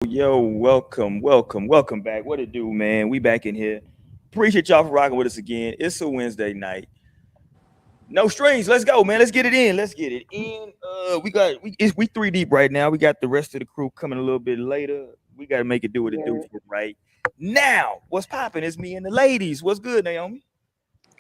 Yo, welcome back. What it do, man? We back in here. Appreciate y'all for rocking with us again. It's a Wednesday night. No strings. Let's go, man. Let's get it in. Let's get it in. We three deep right now. We got the rest of the crew coming a little bit later. We got to make it do what it do Yeah. for right now. What's popping? It's me and the ladies. What's good, Naomi?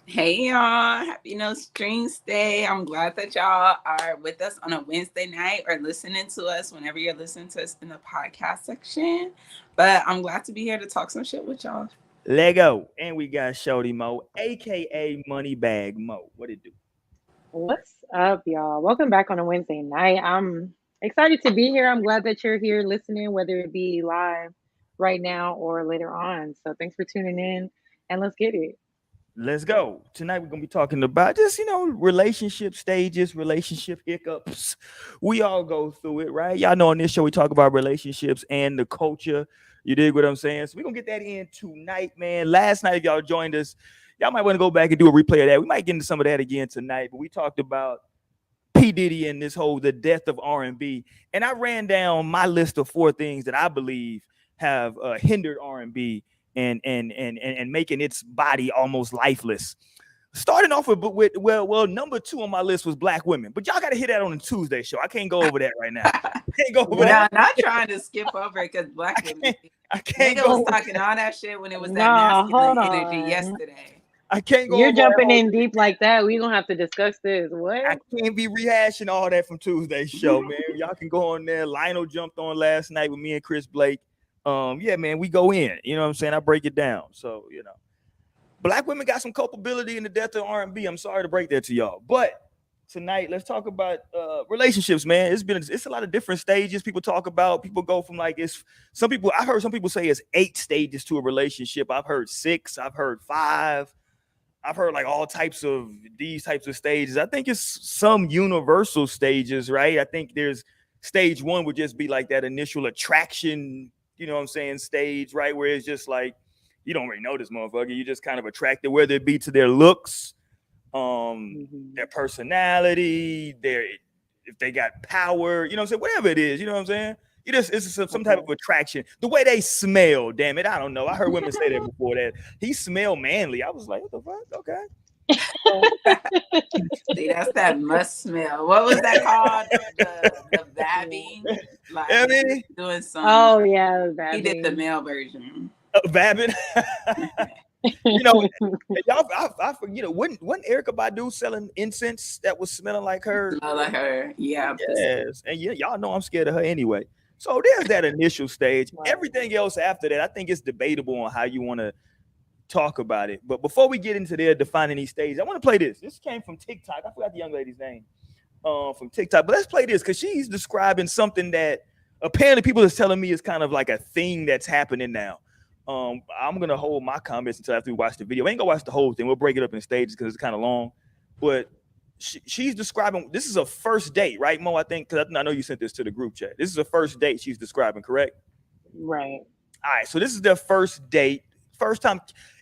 Hey y'all, happy No Strings Day. I'm glad that y'all are with us on a Wednesday night or listening to us whenever you're listening to us in the podcast section. But I'm glad to be here to talk some shit with y'all. Lego. And we got Shorty Mo, aka Moneybag Mo. What it do? What's up, y'all? Welcome back on a Wednesday night. I'm excited to be here. I'm glad that you're here listening, whether it be live right now or later on. So thanks for tuning in and let's get it. Let's go. Tonight we're gonna be talking about just relationship stages, relationship hiccups. We all go through it, right? Y'all know on this show we talk about relationships and the culture. You dig what I'm saying? So we're gonna get that in tonight, man. Last night, if y'all joined us, y'all might want to go back and do a replay of that. We might get into some of that again tonight, but we talked about P Diddy and this whole the death of R&B, and I ran down my list of four things that I believe have hindered R&B and making its body almost lifeless. Starting off with number two on my list was black women, but y'all got to hit that on the Tuesday show. I can't go over that right now. I can't go over Nah, that. not trying to skip over it because Black I women. can't. I can't Nigga go. was Over, talking all that shit when it was that Nah, masculine hold energy on. yesterday. I can't go You're over that jumping whole in thing. deep like that. We're gonna have to discuss this. What? I can't be rehashing all that from Tuesday's show, man. Y'all can go on there. Lionel jumped on last night with me and Chris Blake. Yeah, man, we go in. You know what I'm saying? I break it down. So, black women got some culpability in the death of R&B. I'm sorry to break that to y'all. But tonight, let's talk about relationships, man. It's a lot of different stages people talk about. People go from like it's some people I've heard some people say it's 8 stages to a relationship. I've heard 6, I've heard 5. I've heard like all types of these types of stages. I think it's some universal stages, right? I think there's stage one would just be like that initial attraction, you know what I'm saying, stage, right? Where it's just like you don't really know this motherfucker. You just kind of attracted, whether it be to their looks, Mhm. their personality, their if they got power, you know what I'm saying, whatever it is, you know what I'm saying. You just it's some type Okay. of attraction. The way they smell, damn it, I don't know. I heard women say that before that he smelled manly. I was like, what the fuck? Okay. See, that's that must smell. What was that called? The Yeah. vabbing. I Like he was mean, doing some. Oh yeah, He did the vabbing. male version. Vabbing. you know, y'all, wasn't Erica Badu selling incense that was smelling like her? Smell like her. Yeah, pussy. Yes, and yeah, y'all know I'm scared of her anyway. So there's that initial stage. Right. Everything else after that, I think it's debatable on how you want to talk about it. But before we get into their defining these stages, I want to play this. This came from TikTok. I forgot the young lady's name from TikTok, but let's play this because she's describing something that apparently people is telling me is kind of like a thing that's happening now. I'm gonna hold my comments until after we watch the video. We ain't gonna watch the whole thing. We'll break it up in stages because it's kind of long. But she's describing this is a first date, right, Mo? I think because I know you sent this to the group chat. This is a first date she's describing, correct? Right. All right, so this is their first date, first time.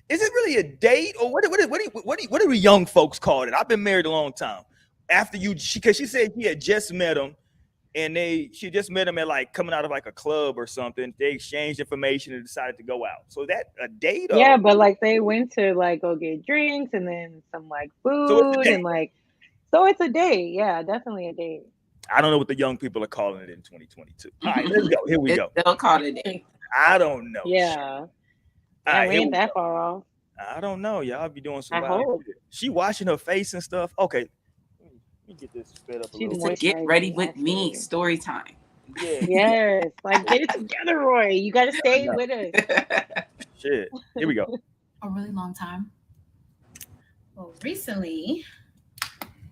Is it really a date, or what do we young folks call it? I've been married a long time. After you, because she said she had just met him, and she just met him at like coming out of like a club or something. They exchanged information and decided to go out. So is that a date, or Yeah, but like they went to like go get drinks and then some like so it's a food date? and like so it's a date. Yeah, definitely a date. I don't know what the young people are calling it in 2022. All right, let's go. Here we It's go. still called a date. I don't know. Shit. Yeah. All Yeah, right, we here ain't we that go. far off. I don't know. Y'all be doing some I wild hope. shit. She washing her face and stuff. Okay, let me get this sped up a She's little It's a bit. get ready moisturizing, with me actually. story time. Yeah, Yes. Like get it together, Roy. You gotta I stay know. with us. Shit. Here we go. A really long time. Well, recently,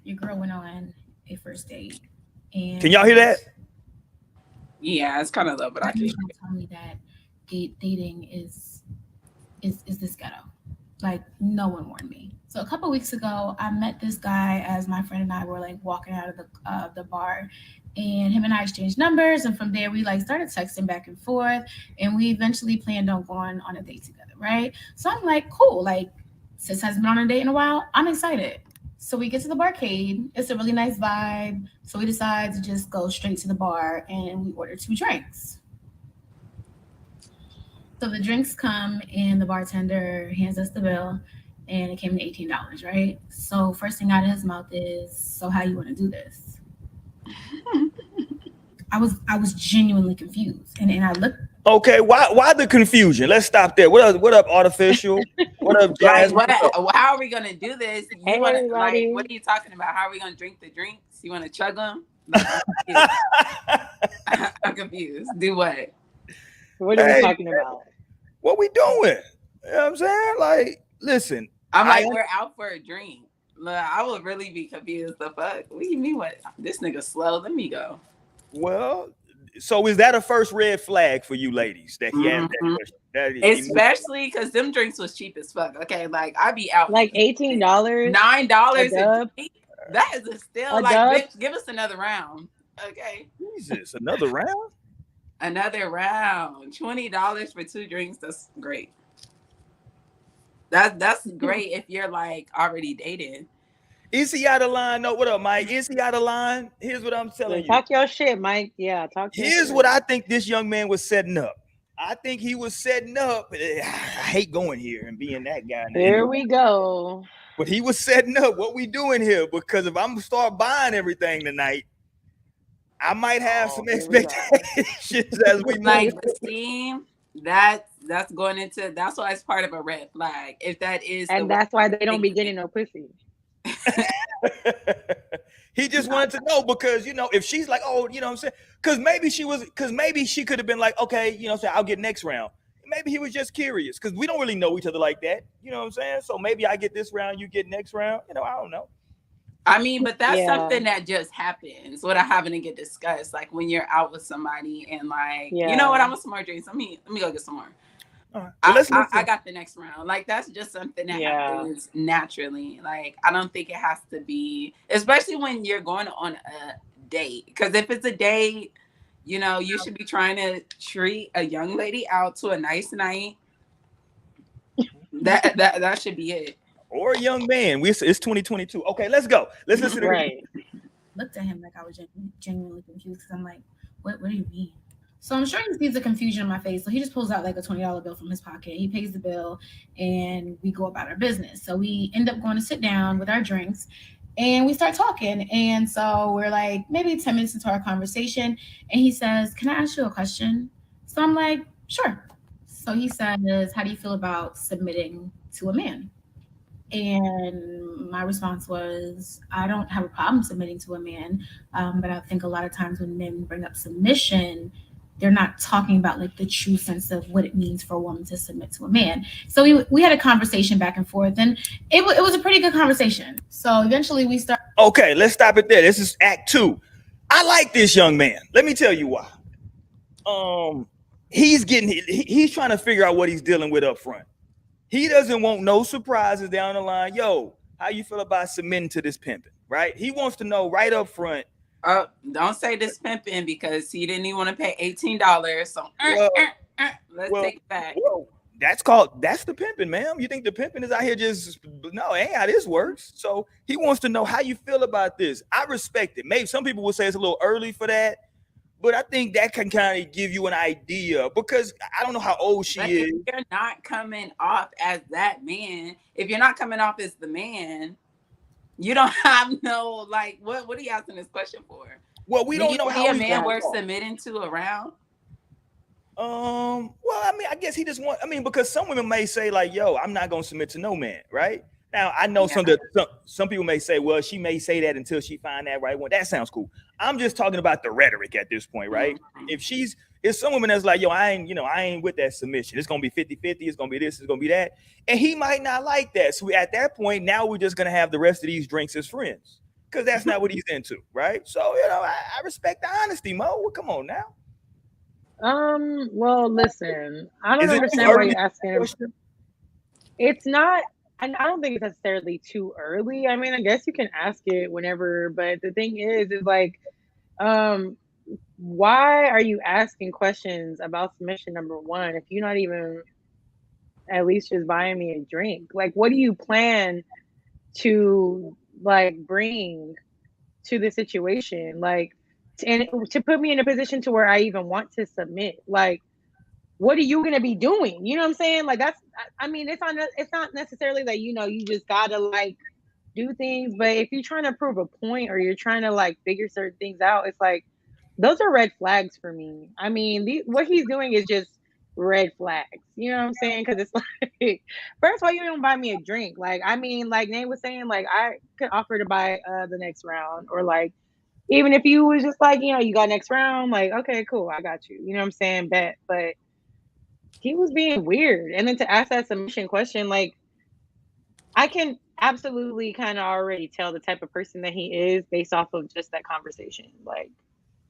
your girl went on a first date, Can y'all hear and that? Yeah, it's kind of low, but I my can. girl told me that dating is this ghetto. Like no one warned me. So a couple weeks ago, I met this guy as my friend and I were like walking out of the bar, and him and I exchanged numbers, and from there we like started texting back and forth, and we eventually planned on going on a date together, right? So I'm like, cool, like sis hasn't been on a date in a while. I'm excited. So we get to the barcade. It's a really nice vibe. So we decide to just go straight to the bar and we order 2 drinks. So the drinks come and the bartender hands us the bill, and it came to $18, right? So first thing out of his mouth is, "So how you want to do this?" I was genuinely confused, and I looked. Okay, why the confusion? Let's stop there. What up, artificial? What up, Like Jazz? what? What's up? How are we gonna do this? You Hey, want to like? everybody. What are you talking about? How are we gonna drink the drinks? You want to chug them? Like I'm confused. I'm confused. Do what? What are we Hey, talking about? what we doing? You know what I'm saying? Like, listen, I'm I like, we're out for a drink. Look, I would really be confused. The fuck? What do you mean? What? This nigga slow. Let me go. well, so is that a first red flag for you ladies that he asked that Mhm. question? That Especially because them drinks was cheap as fuck. Okay, like I be out Like $18 $9 a a dub? drink. That is a still A like, dub? bitch, give us another round. Okay, Jesus, another round? another round. $20 for 2 drinks. That's great. That's great if you're like already dating. Is he out of line? No, what up, Mike? Is he out of line? Here's what I'm Yeah, telling you. talk your shit, Mike. Yeah, talk your Here's shit. what I think this young man was setting up. I think he was setting up. I hate going here and being that guy. Here we go. But he was setting up what we doing here, because if I'm gonna start buying everything tonight, I might have some Here we go. expectations as we Like move. the steam, that's going into, that's why it's part of a red flag. If that is And that's why they don't be getting no pussy. He just wanted to know, because if she's like, oh, what I'm saying, because maybe she could have been like, okay, I'll get next round. Maybe he was just curious, because we don't really know each other like that. You know what I'm saying? So maybe I get this round, you get next round. I don't know. I mean, but that's Yeah. something that just happens without having to get discussed. Like when you're out with somebody and like, you know what, I want some more drinks. Let me go get some more. All right. Well, I got the next round. Like that's just something that happens naturally. Like I don't think it has to be, especially when you're going on a date. Because if it's a date, you should be trying to treat a young lady out to a nice night. That should be it. Or a young man. It's 2022. Okay, let's go. Let's listen to Right. Looked at him like I was genuinely confused, because I'm like, what do you mean? So I'm sure he sees the confusion in my face. So he just pulls out like a $20 bill from his pocket. He pays the bill and we go about our business. So we end up going to sit down with our drinks and we start talking. And so we're like maybe 10 minutes into our conversation. And he says, "Can I ask you a question?" So I'm like, "Sure." So he says, "How do you feel about submitting to a man?" And my response was, "I don't have a problem submitting to a man, but I think a lot of times when men bring up submission, they're not talking about like the true sense of what it means for a woman to submit to a man." So we had a conversation back and forth, and it was a pretty good conversation. So eventually we started. Okay, let's stop it there. This is Act 2. I like this young man. Let me tell you why. He's trying to figure out what he's dealing with up front. He doesn't want no surprises down the line. Yo, how you feel about submitting to this pimping, right? He wants to know right up front. Don't say this pimping, because he didn't even want to pay $18. So let's take it back. Well, that's the pimping, ma'am. You think the pimping is out here just, no, ain't how this works. So he wants to know how you feel about this. I respect it. Maybe some people will say it's a little early for that, but I think that can kind of give you an idea, because I don't know how old she is. If you're not coming off as that man, if you're not coming off as the man, you don't have no, like, what are you asking this question for? Well, we don't know how a man worth submitting to around. Well, I mean, I guess he just because some women may say like, "Yo, I'm not gonna submit to no man," right? Now, I know some people may say, "Well, she may say that until she find that right one." That sounds cool. I'm just talking about the rhetoric at this point, right? Mm-hmm. If some woman that's like, "Yo, I ain't with that submission. It's gonna be 50-50. It's gonna be this. It's gonna be that," and he might not like that. So at that point, now we're just gonna have the rest of these drinks as friends, because that's not what he's into, right? So I respect the honesty, Mo. Well, come on now. Well, listen, I don't understand why you're asking him. It's not, and I don't think it's necessarily too early. I mean, I guess you can ask it whenever, but the thing is like, why are you asking questions about submission, number one, if you're not even at least just buying me a drink? Like, what do you plan to like bring to the situation? Like, and to put me in a position to where I even want to submit. Like, what are you gonna be doing? You know what I'm saying? Like that's, I mean, it's not necessarily that, you know, you just gotta like do things, but if you're trying to prove a point or you're trying to like figure certain things out, it's like those are red flags for me. I mean, what he's doing is just red flags. You know what I'm saying? Because it's like, first of all, you don't buy me a drink. Like, I mean, like Nate was saying, like I could offer to buy the next round, or like even if you was just like, you know, you got next round, like okay, cool, I got you. You know what I'm saying? Bet, but he was being weird, and then to ask that submission question, like I can absolutely kind of already tell the type of person that he is based off of just that conversation. Like,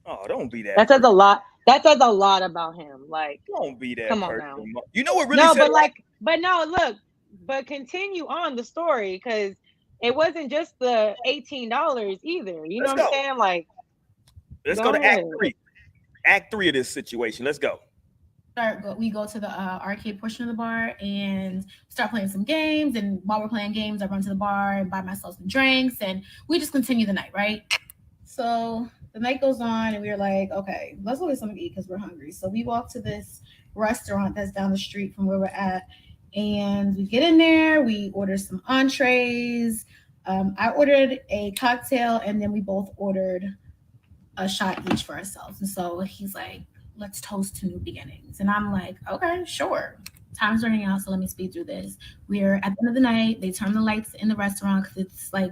Oh, don't be that that says person. a lot. That says a lot about him. Like, Don't be that come on person. now. You know what really No, said a but lot? like, but no, look, but continue on the story because it wasn't just the $18 either. You know Let's what I'm go. saying? Like, Let's go go to Act ahead. 3. Act 3 of this situation. Let's go. We go to the arcade portion of the bar and start playing some games. And while we're playing games, I run to the bar and buy myself some drinks, and we just continue the night, right? So the night goes on, and we were like, okay, let's go get something to eat because we're hungry. So we walk to this restaurant that's down the street from where we're at, and we get in there. We order some entrees. I ordered a cocktail, and then we both ordered a shot each for ourselves. And so he's like, let's toast to new beginnings. And I'm like, okay, sure. Time's running out, so let me speed through this. We're at the end of the night. They turn the lights in the restaurant because it's like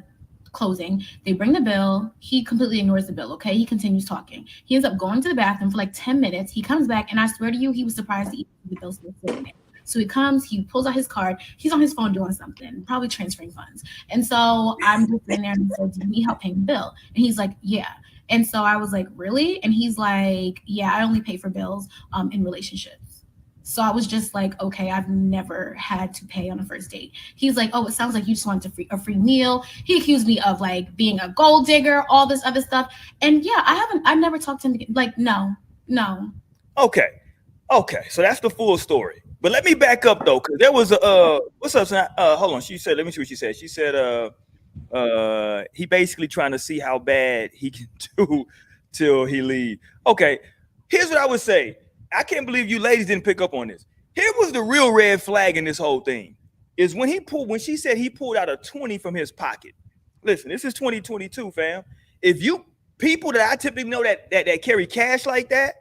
closing. They bring the bill. He completely ignores the bill, okay? He continues talking. He ends up going to the bathroom for like 10 minutes. He comes back, and I swear to you, he was surprised to eat the bill still sitting there. So he comes, he pulls out his card. He's on his phone doing something, probably transferring funds. And so I'm just in there and I said, do you need help paying the bill? And he's like, yeah. And so I was like, really? And he's like, yeah, I only pay for bills in relationships. So I was just like, okay, I've never had to pay on a first date. He's like, oh, it sounds like you just wanted a free meal. He accused me of like being a gold digger, all this other stuff. And yeah, I've never talked to him again. Like, no. Okay. So that's the full story. But let me back up though, because there was what's up, son? Hold on. She said, let me see what she said. She said, he basically trying to see how bad he can do till he leave. Okay, here's what I would say. I can't believe you ladies didn't pick up on this. Here was the real red flag in this whole thing. Is when she said he pulled out a 20 from his pocket. Listen, this is 2022, fam. If you people that I typically know that carry cash like that,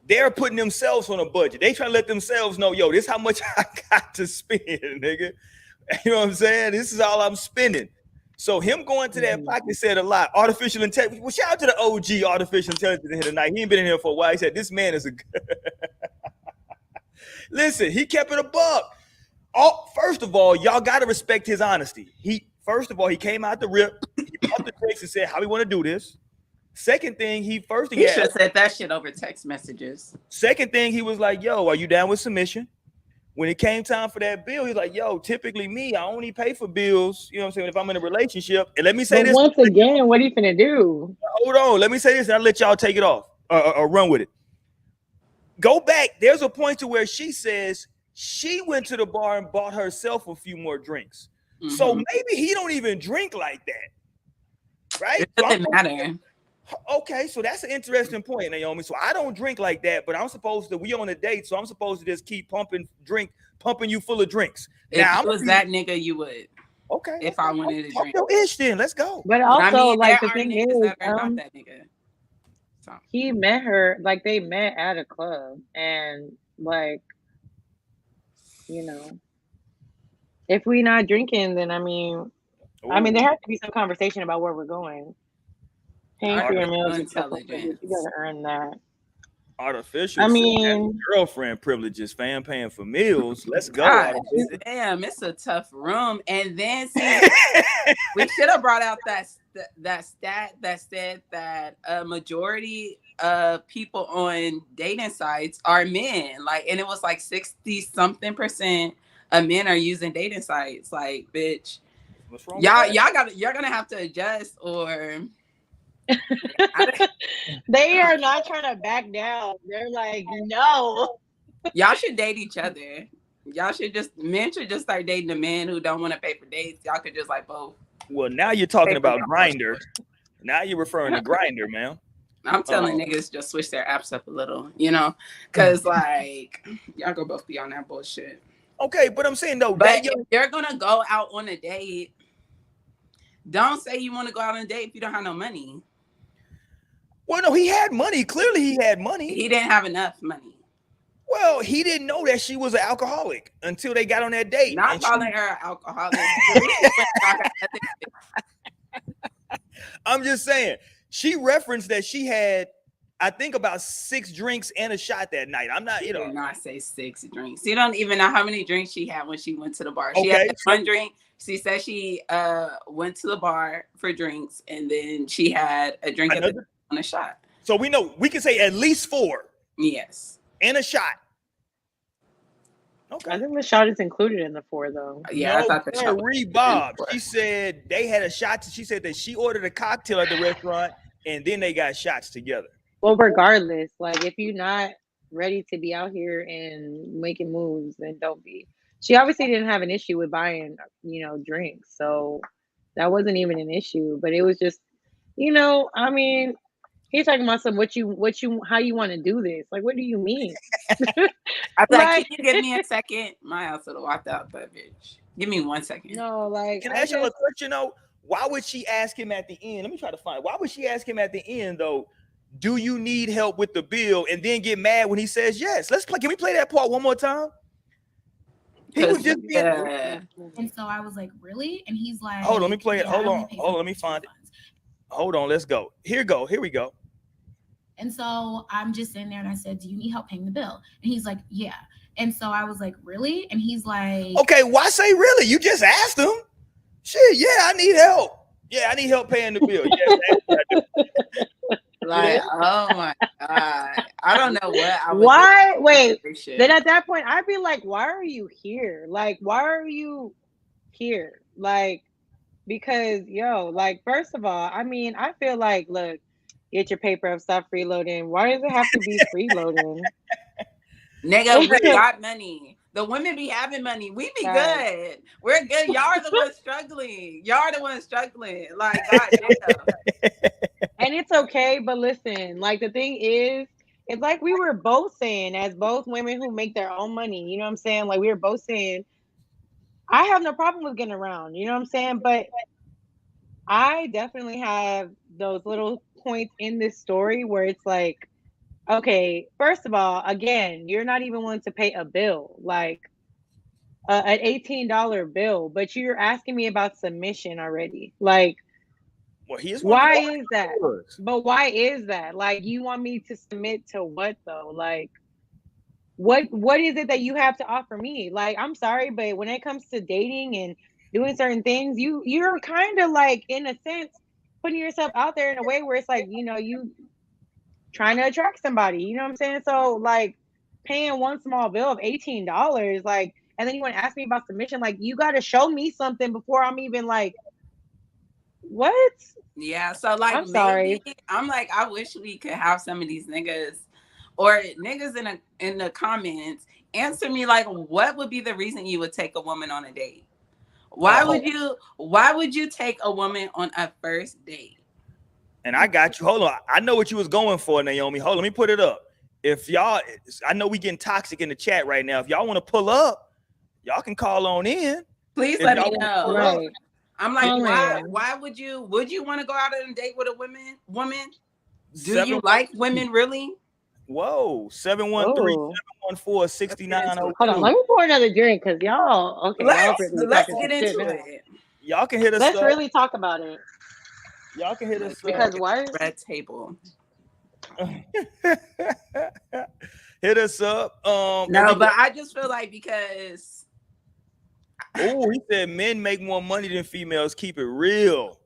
they're putting themselves on a budget. They try to let themselves know, yo, this is how much I got to spend, nigga. You know what I'm saying? This is all I'm spending. So him going to that pocket said a lot. Artificial intelligence. Well, shout out to the OG artificial intelligence here tonight. He ain't been in here for a while. He said, this man is a Listen, he kept it a buck. First of all, y'all got to respect his honesty. He came out the rip. He bought the drinks and said, how we want to do this. Second thing, he should have said that shit over text messages. Second thing, he was like, yo, are you down with submission? When it came time for that bill, he's like, yo, typically me, I only pay for bills, you know what I'm saying, if I'm in a relationship. And let me say this. Once again, what are you finna do? Hold on. Let me say this and I'll let y'all take it off or run with it. Go back. There's a point to where she says she went to the bar and bought herself a few more drinks. Mm-hmm. So maybe he don't even drink like that. Right? It doesn't matter. Okay, so that's an interesting point, Naomi. So I don't drink like that, but we on a date, so I'm supposed to just keep pumping you full of drinks. If it was that nigga, you would. Okay. If I wanted to drink. Your ish then, let's go. But also, like the thing is, that nigga. So. He met her, like they met at a club, and like, you know, if we not drinking, then I mean, there has to be some conversation about where we're going. Paying for your meals and stuff like that. You gotta earn that. Artificial. I mean, girlfriend privileges, fam, paying for meals. Let's go. Damn, it's a tough room. And then see, we should have brought out that stat that said that a majority of people on dating sites are men. Like, and it was like 60-something% of men are using dating sites. Like, bitch, what's wrong? You're gonna have to adjust or. They are not trying to back down. They're like, no. Y'all should date each other. Men should just start dating the men who don't want to pay for dates. Y'all could just like both. Well, now you're talking about Grindr. Now you're referring to Grindr, man. I'm telling niggas just switch their apps up a little, you know, because like y'all go both be on that bullshit. Okay, but I'm saying though, but if you're gonna go out on a date, don't say you want to go out on a date if you don't have no money. Well, no, he had money. Clearly, he had money. He didn't have enough money. Well, he didn't know that she was an alcoholic until they got on that date. Not calling her an alcoholic. I'm just saying, she referenced that she had, I think, about 6 drinks and a shot that night. I'm not, She you know. did not say 6 drinks. You don't even know how many drinks she had when she went to the bar. She had 1 drink. She said she went to the bar for drinks, and then she had a drink on a shot. So we know, we can say at least 4. Yes. And a shot. Okay. I think the shot is included in the 4, though. Yeah, no, I thought the shot was Bob. She said they had a shot. She said that she ordered a cocktail at the restaurant, and then they got shots together. Well, regardless, like if you're not ready to be out here and making moves, then don't be. She obviously didn't have an issue with buying, drinks, so that wasn't even an issue. But it was just, I mean, he's talking about how you want to do this. Like, what do you mean? I was like, can you give me a second? My ass would have walked out that bitch. Give me 1 second. No, like, can I ask you a question though? Why would she ask him at the end? Let me try to find. Why would she ask him at the end though? Do you need help with the bill? And then get mad when he says yes. Let's play. Can we play that part one more time? He was just And so I was like, really? And he's like, hold on, let me play it. Hold on, let me find it. Hold on, let's go. Here we go. And so I'm just sitting there and I said, do you need help paying the bill? And he's like, yeah. And so I was like, really? And he's like, okay, why say really? You just asked him. Shit, yeah, I need help. Yeah, I need help paying the bill. Yes, like, oh my God. I don't know what I would Why? Wait. Then at that point, I'd be like, why are you here? Like, why are you here? Like, because, like, first of all, I mean, I feel like, look, get your paper up, stop freeloading. Why does it have to be freeloading? Nigga, we got money. The women be having money. We be good. We're good. Y'all are the ones struggling. Like, God damn. And it's okay, but listen, like, the thing is, it's like we were both saying, as both women who make their own money, you know what I'm saying? Like, we were both saying, I have no problem with getting around, you know what I'm saying? But I definitely have those little points in this story where it's like, okay, first of all, again, you're not even willing to pay a bill, like an $18 bill, but you're asking me about submission already. Like, well, why is that? But why is that? Like, you want me to submit to what though? Like, what is it that you have to offer me? Like, I'm sorry, but when it comes to dating and doing certain things, you're kind of like, in a sense, putting yourself out there in a way where it's like, you trying to attract somebody, you know what I'm saying? So like paying one small bill of $18, like, and then you want to ask me about submission, like, you got to show me something before I'm even like, what? Yeah, so like, I'm sorry. I'm like, I wish we could have some of these niggas or niggas in the comments answer me, like, what would be the reason you would take a woman on a date? Why would you take a woman on a first date? And I got you. Hold on. I know what you was going for, Naomi. Hold on, let me put it up. If y'all, I know we getting toxic in the chat right now. If y'all want to pull up, y'all can call on in. Please let me know. Right. I'm like, why would you want to go out on a date with a woman? Do you like women really? Whoa, 713-714-6902. Hold on, let me pour another drink because y'all, okay. Let's get into it. Y'all can hit us Let's up. really talk about it. Y'all can hit us because what? Red table. Hit us up. No, but I just feel like because he said men make more money than females. Keep it real.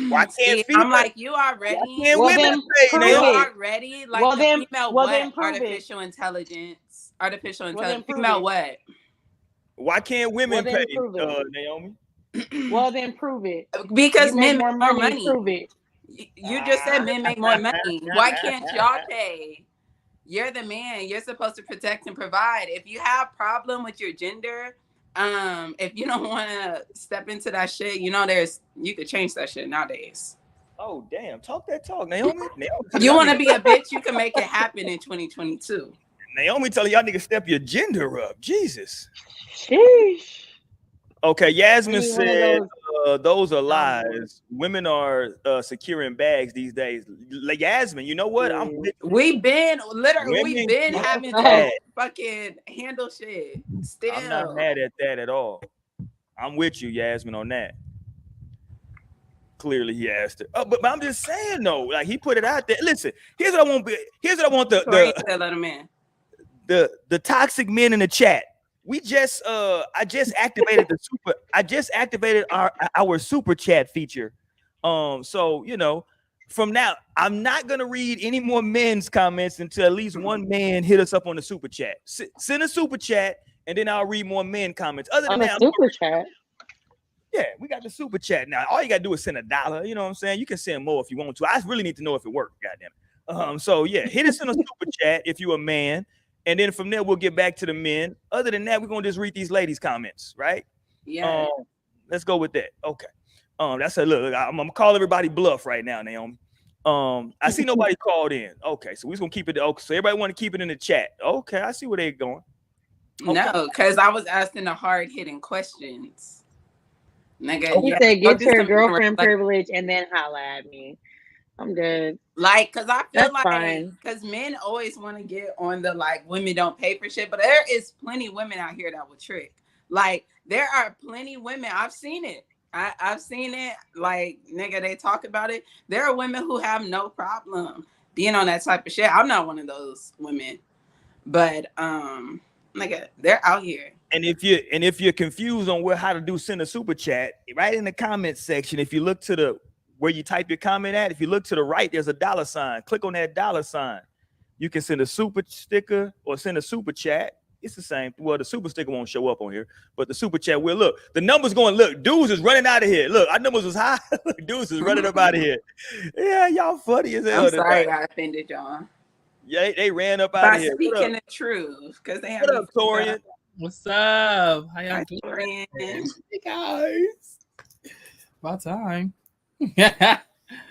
Why can't I'm like, you already? Women you already like well, the female what? Artificial intelligence. Female what? Why can't women pay, Naomi? Well, then prove it. Because men make more money. Prove it. You just said men make more money. Why can't y'all pay? You're the man. You're supposed to protect and provide. If you have problem with your gender, if you don't want to step into that shit, you could change that shit nowadays. Oh damn! Talk that talk, Naomi. You want to be a bitch? You can make it happen in 2022. Naomi telling y'all niggas step your gender up. Jesus. Sheesh. Okay, Yasmin Maybe one of said those are dominant. lies. Women are securing bags these days. Like Yasmin, you know what? I'm Yeah. with you. We've been Women That's a having get to fact. bad. fucking handle shit. I'm not Still, mad at that at all. I'm with you, Yasmin, on that. Clearly, he asked it. Oh, but I'm just saying though, like he put it out there. Listen, here's what I want. Here's what I want Tori said, "Let him in." the toxic men in the chat. We just I just activated our super chat feature. So you know, from now I'm not gonna read any more men's comments until at least one man hit us up on the super chat. Send a super chat, and then I'll read more men comments. Other than On a that, super chat. yeah, we got the super chat now. All you gotta do is send $1. You know what I'm saying? You can send more if you want to. I really need to know if it worked. Goddamn it. So yeah, hit us in a super chat if you're a man, and then from there we'll get back to the men. Other than that, we're gonna just read these ladies' comments, right? Yeah. Let's go with that. Okay. That's a look. I'm gonna call everybody bluff right now, Naomi. I see nobody called in. Okay, so we're just gonna keep it. Okay, so everybody want to keep it in the chat. Okay, I see where they're going. Okay. No, because I was asking the hard hitting questions. Nigga, He yeah, said, go "Get do your some girlfriend privilege and then holla at me." I'm good. like, cause I feel That's like, fine. cause men always want to get on the like women don't pay for shit, but there is plenty of women out here that will trick. Like, there are plenty of women. I've seen it. I've seen it. Like, nigga, they talk about it. There are women who have no problem being on that type of shit. I'm not one of those women, but nigga, they're out here. And if you're confused on how to do send a super chat, right in the comment section, if you look to the where you type your comment at, if you look to the right, there's a $sign. Click on that $sign. You can send a super sticker or send a super chat. It's the same. Well, the super sticker won't show up on here, but the super chat will. Look, the numbers going. Look, dudes is running out of here. Look, our numbers was high. Dudes is running up out of here. Yeah, y'all funny as hell. I'm sorry tonight. I offended y'all. Yeah, they ran up out By of here. speaking the truth, because they have What up, Torian? What's up? How y'all doing? Torian. Hey guys. About time.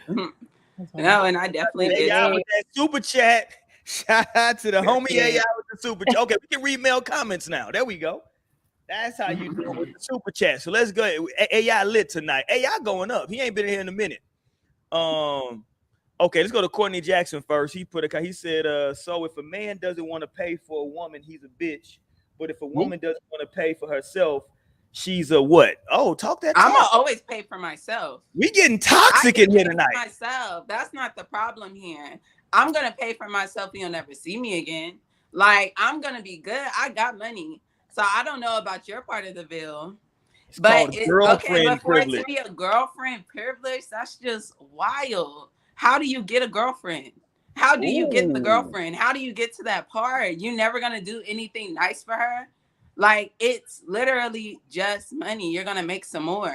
No, and I definitely did. AI with that super chat. Shout out to the homie AI with the super chat. Okay, we can read mail comments now. There we go. That's how you do it with the super chat. So let's go. AI lit tonight. AI going up. He ain't been here in a minute. Okay, let's go to Courtney Jackson first. He said, so if a man doesn't want to pay for a woman, he's a bitch. But if a woman doesn't want to pay for herself, she's a what? Oh, talk that talk. I'm gonna always pay for myself. We getting toxic in here tonight. Myself. That's not the problem here. I'm gonna pay for myself and you'll never see me again. Like, I'm gonna be good. I got money. So I don't know about your part of the bill. It's called girlfriend privilege. It to be a girlfriend privilege, that's just wild. How do you get a girlfriend? How do you get the girlfriend? How do you get to that part? You're never gonna do anything nice for her. Like, it's literally just money. You're gonna make some more.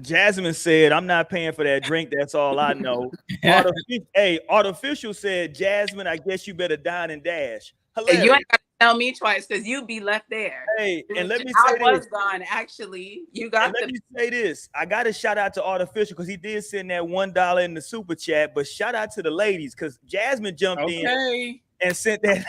Jasmine said, I'm not paying for that drink. That's all I know. Artificial said, Jasmine, I guess you better dine and dash. Hilarious. You ain't got to tell me twice because you be left there. Hey, and let me say this. I was gone, actually. You got let me say this. I got to shout out to Artificial because he did send that $1 in the super chat. But shout out to the ladies because Jasmine jumped in and sent that.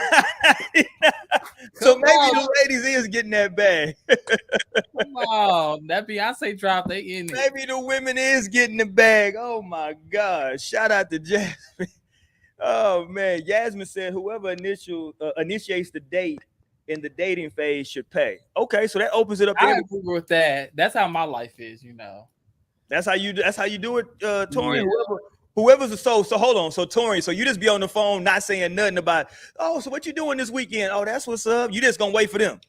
So maybe the ladies is getting that bag. Come on, that Beyonce drop, they in it. Maybe the women is getting the bag. Oh my God. Shout out to Jasmine. Oh man. Jasmine said whoever initiates the date in the dating phase should pay. Okay, so that opens it up. I agree with that. That's how my life is, you know. That's how you do it, Torian. Yeah. Whoever's a so hold on. So Torian, so you just be on the phone not saying nothing about, oh, so what you doing this weekend? Oh, that's what's up. You just gonna wait for them.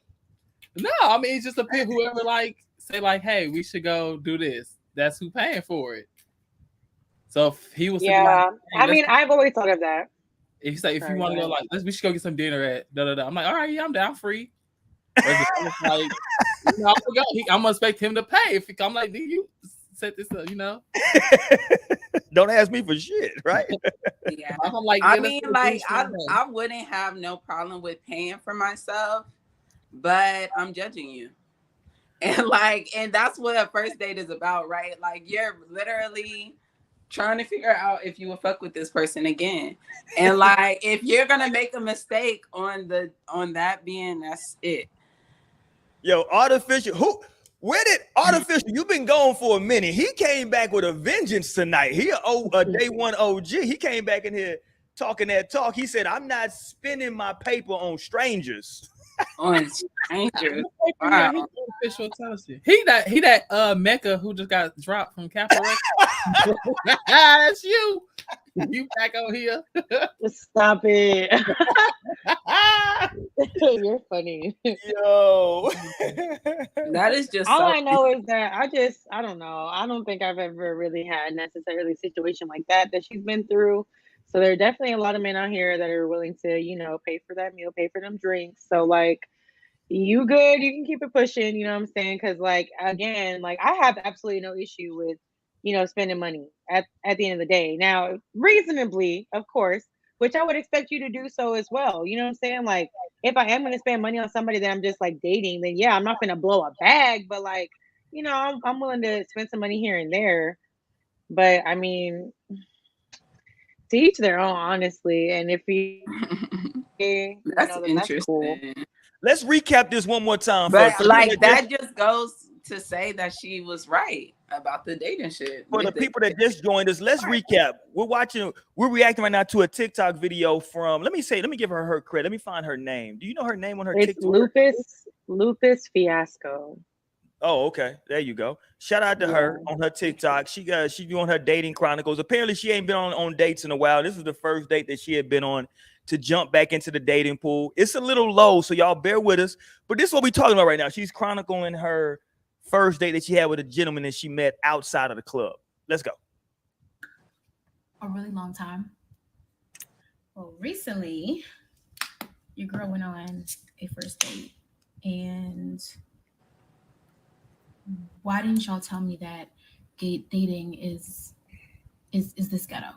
No, I mean it's just a bit whoever say hey, we should go do this. That's who paying for it. So if he was I mean, I've always thought of that. If you say if you want to go we should go get some dinner at I'm like, all right, yeah, I'm down free. I'm gonna expect him to pay. If I'm like, do you set this up, you know? Don't ask me for shit, right? Yeah. I mean, I wouldn't have no problem with paying for myself, but I'm judging you. And that's what a first date is about, right? Like, you're literally trying to figure out if you will fuck with this person again. And like, if you're gonna make a mistake on that being, that's it. Yo, Artificial, where did Artificial, you've been gone for a minute. He came back with a vengeance tonight. He a day one OG. He came back in here talking that talk. He said, I'm not spending my paper on strangers. On strangers. Wow. Yeah, official intelligence. He that Mecca who just got dropped from Capitol. That's you. You back on here. Stop it. You're funny. Yo. That is just all I know is that I don't know. I don't think I've ever really had necessarily a situation like that she's been through. So there are definitely a lot of men out here that are willing to, you know, pay for that meal, pay for them drinks. So like, you good, you can keep it pushing, you know what I'm saying? Because like, again, like I have absolutely no issue with, you know, spending money at the end of the day. Now, reasonably, of course, which I would expect you to do so as well. You know what I'm saying? Like, if I am going to spend money on somebody that I'm just like dating, then yeah, I'm not going to blow a bag, but like, you know, I'm willing to spend some money here and there. But I mean, to each their own, honestly. And if you, that's then interesting. That's cool. Let's recap this one more time. But like that just goes to say that she was right about the dating shit. For the people that just joined us, let's recap. We're reacting right now to a TikTok video from, let me give her credit. Let me find her name. Do you know her name on her TikTok? Lupus Fiasco. Oh, okay. There you go. Shout out to her on her TikTok. She doing her dating chronicles. Apparently, she ain't been on dates in a while. This is the first date that she had been on to jump back into the dating pool. It's a little low, so y'all bear with us. But this is what we're talking about right now. She's chronicling her first date that she had with a gentleman that she met outside of the club. Let's go. A really long time. Well, recently, your girl went on a first date, and why didn't y'all tell me that dating is this ghetto?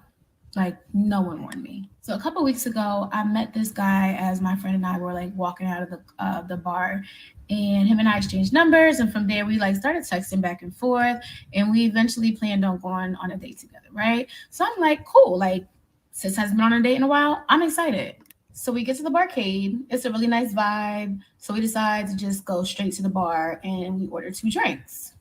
Like, no one warned me. So a couple weeks ago, I met this guy as my friend and I were like walking out of the bar, and him and I exchanged numbers, and from there we like started texting back and forth, and we eventually planned on going on a date together, right? So I'm like, cool, like sis hasn't been on a date in a while. I'm excited. So we get to the barcade. It's a really nice vibe. So we decide to just go straight to the bar, and we order 2 drinks.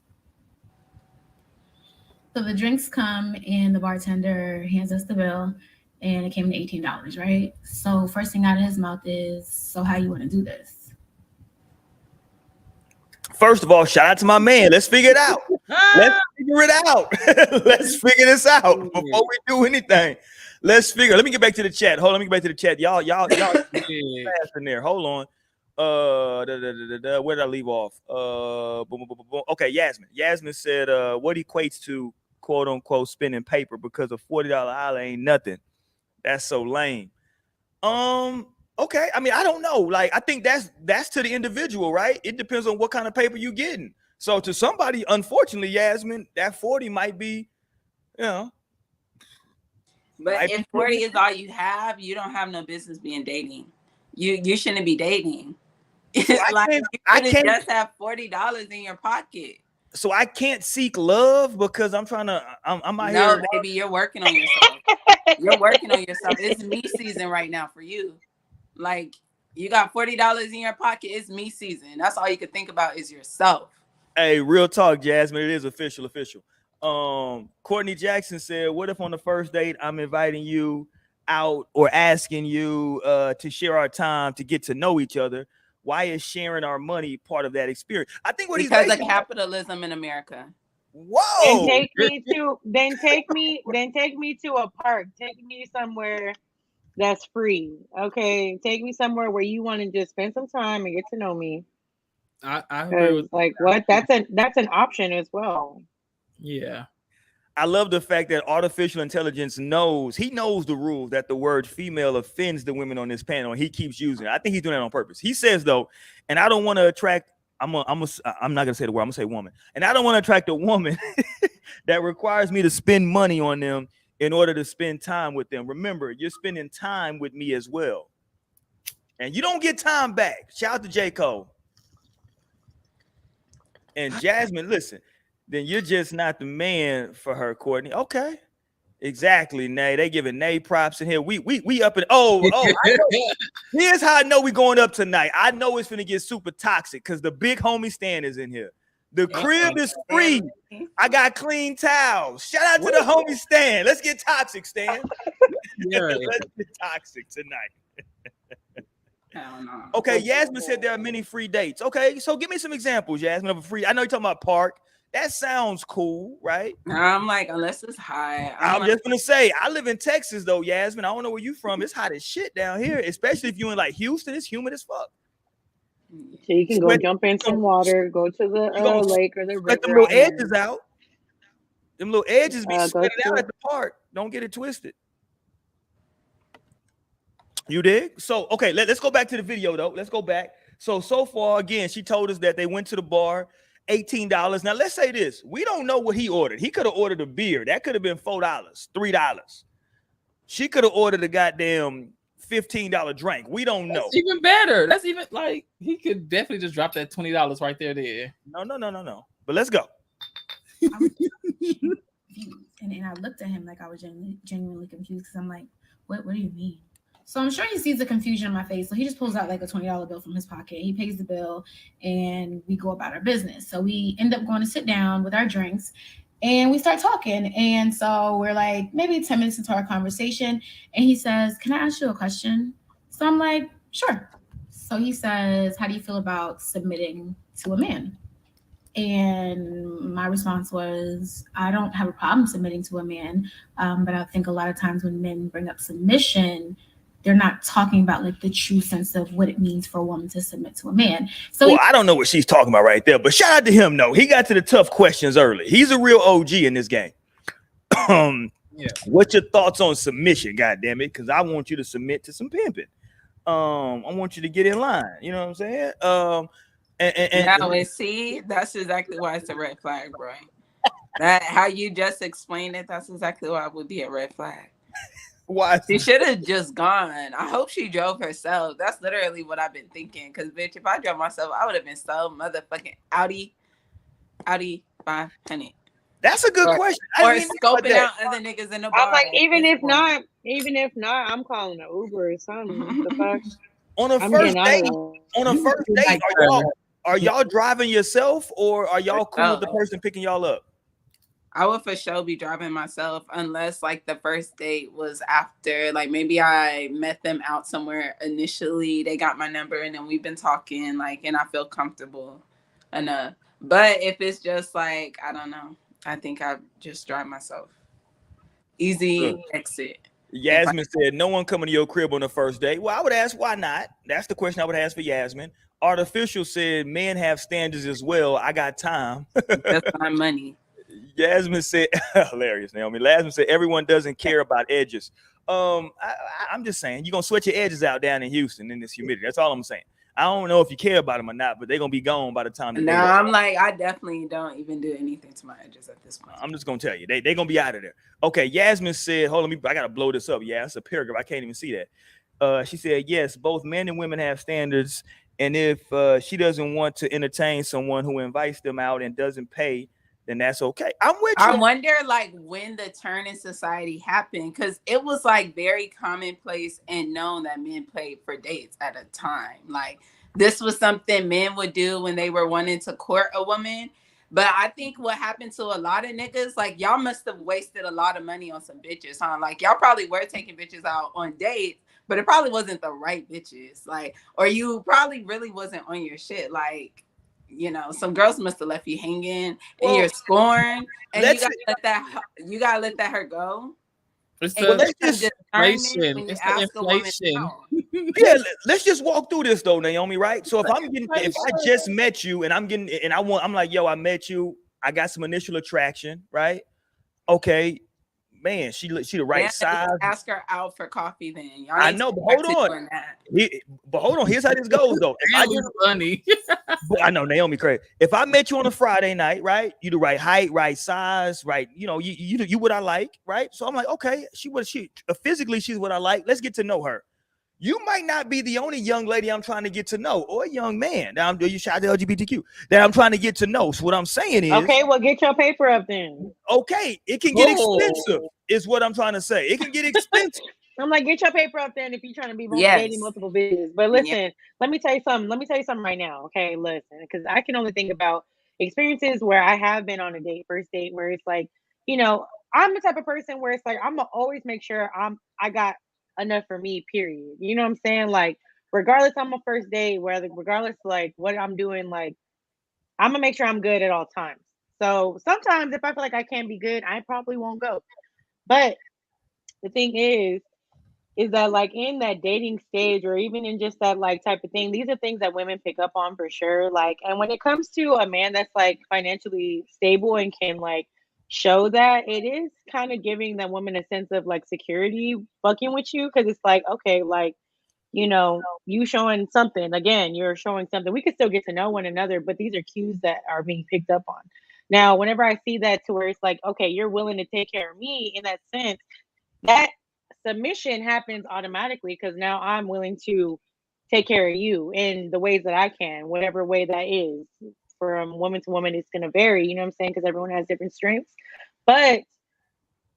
So the drinks come, and the bartender hands us the bill, and it came to $18, right? So first thing out of his mouth is, so how you want to do this? First of all, shout out to my man. Let's figure it out. Let's figure it out. Let's figure this out before we do anything. Let's figure. Let me get back to the chat. Hold on, let me get back to the chat. Y'all fast in there. Hold on. Where did I leave off? Okay, Yasmin. Yasmin said, what equates to quote unquote spending paper because a $40 holler ain't nothing. That's so lame. Okay. I mean, I don't know. Like, I think that's to the individual, right? It depends on what kind of paper you're getting. So to somebody, unfortunately, Yasmin, that 40 might be, you know. But if 40 is all you have, you don't have no business being dating. You shouldn't be dating. Like, I can't just have $40 in your pocket. So I can't seek love because I'm out here. No, baby, you're working on yourself. You're working on yourself. It's me season right now for you. Like, you got $40 in your pocket. It's me season. That's all you can think about is yourself. Hey, real talk, Jasmine. It is official. Courtney Jackson said, what if on the first date I'm inviting you out or asking you to share our time to get to know each other? Why is sharing our money part of that experience? I think because of capitalism in America. Whoa! Then take me to a park. Take me somewhere that's free. Okay, take me somewhere where you want to just spend some time and get to know me. I agree with like what? That's an option as well. Yeah. I love the fact that artificial intelligence knows the rule that the word female offends the women on this panel, and he keeps using it. I think he's doing that on purpose. He says, though, and I don't want to attract, I'm not going to say the word, I'm going to say woman. And I don't want to attract a woman that requires me to spend money on them in order to spend time with them. Remember, you're spending time with me as well. And you don't get time back. Shout out to J. Cole. And Jasmine, listen. Then you're just not the man for her, Courtney. Okay. Exactly, Nay. They giving Nay props in here. We up in I know. Here's how I know we going up tonight. I know it's gonna get super toxic because the big homie Stan is in here. The crib is free. I got clean towels. Shout out to the homie Stan. Let's get toxic, Stan. Yeah. Let's get toxic tonight. Hell no. Okay, Yasmin said there are many free dates. Okay, so give me some examples, Yasmin, of a free. I know you're talking about park. That sounds cool, right? I'm like, unless it's high. I'm just gonna say, I live in Texas though, Yasmin. I don't know where you from. It's hot as shit down here, especially if you in like Houston. It's humid as fuck. So you can go jump in some water, go to the lake or the river. Let them little edges out. Them little edges be spread out at the park. Don't get it twisted. You dig? So, okay, let's go back to the video, though. Let's go back. So far, again, she told us that they went to the bar, $18. Now, let's say this. We don't know what he ordered. He could have ordered a beer. That could have been $4, $3. She could have ordered a goddamn $15 drink. We don't know. That's even better. That's even like he could definitely just drop that $20 right there. No. But let's go. I was confused. And I looked at him like I was genuinely confused because I'm like, what do you mean? So I'm sure he sees the confusion in my face. So he just pulls out like a $20 bill from his pocket. He pays the bill and we go about our business. So we end up going to sit down with our drinks and we start talking. And so we're like maybe 10 minutes into our conversation. And he says, "Can I ask you a question?" So I'm like, "Sure." So he says, "How do you feel about submitting to a man?" And my response was, "I don't have a problem submitting to a man. But I think a lot of times when men bring up submission, they're not talking about like the true sense of what it means for a woman to submit to a man." So I don't know what she's talking about right there, but shout out to him. No, he got to the tough questions early. He's a real OG in this game. What's your thoughts on submission? God damn it, because I want you to submit to some pimping. I want you to get in line. You know what I'm saying? And see, that's exactly why it's a red flag, bro. That how you just explained it. That's exactly why it would be a red flag. Why? She should have just gone. I hope she drove herself. That's literally what I've been thinking. Because, bitch, if I drove myself, I would have been so motherfucking Audi 500. That's a good question. Or scoping out other niggas in the bar. I'm like, even if not, I'm calling an Uber or something. The fuck? On a first date, are y'all driving yourself or are y'all cool with the person picking y'all up? I would for sure be driving myself unless like the first date was after, like maybe I met them out somewhere initially. They got my number and then we've been talking like, and I feel comfortable enough. But if it's just like, I don't know, I think I just drive myself. Easy exit. Yasmin said, "No one coming to your crib on the first date." Well, I would ask, why not? That's the question I would ask for Yasmin. Artificial said, "Men have standards as well. I got time." That's my money. Yasmin said, hilarious, Naomi. Yasmin said, "Everyone doesn't care about edges." I'm just saying, you're going to sweat your edges out down in Houston in this humidity. That's all I'm saying. I don't know if you care about them or not, but they're going to be gone by the time. No, I'm like, I definitely don't even do anything to my edges at this point. I'm just going to tell you, they're going to be out of there. Okay, Yasmin said, hold on, I got to blow this up. Yeah, it's a paragraph. I can't even see that. She said, "Yes, both men and women have standards. And if she doesn't want to entertain someone who invites them out and doesn't pay, then that's okay." I'm with you. I wonder like when the turn in society happened, because it was like very commonplace and known that men paid for dates at a time. Like this was something men would do when they were wanting to court a woman. But I think what happened to a lot of niggas, like y'all must have wasted a lot of money on some bitches, huh? Like y'all probably were taking bitches out on dates, but it probably wasn't the right bitches. Like, or you probably really wasn't on your shit. Like, you know, some girls must have left you hanging and you're scorned, and you gotta let that her go. It's the inflation. It's the inflation. Yeah, let's just walk through this though, Naomi. Right? So if I just met you and I'm like, yo, I met you, I got some initial attraction, right? Okay. Man, she the right size. Ask her out for coffee then. Y'all I know, but hold on. Here's how this goes though. Funny. I know Naomi crazy. If I met you on a Friday night, right? You the right height, right size, right? You know, you what I like, right? So I'm like, okay, she physically she's what I like. Let's get to know her. you might not be the only young lady I'm trying to get to know, or a young man. Now, you shout out the LGBTQ that I'm trying to get to know. So what I'm saying is, okay, well, get your paper up then. Okay, it can get expensive. Is what I'm trying to say. It can get expensive. I'm like, get your paper up there, and if you're trying to be dating Yes. multiple bitches. But listen, let me tell you something. Let me tell you something right now. Okay, listen, because I can only think about experiences where I have been on a date, first date, where it's like, you know, I'm the type of person where it's like I'm gonna always make sure I got enough for me. Period. You know what I'm saying? Like, regardless, I'm a first date, whether regardless like what I'm doing, like I'm gonna make sure I'm good at all times. So sometimes if I feel like I can't be good, I probably won't go. But the thing is that like in that dating stage or even in just that like type of thing, these are things that women pick up on for sure. Like, and when it comes to a man that's like financially stable and can like show that, it is kind of giving that woman a sense of like security fucking with you, because it's like, okay, like, you know, you showing something, again, you're showing something. We could still get to know one another, but these are cues that are being picked up on. Now, whenever I see that to where it's like, okay, you're willing to take care of me in that sense, that submission happens automatically because now I'm willing to take care of you in the ways that I can, whatever way that is. From woman to woman, it's going to vary, you know what I'm saying? Because everyone has different strengths. But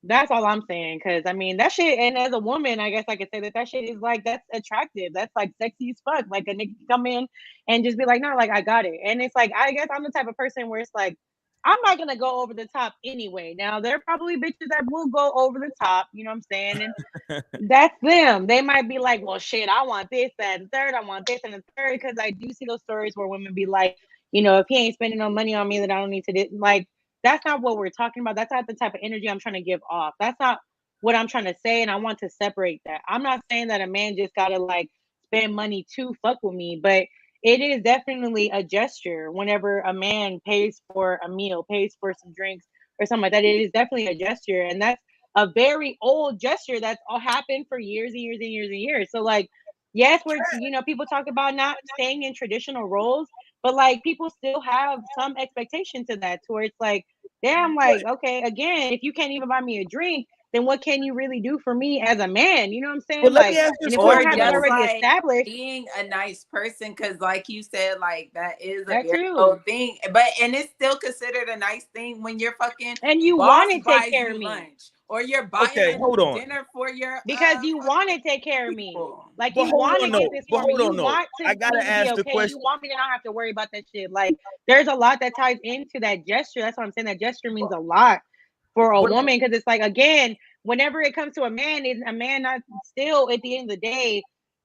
that's all I'm saying. Because I mean, that shit, and as a woman, I guess I could say that shit is like, that's attractive. That's like sexy as fuck. Like a nigga come in and just be like, no, like I got it. And it's like, I guess I'm the type of person where it's like, I'm not gonna go over the top anyway. Now there are probably bitches that will go over the top, you know what I'm saying? And that's them. They might be like, well, shit, I want this, that, and third. I want this and the third. Because I do see those stories where women be like, you know, if he ain't spending no money on me, then I don't need to do. Like, that's not what we're talking about. That's not the type of energy I'm trying to give off. That's not what I'm trying to say. And I want to separate that. I'm not saying that a man just gotta like spend money to fuck with me, but it is definitely a gesture whenever a man pays for a meal, pays for some drinks or something like that. It is definitely a gesture. And that's a very old gesture that's all happened for years and years and years and years. So like, yes, we're, you know, people talk about not staying in traditional roles, but like people still have some expectation to that, to where it's like, damn, like, okay, again, if you can't even buy me a drink, then what can you really do for me as a man? You know what I'm saying? Well, let Like, me ask and this if we don't question. have that just already like established, being a nice person, because like you said, like that is a that very too. old thing, but and it's still considered a nice thing when your fucking And you boss want to take buys care you of me lunch or you're buying Okay, hold on. dinner for your because you want to fucking take care of me. people. Like, But you hold want to on, get no. this But for me. hold You on, no. want I me gotta to be ask the okay. question. You want me to not have to worry about that shit. Like, there's a lot that ties into that gesture. That's what I'm saying. That gesture means a lot for a But woman, because it's like, again, whenever it comes to a man, is a man not still at the end of the day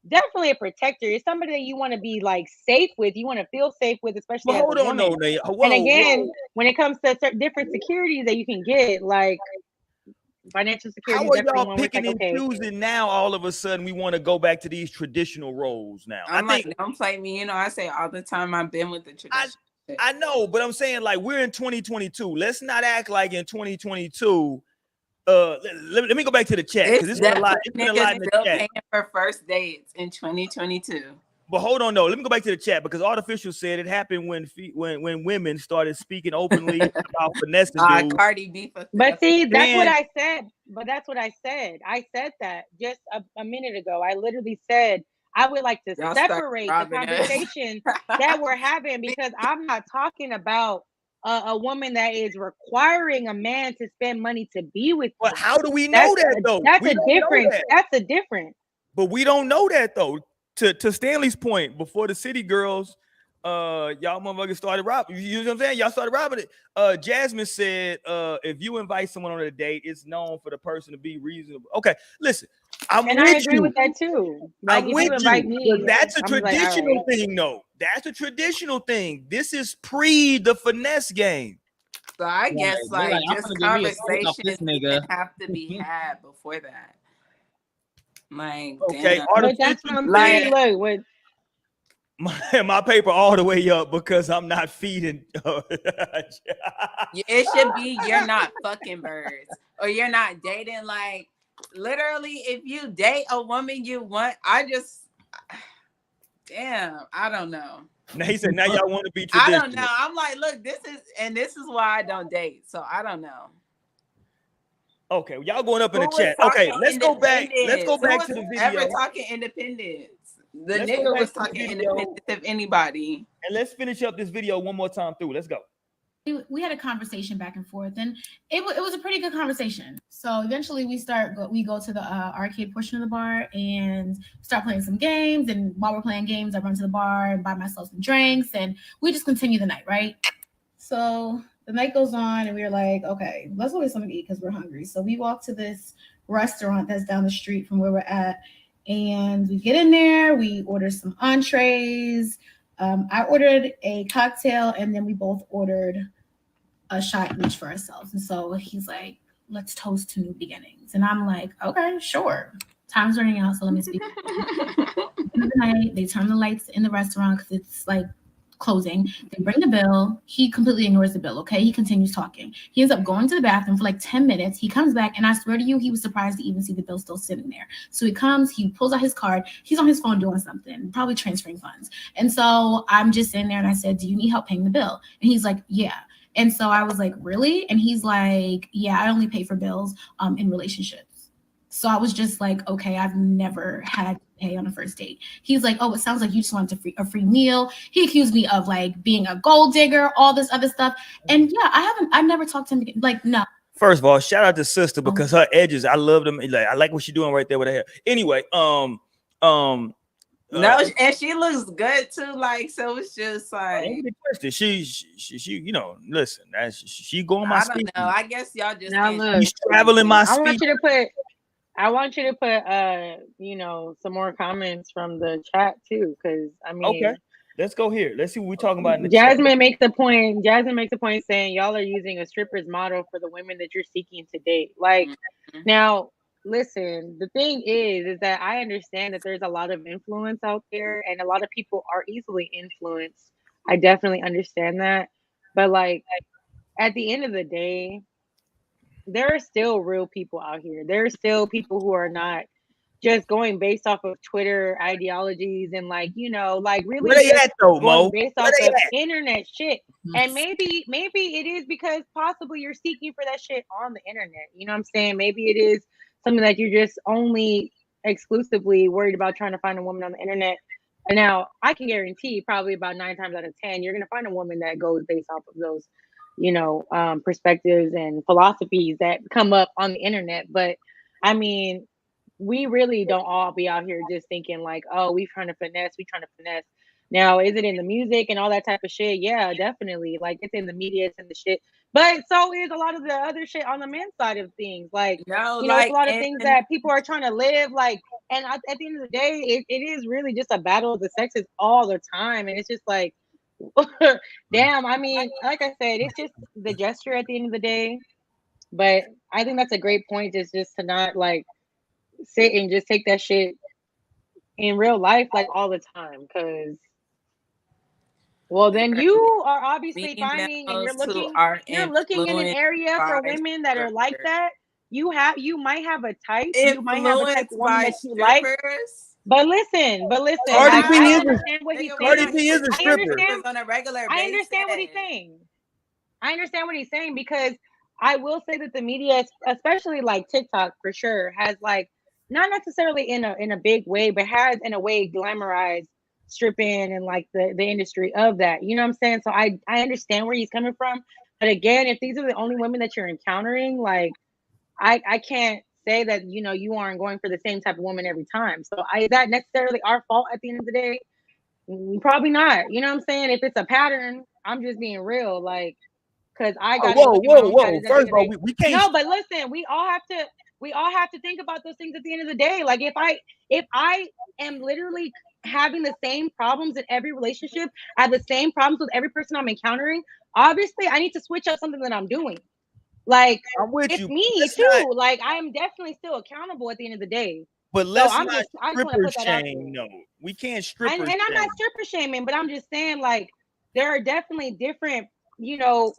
definitely a protector. It's somebody that you want to be like safe with. You want to feel safe with, especially as a hold on, no, woman. Nate. And Whoa, again, whoa. when it comes to different securities that you can get, like financial security How is are definitely y'all one where it's picking like, and okay, choosing now? All of a sudden, we want to go back to these traditional roles now. I'm like, don't play me. You know, I say all the time, I've been with the tradition. I know, but I'm saying like we're in 2022. Let's not act like in 2022. Let me go back to the chat because it's been a lot. It's been a lot in the still chat. paying for first dates in 2022. But hold on, no. Let me go back to the chat because Artificial said it happened when women started speaking openly about finessing dudes. Cardi B. But see, that's what I said. But that's what I said. I said that just a minute ago. I literally said I would like to separate the conversation that we're having, because I'm not talking about a woman that is requiring a man to spend money to be with you. But how do we know that though? That's a difference. That's a difference. But we don't know that though. To Stanley's point, before the City Girls, y'all motherfuckers started robbing. You know what I'm saying? Y'all started robbing it. Jasmine said, if you invite someone on a date, it's known for the person to be reasonable. Okay, listen, I agree with that too. Like, I'm with you, but that's a traditional thing, though. That's a traditional thing. This is pre the finesse game. So I guess like just conversations nigga have to be had before that. Like, okay, damn. But that's what I'm saying. Look, what my paper all the way up because I'm not feeding. It should be you're not fucking birds, or you're not dating. Like, literally, if you date a woman you want, damn, I don't know. Now he said, now y'all want to be traditional. I don't know. I'm like, look, this is why I don't date. So I don't know. Okay, y'all going up in Who the was chat. talking Okay, let's go back. Let's go independence? Who back was to the ever video. talking independence? The Let's go nigga back was to the talking video. independence of anybody. And let's finish up this video one more time through. Let's go. We had a conversation back and forth, and it was a pretty good conversation. So eventually we go to the arcade portion of the bar and start playing some games. And while we're playing games, I run to the bar and buy myself some drinks, and we just continue the night, right? So the night goes on, and we were like, okay, let's go get something to eat because we're hungry. So we walk to this restaurant that's down the street from where we're at, and we get in there. We order some entrees. I ordered a cocktail, and then we both ordered a shot each for ourselves. And so he's like, let's toast to new beginnings. And I'm like, okay, sure. Time's running out, so let me speak. The night, they turn the lights in the restaurant because it's like closing. They bring the bill. He completely ignores the bill, okay? He continues talking. He ends up going to the bathroom for like 10 minutes. He comes back, and I swear to you, he was surprised to even see the bill still sitting there. So he comes, he pulls out his card. He's on his phone doing something, probably transferring funds. And so I'm just sitting there, and I said, do you need help paying the bill? And he's like, yeah. And so I was like, really? And he's like, yeah, I only pay for bills in relationships. So I was just like, okay, I've never had to pay on a first date. He's like, oh, it sounds like you just wanted a free meal. He accused me of like being a gold digger, all this other stuff. And yeah, I never talked to him again. Like, no. First of all, shout out to sister because her edges, I love them. Like, I like what she's doing right there with her hair. Anyway, No, and she looks good too. Like, so it's just like she you know, listen, she going my I speed. don't know. I guess y'all just Now look, She's traveling my I speed. I want you to put you know, some more comments from the chat too, because I mean, okay, let's go here. Let's see what we're talking about in the Jasmine chat. makes the point. Jasmine makes the point saying y'all are using a stripper's model for the women that you're seeking to date. Like, now, listen, the thing is that I understand that there's a lot of influence out there, and a lot of people are easily influenced. I definitely understand that, but like at the end of the day, there are still real people out here. There are still people who are not just going based off of Twitter ideologies and like, you know, like really Where they just at though, going Mo? based Where off they of at? internet shit. And maybe it is because possibly you're seeking for that shit on the internet. You know what I'm saying? Maybe it is something that you're just only exclusively worried about trying to find a woman on the internet. And now I can guarantee probably about 9 times out of 10, you're gonna find a woman that goes based off of those, you know, perspectives and philosophies that come up on the internet. But I mean, we really don't all be out here just thinking like, oh, we trying to finesse. Now, is it in the music and all that type of shit? Yeah, definitely. Like it's in the media, it's in the shit. But so is a lot of the other shit on the men's side of things. Like, no, you know, it's like a lot of things that people are trying to live. Like, and at the end of the day, it is really just a battle of the sexes all the time. And it's just like, damn, I mean, like I said, it's just the gesture at the end of the day. But I think that's a great point, just to not like sit and just take that shit in real life like all the time, because well then you are obviously finding and you're looking in an area for women that are like that. You might have a type, you might have a type of woman that you like. But listen, Cardi B I is understand what he's Cardi saying. B is a stripper. On a regular basis. I understand what he's saying. I understand what he's saying, because I will say that the media, especially like TikTok for sure, has like not necessarily in a big way, but has in a way glamorized stripping and like the industry of that. You know what I'm saying? So I understand where he's coming from. But again, if these are the only women that you're encountering, like I can't say that, you know, you aren't going for the same type of woman every time. So is that necessarily our fault at the end of the day? Probably not. You know what I'm saying? If it's a pattern, I'm just being real. Like, because I got whoa. First of all, we can't. No, but listen, we all have to think about those things at the end of the day. Like if I am literally having the same problems in every relationship, I have the same problems with every person I'm encountering, obviously I need to switch up something that I'm doing. Like it's me too. Like I am definitely still accountable at the end of the day. But let's not stripper shame. No, we can't stripper shame. And I'm not stripper shaming, but I'm just saying like there are definitely different, you know,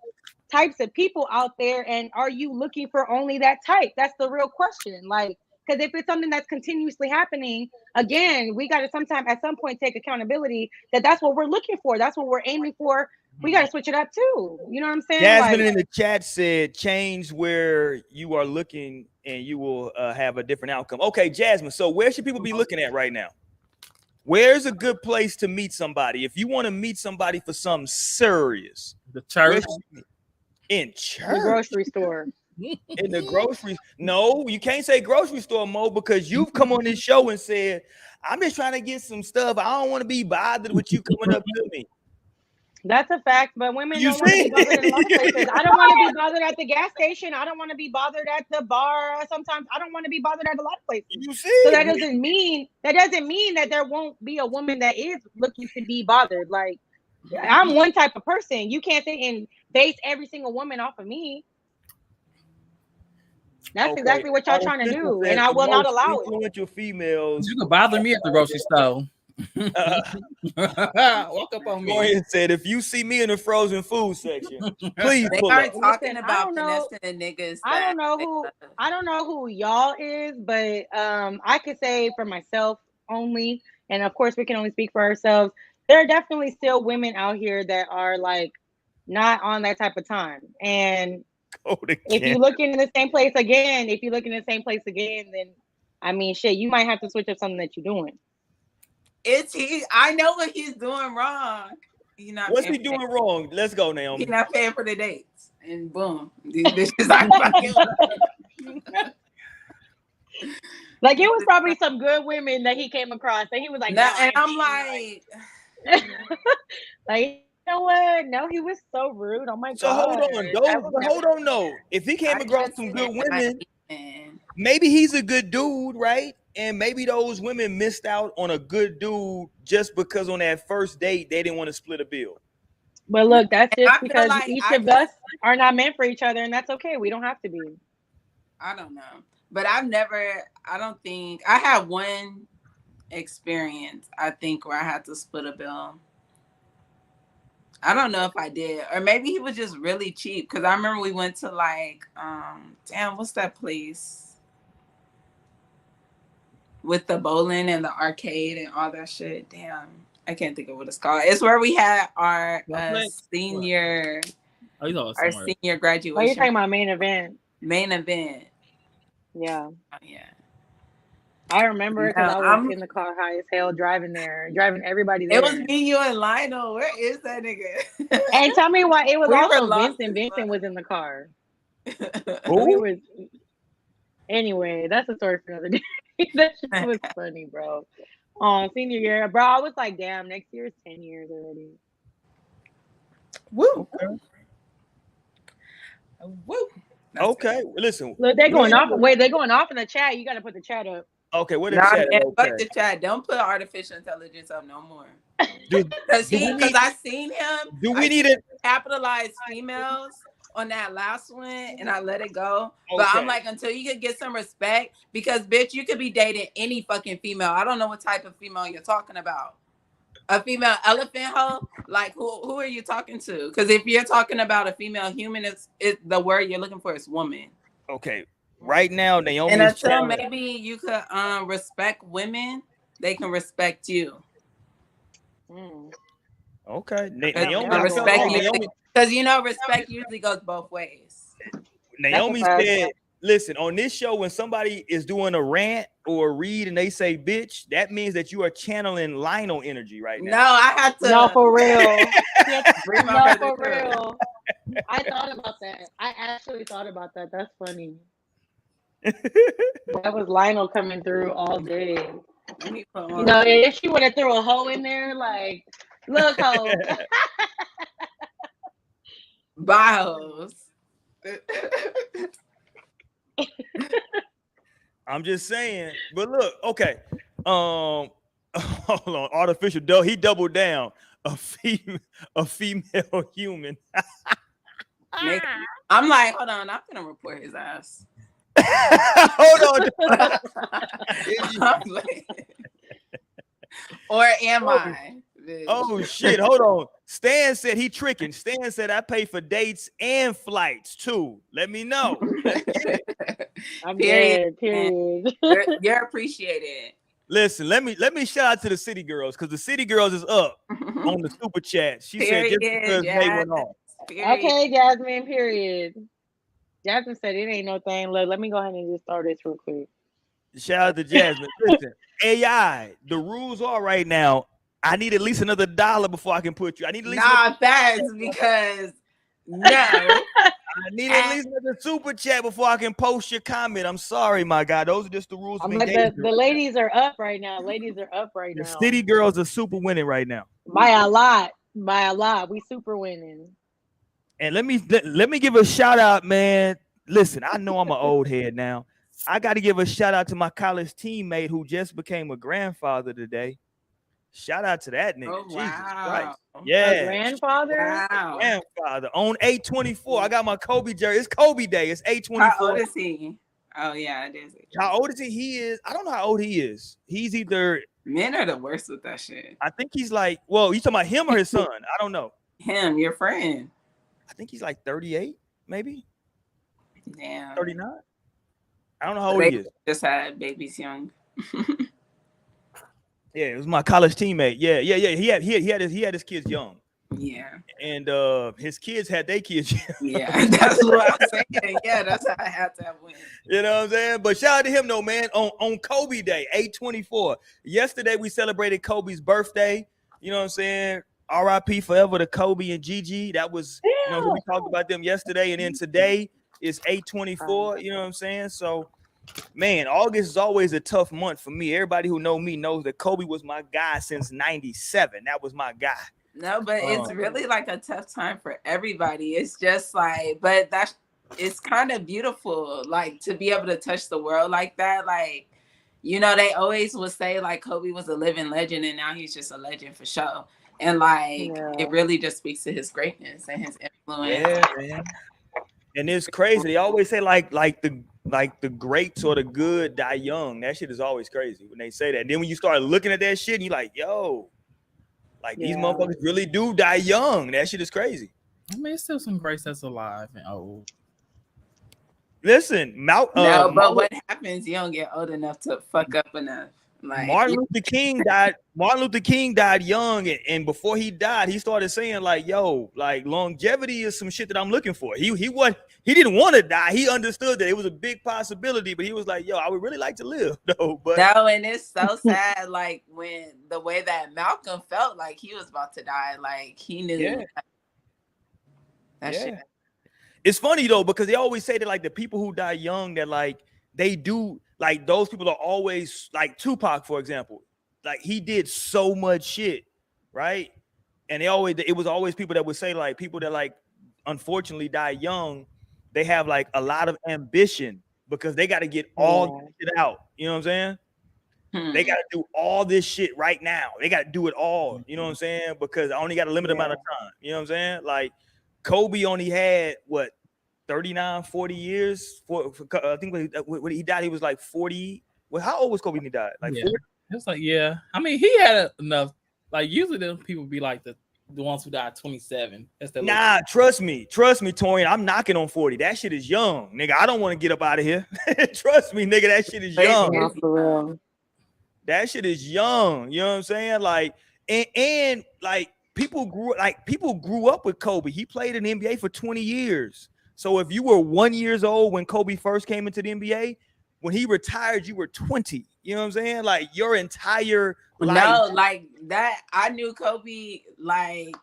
types of people out there, and are you looking for only that type? That's the real question. Like Because if it's something that's continuously happening, again, we got to at some point take accountability that that's what we're looking for. That's what we're aiming for. We got to switch it up too. You know what I'm saying? Jasmine in the chat said, change where you are looking and you will have a different outcome. Okay, Jasmine. So where should people be looking at right now? Where's a good place to meet somebody? If you want to meet somebody for something serious. The church. In church. The grocery store. In the grocery. No, you can't say grocery store, Mo, because you've come on this show and said, I'm just trying to get some stuff. I don't want to be bothered with you coming up to me. That's a fact, but women don't want to be bothered in a lot of places. I don't want to be bothered at the gas station. I don't want to be bothered at the bar. Sometimes I don't want to be bothered at a lot of places. You see? So that doesn't mean that there won't be a woman that is looking to be bothered. Like, I'm one type of person. You can't sit and base every single woman off of me. That's exactly what y'all trying to do, and I will not allow it. Influential females. You can bother me at the grocery store. Walk up on me. Gorian said, if you see me in the frozen food section, please they pull are up. talking about finessing the niggas. I don't know who y'all is, but I could say for myself only, and of course we can only speak for ourselves. There are definitely still women out here that are like not on that type of time. And if you look in the same place again, then I mean shit, you might have to switch up something that you're doing. I know what he's doing wrong. What's he doing wrong? Let's go, Naomi. He's not paying for the dates. And boom. This is like fucking like it was probably some good women that he came across and he was like, and I'm like like, you know what? No, he was so rude. Oh my god. Hold on, no. If he came across some good women, maybe he's a good dude, right? And maybe those women missed out on a good dude just because on that first date they didn't want to split a bill. But look, that's just because each of us are not meant for each other, and that's okay. We don't have to be. I don't know. But I don't think I had one experience, I think, where I had to split a bill. I don't know if I did. Or maybe he was just really cheap. Because I remember we went to like, what's that place? With the bowling and the arcade and all that shit. Damn. I can't think of what it's called. It's where we had our senior graduation. Oh, you're talking about main event. Main event. Yeah. Oh, yeah. I remember because I was in the car high as hell driving everybody there. It was me, you, and Lionel. Where is that nigga? And tell me why it was also Vincent. Vincent was in the car. Anyway, that's a story for another day. That shit was funny, bro. Senior year, bro, I was like, damn, next year is 10 years already. Woo. Okay. Woo. Okay, listen. Look, they're going off. Wait, they're going off in the chat. You got to put the chat up. Okay, what is the chat? Fuck the chat. Don't put artificial intelligence up no more. Because I seen him. Do we need it? Capitalize females on that last one, and I let it go. Okay. But I'm like, until you could get some respect, because bitch, you could be dating any fucking female. I don't know what type of female you're talking about. A female elephant hoe? Like, who are you talking to? Because if you're talking about a female human, it's the word you're looking for is woman. Okay. Right now, Naomi. And until maybe you could respect women, they can respect you. Okay. Naomi respect you. Because respect usually goes both ways. Naomi said, listen, on this show, when somebody is doing a rant or a read and they say bitch, that means that you are channeling Lionel energy right now. No, I had to. No, for real. No, for real. I thought about that. I actually thought about that. That's funny. That was Lionel coming through all day. If she would have threw a hoe in there, like, look, hoe. Bios. I'm just saying, but look, okay. Hold on, artificial dough. He doubled down. A female human. I'm like, hold on, I'm gonna report his ass. Hold on. Or am I? bitch. Oh shit! Hold on. Stan said he tricking. Stan said I pay for dates and flights too. Let me know. Let's get it. I'm Period, dead. Period. You're appreciated. Listen, let me shout out to the City Girls because the City Girls is up on the super chat. She said just because Period. May went off. Period. Okay, Jasmine. Period. Jasmine said it ain't no thing. Look, let me go ahead and just start this real quick. Shout out to Jasmine. Listen, AI. The rules are right now. I need at least another $1 before I can put you. I need at least Facts, because no. I need at least another super chat before I can post your comment. I'm sorry, my guy. Those are just the rules of engagement. The ladies are up right now. Ladies are up right The now. City Girls are super winning right now. By a lot. By a lot. We super winning. And let me give a shout out, man. Listen, I know I'm an old head now. I got to give a shout out to my college teammate who just became a grandfather today. Shout out to that nigga. Oh, Jesus wow. Christ. Yeah. A grandfather? Wow. Grandfather on 8/24. I got my Kobe jersey. It's Kobe Day. It's 8/24. How old is he? Oh, yeah, it is. How old is he? He is. I don't know how old he is. He's either. Men are the worst with that shit. I think he's like. Well, you talking about him or his son? I don't know. Him, your friend. I think he's like 38, maybe. Damn. 39. I don't know how old he is. Just had babies young. Yeah, it was my college teammate. Yeah. He had his kids young. Yeah. And his kids had their kids young. Yeah, that's what I'm saying. Yeah, that's how I had to win. You know what I'm saying? But shout out to him though, man. On Kobe Day, 8/24. Yesterday we celebrated Kobe's birthday. You know what I'm saying? R.I.P. forever to Kobe and Gigi. That was, you know, we talked about them yesterday, and then today is 8/24. You know what I'm saying? So, man, August is always a tough month for me. Everybody who know me knows that Kobe was my guy since '97. That was my guy. No, but it's really like a tough time for everybody. It's just like, but it's kind of beautiful, like to be able to touch the world like that. Like, you know, they always would say like Kobe was a living legend, and now he's just a legend for sure. And like, it really just speaks to his greatness and his influence. Yeah, man. And it's crazy. They always say like the greats or the good die young. That shit is always crazy when they say that. And then when you start looking at that shit, and you're like, yo, like these motherfuckers really do die young. That shit is crazy. I mean, it's still some greats that's alive and old. Listen, but what happens? You don't get old enough to fuck up enough. Like Martin Luther King died. Martin Luther King died young, and before he died, he started saying like, "Yo, like longevity is some shit that I'm looking for." He didn't want to die. He understood that it was a big possibility, but he was like, "Yo, I would really like to live, though." But no, and it's so sad. Like when the way that Malcolm felt like he was about to die, like he knew that shit. It's funny though because they always say that like the people who die young, that like they do. Like those people are always like Tupac, for example. Like he did so much shit, right? And it was always people that would say like people that like unfortunately die young, they have like a lot of ambition because they got to get all this shit out. You know what I'm saying? They got to do all this shit right now. They got to do it all. You know what I'm saying? Because I only got a limited amount of time. You know what I'm saying? Like Kobe only had what? 39, 40 years. I think when he died, he was like 40. Well, how old was Kobe when he died? Like 40? It's like, yeah. I mean, he had enough. Like, usually them people be like the ones who died 27. Nah, trust me, Torian. I'm knocking on 40. That shit is young, nigga. I don't want to get up out of here. Trust me, nigga. That shit is young. For real. That shit is young. You know what I'm saying? Like, and like people grew up with Kobe. He played in the NBA for 20 years. So if you were 1 year old when Kobe first came into the NBA, when he retired, you were 20. You know what I'm saying? Like your entire life. No, like that. I knew Kobe like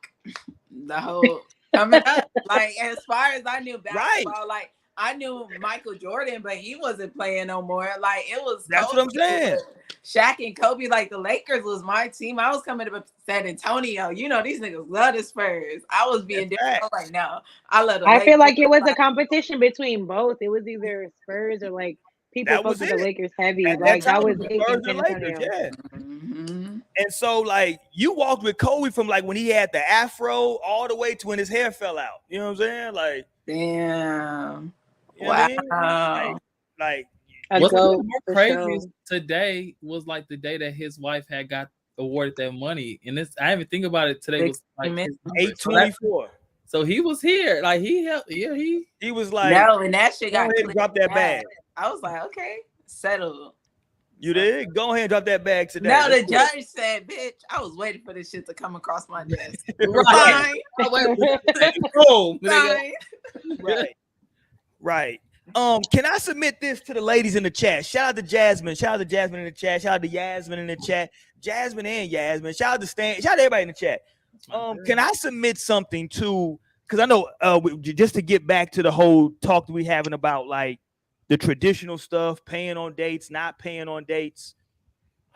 the whole coming up. Like as far as I knew basketball, like I knew Michael Jordan, but he wasn't playing no more. Like it was. That's Kobe. what I'm saying. Shaq and Kobe, like the Lakers was my team. I was coming to San Antonio. You know, these niggas love the Spurs. I was being different. I was like, no, I love the Lakers. I feel like it was a competition between both. It was either Spurs or like people fuck with the Lakers heavy. Like that was Spurs and Lakers, yeah. And so like you walked with Kobe from like when he had the afro all the way to when his hair fell out. You know what I'm saying? Like damn. You know wow. Like what's more crazy today was like the day that his wife had got awarded that money, and this I didn't even think about it today. Was like his number. 824. So he was here, like he helped. Yeah, he was like, no, and that shit go got ahead and drop that bag. I was like, okay, settled. You did? Go ahead and drop that bag today. No, the judge said, bitch, I was waiting for this shit to come across my desk. Right. Boom. Right. Can I submit this to the ladies in the chat? Shout out to Jasmine. Shout out to Jasmine in the chat. Shout out to Yasmin in the chat. Jasmine and Yasmin. Shout out to Stan. Shout out to everybody in the chat. Can I submit something to? Because I know just to get back to the whole talk that we having about like the traditional stuff, paying on dates, not paying on dates.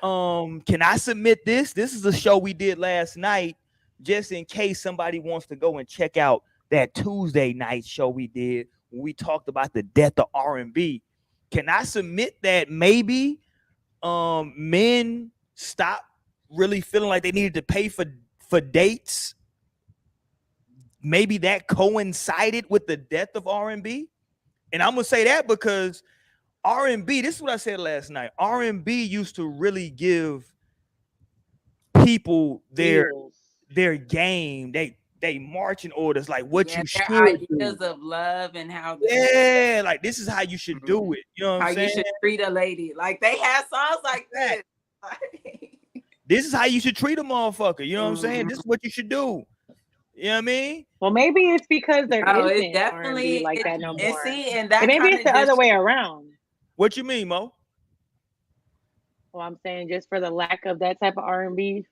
Can I submit this? This is a show we did last night, just in case somebody wants to go and check out that Tuesday night show we did when we talked about the death of R&B. Can I submit that maybe men stop really feeling like they needed to pay for dates? Maybe that coincided with the death of R&B. And I'm gonna say that because R&B, this is what I said last night. R&B used to really give people their game, they marching orders, like what you should ideas do. of love and how like this is how you should do it. You know what I'm saying? How you should treat a lady. Like they had songs like that. This is how you should treat a motherfucker. You know what I'm saying? This is what you should do. You know what I mean? Well, maybe it's because there isn't it's definitely R&B like that no more. And that maybe it's the other way around. What you mean, Mo? Well, I'm saying just for the lack of that type of R&B,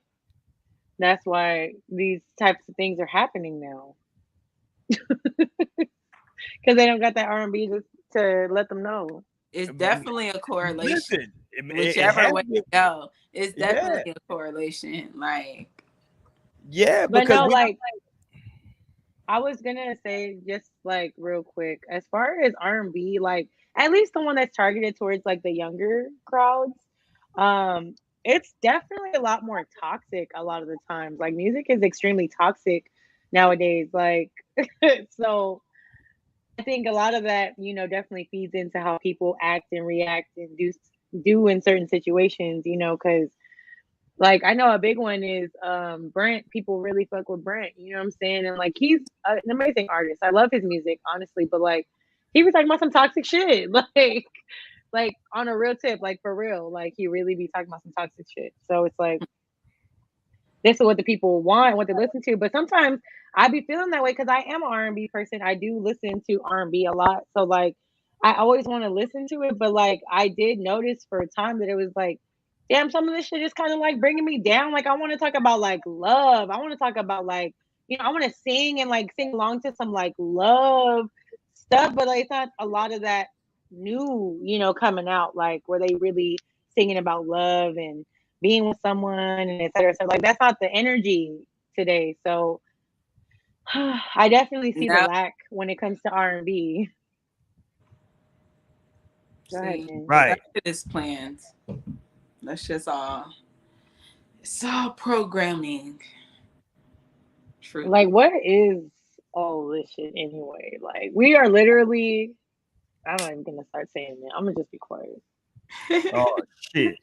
that's why these types of things are happening now. Because they don't got that R&B to let them know. It's definitely a correlation. Listen, whichever way you go, it's definitely a correlation. Like, yeah, but no, like I was gonna say, just like real quick, as far as R&B, like at least the one that's targeted towards like the younger crowds, it's definitely a lot more toxic a lot of the times. Like music is extremely toxic nowadays. Like, so I think a lot of that, you know, definitely feeds into how people act and react and do in certain situations, you know, because like I know a big one is Brent. People really fuck with Brent, you know what I'm saying? And like he's an amazing artist. I love his music, honestly, but like he was talking about some toxic shit. Like on a real tip, like for real. Like he really be talking about some toxic shit. So it's like this is what the people want, what they listen to. But sometimes I be feeling that way because I am an R&B person. I do listen to R&B a lot. So like I always want to listen to it. But like I did notice for a time that it was like, damn, some of this shit is kind of like bringing me down. Like I want to talk about like love. I want to talk about like, you know, I want to sing and like sing along to some like love stuff. But like it's not a lot of that new, you know, coming out, like where they really singing about love and being with someone and et cetera. So like that's not the energy today. So I definitely see the lack when it comes to R&B. Go ahead, man. Right. It's planned. That's just all. It's all programming. True. Like what is all this shit anyway? Like we are literally, I'm not even gonna start saying that. I'm gonna just be quiet. Oh shit.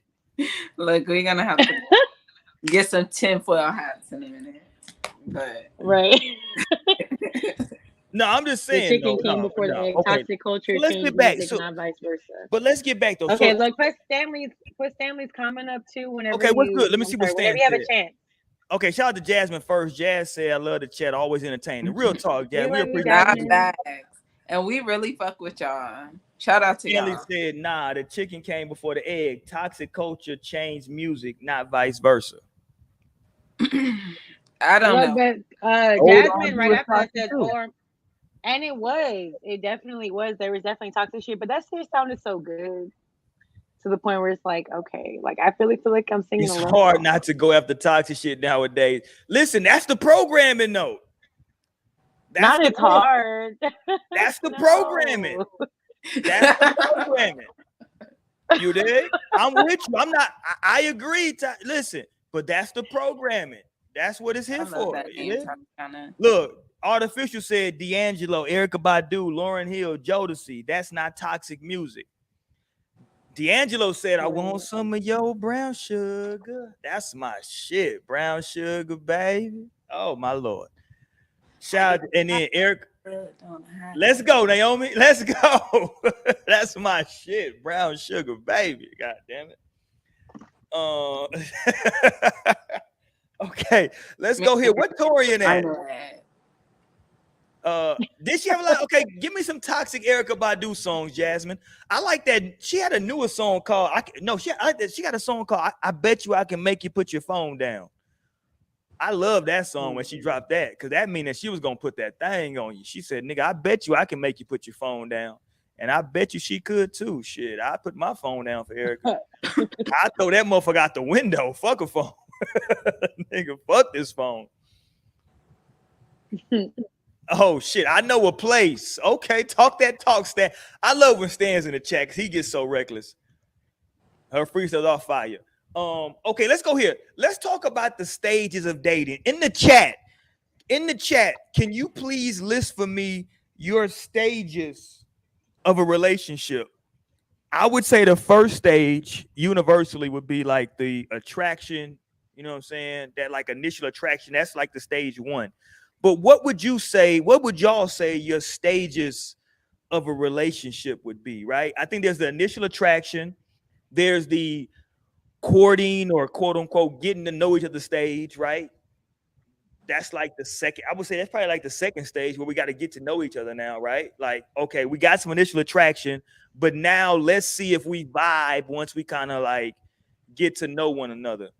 Look, we're gonna have to get some tinfoil hats in a minute. But right. No, I'm just saying. The chicken came before the egg. Okay. Toxic culture. So let's get back. Music, not vice versa. But let's get back though. Okay, look, put Stanley's comment up too. Whenever. Okay, what's good? Let me see what Stanley. Whenever you have a chance. Okay, shout out to Jasmine first. Jazz said, "I love the chat. Always entertaining." Real talk, Jazz. We appreciate that, and we really fuck with y'all. Shout out to Stanley y'all. said, "Nah, the chicken came before the egg. Toxic culture changed music, not vice versa." I don't know. But Jasmine right after that said, and it definitely was. There was definitely toxic shit, but that shit sounded so good to the point where it's like, okay, like I really feel like I'm singing. It's hard not to go after toxic shit nowadays. Listen, that's the programming, though. It's hard. That's the programming. That's the programming. You did? I'm with you. I'm not. I agree. Listen, but that's the programming. That's what it's here for. Look, Artificial said D'Angelo, Erykah Badu, Lauryn Hill, Jodeci. That's not toxic music. D'Angelo said, "I want some of your brown sugar." That's my shit, brown sugar, baby. Oh my lord! Shout out, and then Eric. Let's go, Naomi. Let's go. That's my shit, brown sugar, baby. God damn it. Okay, let's go here. What Torian at? Did she have a lot? Okay, give me some Toxic Erica Badu songs, Jasmine. I like that. She had a newer song called she got a song called I Bet You I Can Make You Put Your Phone Down. I love that song when she dropped that, because that means that she was gonna put that thing on you. She said, "Nigga, I bet you I can make you put your phone down." And I bet you she could too. Shit, I put my phone down for Erica. I throw that motherfucker out the window. Fuck a phone. Nigga, fuck this phone. Oh shit, I know a place. Okay, talk that talk, Stan. I love when Stan's in the chat because he gets so reckless. Her freestyle's off fire. Okay, let's go here. Let's talk about the stages of dating. In the chat, can you please list for me your stages of a relationship? I would say the first stage universally would be like the attraction, you know what I'm saying? That like initial attraction, that's like the stage one. But what would y'all say your stages of a relationship would be, right? I think there's the initial attraction, there's the courting or quote unquote getting to know each other stage, right? That's like the second. I would say that's probably like the second stage where we got to get to know each other now, right? Like, okay, we got some initial attraction, but now let's see if we vibe once we kind of like get to know one another,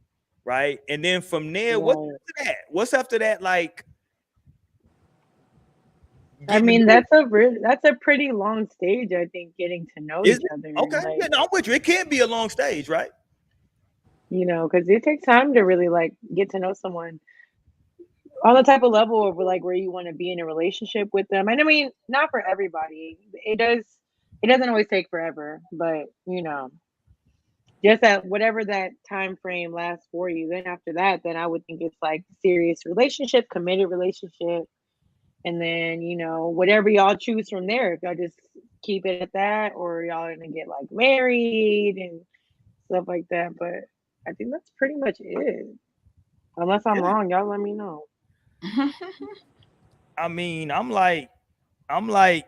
right? And then from there, what's after that? What's after that? Like, I mean, that's a pretty long stage, I think, getting to know each other. Okay, like, yeah, no, I'm with you. It can't be a long stage, right? You know, because it takes time to really like get to know someone on the type of level of like where you want to be in a relationship with them. And I mean, not for everybody. It doesn't always take forever, but you know, just at whatever that time frame lasts for you. Then after that, then I would think it's like serious relationship, committed relationship. And then, you know, whatever y'all choose from there, if y'all just keep it at that, or y'all are gonna get like married and stuff like that. But I think that's pretty much it. Unless I'm wrong, y'all let me know. I mean, I'm like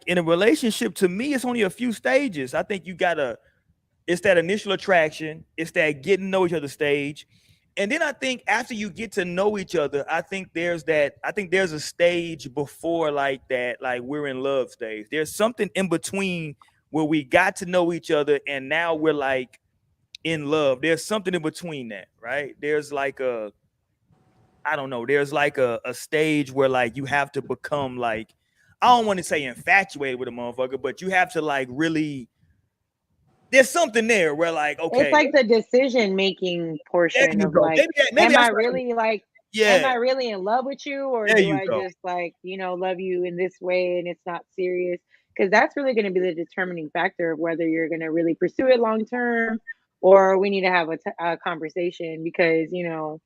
in a relationship, to me, it's only a few stages. I think it's that initial attraction, it's that getting to know each other stage. And then I think after you get to know each other, I think there's a stage before like that, like we're in love stage. There's something in between where we got to know each other and now we're like in love. There's something in between that, right? There's like there's like a stage where like you have to become like, I don't want to say infatuated with a motherfucker, but you have to like really, there's something there where like, okay, it's like the decision making portion of like, maybe am I really like, am I really in love with you, or do I just like, you know, love you in this way and it's not serious? Because that's really going to be the determining factor of whether you're going to really pursue it long term, or we need to have a conversation. Because you know,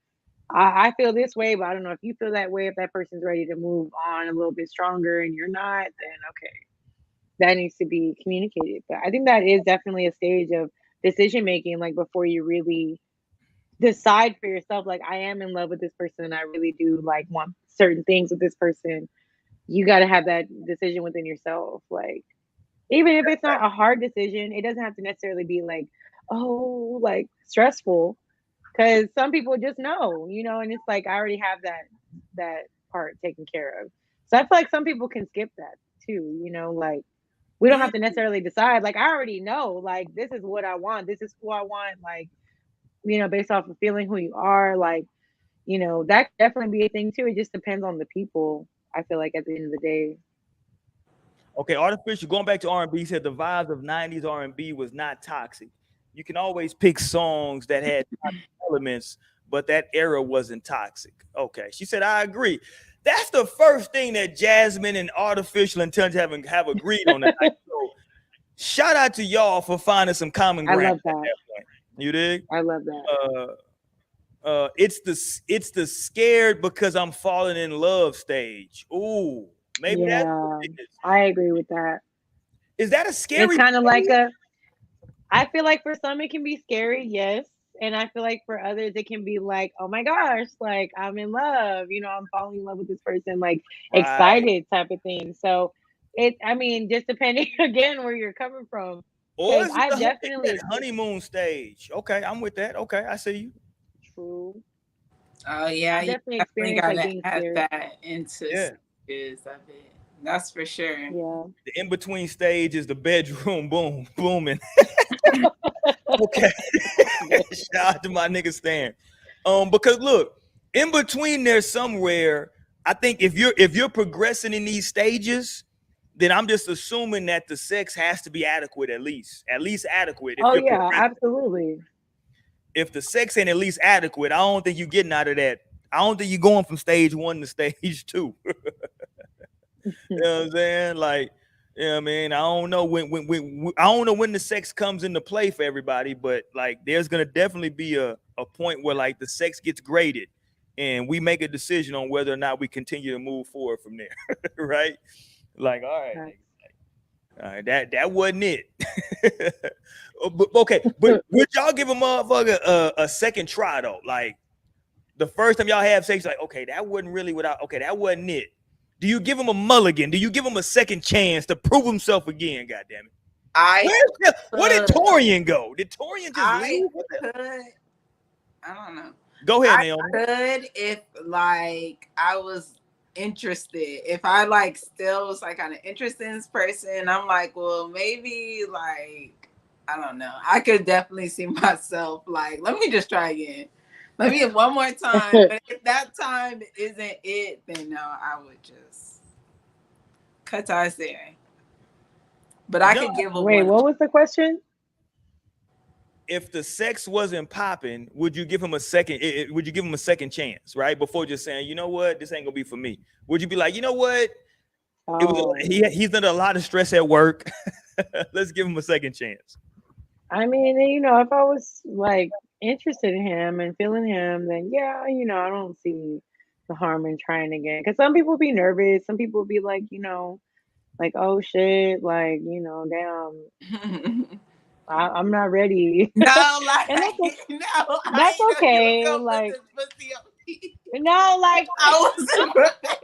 I feel this way, but I don't know if you feel that way. If that person's ready to move on a little bit stronger and you're not, then okay, that needs to be communicated. But I think that is definitely a stage of decision making, like before you really decide for yourself, like I am in love with this person and I really do like want certain things with this person. You got to have that decision within yourself. Like, even if it's not a hard decision, it doesn't have to necessarily be like, oh, like stressful. Because some people just know, you know, and it's like I already have that part taken care of. So I feel like some people can skip that too, you know, like we don't have to necessarily decide. Like I already know, like this is what I want, this is who I want, like, you know, based off of feeling who you are, like, you know, that could definitely be a thing too. It just depends on the people, I feel like, at the end of the day. Okay, Artificial, going back to R&B, said the vibes of 90s R&B was not toxic. You can always pick songs that had elements, but that era wasn't toxic. Okay, she said, I agree. That's the first thing that Jasmine and Artificial Intelligence have agreed on tonight. So shout out to y'all for finding some common ground. I love that. You dig? I love that. It's the scared because I'm falling in love stage. Ooh, maybe that's what it is. I agree with that. Is that a scary? It's kind of like I feel like for some it can be scary, yes. And I feel like for others it can be like, oh my gosh, like I'm in love, I'm falling in love with this person, like Right. excited type of thing. So I mean, just depending again where you're coming from. Or Because is it I've definitely honeymoon stage? Okay, I'm with that. Okay, I see you. true. Oh yeah, I've you definitely definitely experienced like gotta being add scared. that into Yeah. stages of it. That's for sure. Yeah. The in between stage is the bedroom boom booming. Okay. Shout out to my nigga Stan. Because look, in between there's somewhere. I think if you're progressing in these stages, then I'm just assuming that the sex has to be adequate at least adequate. If Oh you're yeah, progressing, absolutely. if the sex ain't at least adequate, I don't think you're getting out of that. I don't think you're going from stage 1 to stage 2. You know what I'm saying? Like, yeah, man. I don't know when I don't know when the sex comes into play for everybody, but like, there's gonna definitely be a point where like the sex gets graded, and we make a decision on whether or not we continue to move forward from there, right? Like, all right, Right. all right, that wasn't it. Okay, but would y'all give a motherfucker a second try though? Like the first time y'all have sex, like, okay, that wasn't really what okay, that wasn't it. Do you give him a mulligan? Do you give him a second chance to prove himself again? God damn it! Where did Torian go? Did Torian just leave? I don't know. Go ahead, I Naomi. could if like I was interested. If I like still was like kind of interested in this person, I'm like, well, maybe like I don't know. I could definitely see myself like, let me just try again. Let me get one more time. But if that time isn't it, then no, I would just cut ties there. But I could give a Wait, one. what was the question? If the sex wasn't popping, would you give him a second? Would you give him a second chance, right? Before just saying, you know what, this ain't gonna be for me. Would you be like, you know what? It was Oh, he's under a lot of stress at work. Let's give him a second chance. I mean, if I was like interested in him and feeling him, then yeah, I don't see the harm in trying again. Because some people be nervous. Some people be like, like, oh shit, like, damn, I'm not ready. No, like And no, that's I know you was okay. gonna put Like, this pussy on me. no, like, I wasn't prepared.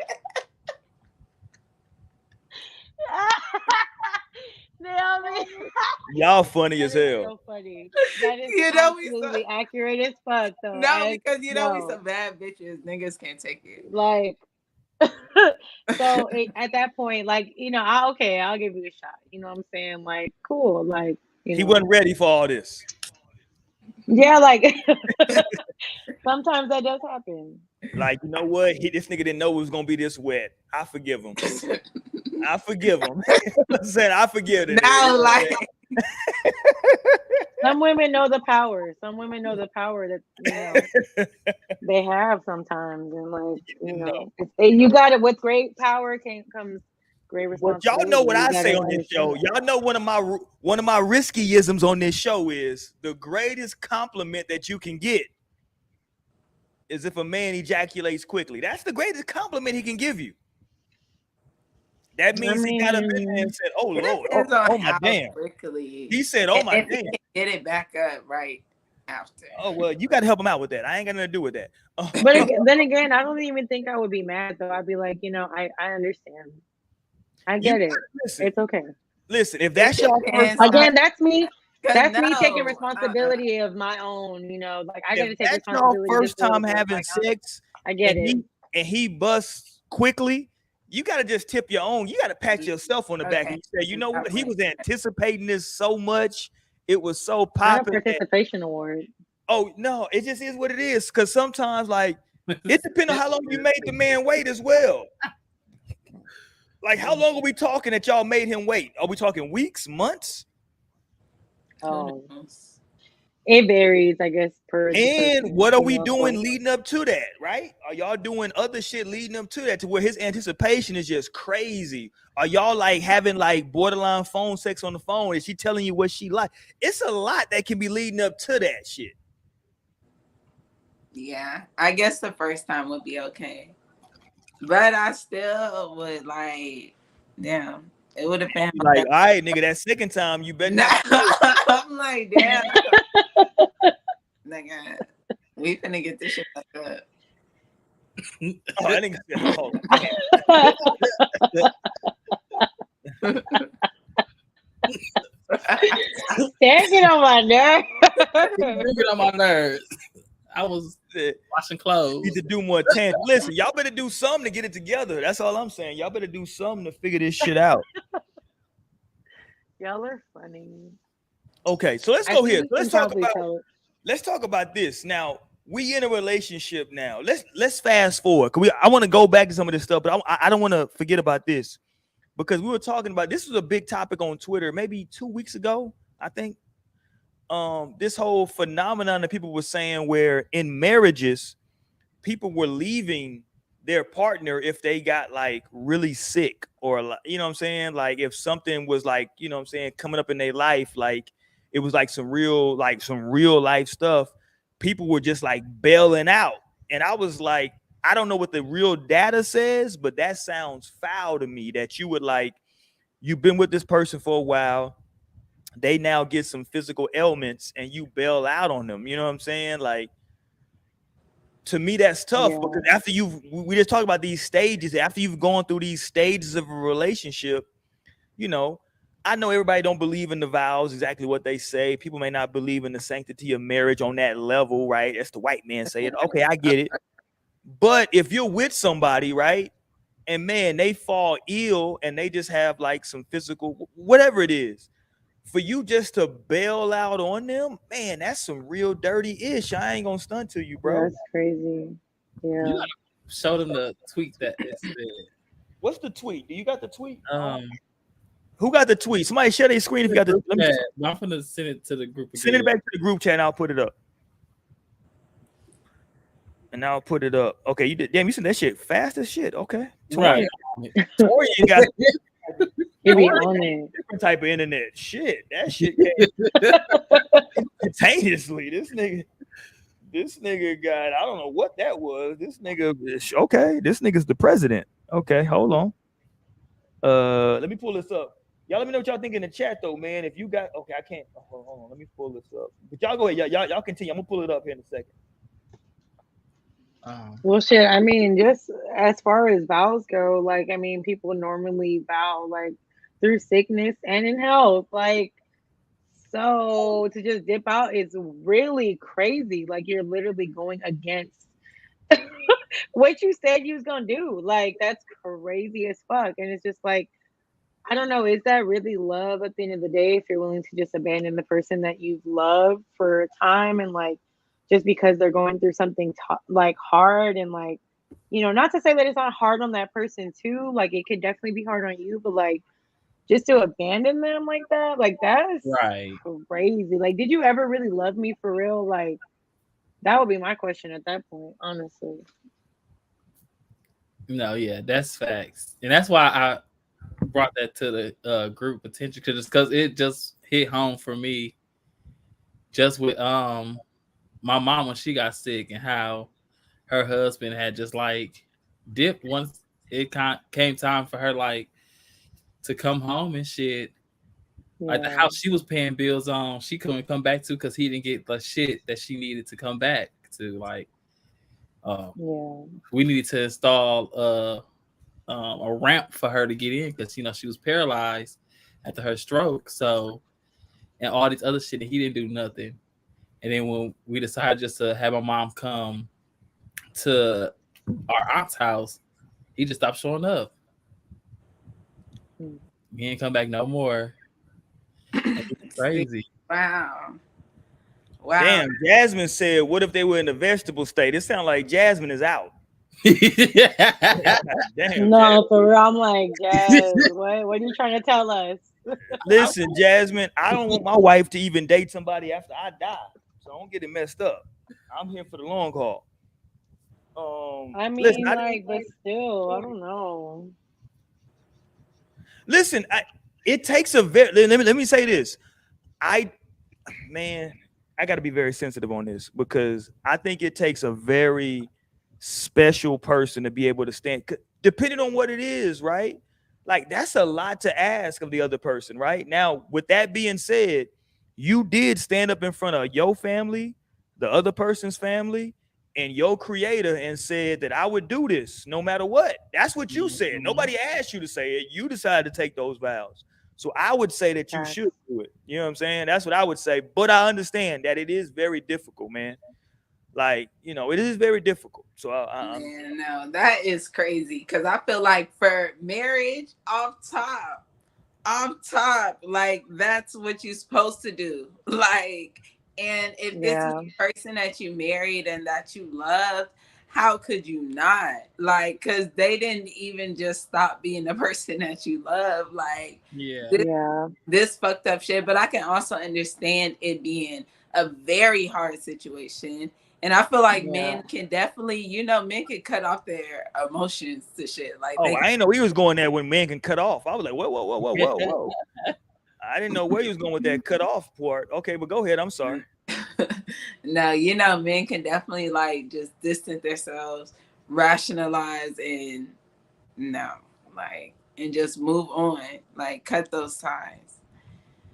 Naomi, Y'all funny as that is hell. so funny. That is You know we absolutely accurate as fuck, though. no, because you know we No, some bad bitches. Niggas can't take it. like, so at that point, like, I'll give you a shot. You know what I'm saying? Like, cool. Like, He wasn't ready for all this. yeah, like sometimes that does happen. Like, you know what? This nigga didn't know it was gonna be this wet. I forgive him. I forgive him. I said I forgive it. Now, like Some women know the power. Some women know the power that they have sometimes, and like you got it. With great power comes great Well, responsibility. y'all know what You I say gotta on this show. understand. Y'all know one of my riskyisms on this show is the greatest compliment that you can get is if a man ejaculates quickly. That's the greatest compliment he can give you. That means he got up in there and said, "Oh Lord, oh my damn." quickly. He said, "Oh my if damn." he can get it back up right after. Oh well, you got to help him out with that. I ain't got nothing to do with that. But then again, I don't even think I would be mad though. I'd be like, I understand. I get it. Listen, It's okay. Listen, if that's your first Again, that's me. That's no, me taking responsibility of my own. Like I got to if take that's your responsibility. first just a little time bit. having Like, sex, I get it. He busts quickly, you got to just tip your own. You got to pat yourself on the back and you say, you know what? He was anticipating this so much. It was so popping. Participation award. Oh no, it just is what it is. Because sometimes, like, it depends on how long you made the man wait as well. Like, how long are we talking that y'all made him wait? Are we talking weeks, months? Oh, it varies, I guess. And what are we doing leading up to that, right? Are y'all doing other shit leading up to that to where his anticipation is just crazy? Are y'all like having like borderline phone sex on the phone? Is she telling you what she like? It's a lot that can be leading up to that shit. Yeah, I guess the first time would be okay. But I still would like, damn. It would have been like, all right, nigga, that second time you better not. I'm like, damn. Nigga, we finna get this shit like that. Oh, I think. Oh, Stand get on my nerve. Get on my nerves. I was washing clothes. Need to do more tangent. Listen, y'all better do something to get it together. That's all I'm saying. Y'all better do something to figure this shit out. Y'all are funny. Okay, so let's I go think here. we Let's can talk probably about. tell it. Let's talk about this now. We in a relationship now. Let's fast forward. I want to go back to some of this stuff, but I don't want to forget about this because we were talking about this was a big topic on Twitter maybe 2 weeks ago, I think. This whole phenomenon that people were saying where in marriages, people were leaving their partner if they got like really sick or you know what I'm saying? Like if something was like, you know what I'm saying, coming up in their life, like it was like some real life stuff. People were just like bailing out. And I was like, I don't know what the real data says, but that sounds foul to me that you would like, you've been with this person for a while. They now get some physical ailments and you bail out on them. You know what I'm saying? Like, to me, that's tough because after we just talked about these stages, after you've gone through these stages of a relationship, you know, I know everybody don't believe in the vows, exactly what they say. People may not believe in the sanctity of marriage on that level, right? That's the white man saying, okay, I get it. But if you're with somebody, right, and man, they fall ill and they just have like some physical, whatever it is, for you just to bail out on them, man, that's some real dirty ish. I ain't gonna stunt to you, bro. That's crazy. Yeah. You gotta show them the tweet that it said. What's the tweet? Do you got the tweet? Who got the tweet? Somebody share their screen if you got the. I'm gonna send it to the group again. Send it back to the group chat and I'll put it up. And I'll put it up. Okay, you did. Damn, you sent that shit fast as shit. Okay, right. Torian got You be on it. different type of internet. Shit, that shit came instantaneously. This nigga got. I don't know what that was. This nigga. Okay, this nigga's the president. Okay, hold on. Let me pull this up. Y'all let me know what y'all think in the chat though, man. If you got okay, I can't. Hold on. Let me pull this up. But y'all go ahead. Y'all continue. I'm gonna pull it up here in a second. Well, shit. I mean, just as far as vows go, like, I mean, people normally vow like through sickness and in health, like. So to just dip out is really crazy. Like you're literally going against what you said you was gonna do. Like that's crazy as fuck. And it's just like, I don't know, is that really love at the end of the day if you're willing to just abandon the person that you've loved for a time and like just because they're going through something like hard and like, you know, not to say that it's not hard on that person too. Like it could definitely be hard on you, but like just to abandon them like that's right. crazy. Like, did you ever really love me for real? Like, that would be my question at that point, honestly. No, yeah, that's facts, and that's why I brought that to the group attention because it just hit home for me. Just with my mom when she got sick and how her husband had just like dipped once it came time for her like to come home and shit. Yeah. Like the house she was paying bills on, she couldn't come back to because he didn't get the shit that she needed to come back to. Like, we needed to install a ramp for her to get in because you know she was paralyzed after her stroke. So, and all this other shit, and he didn't do nothing. And then when we decided just to have my mom come to our aunt's house, he just stopped showing up. He ain't come back no more. Crazy. Wow. Damn, Jasmine said, what if they were in the vegetable state? It sounds like Jasmine is out. Damn, no, for real. I'm like, Jazz, what are you trying to tell us? Listen, Jasmine, I don't want my wife to even date somebody after I die. So don't get it messed up. I'm here for the long haul. I mean, listen, but still, I don't know. Listen, it takes a very. Let me say this. I got to be very sensitive on this because I think it takes a very special person to be able to stand, depending on what it is, right? Like that's a lot to ask of the other person, right? Now, with that being said, you did stand up in front of your family, the other person's family, and your creator and said that I would do this no matter what. That's what you said. Mhm. Nobody asked you to say it. You decided to take those vows. So I would say that you Facts. should do it. You know what I'm saying? That's what I would say. But I understand that it is very difficult, man. Like, it is very difficult. So Man, no, that is crazy. Cause I feel like for marriage, off top, like that's what you're supposed to do. Like, and if this is Yeah. the person that you married and that you loved, how could you not? Like, cause they didn't even just stop being the person that you love. Like, Yeah. this, Yeah. this fucked up shit. But I can also understand it being a very hard situation. And I feel like Yeah. men can definitely, men can cut off their emotions to shit. Like oh, they I ain't know he was going there when men can cut off. I was like, whoa, whoa, whoa, whoa, whoa, whoa. I didn't know where he was going with that cut off part. Okay, but go ahead. I'm sorry. no, men can definitely like just distance themselves, rationalize, and no, like, and just move on, like cut those ties.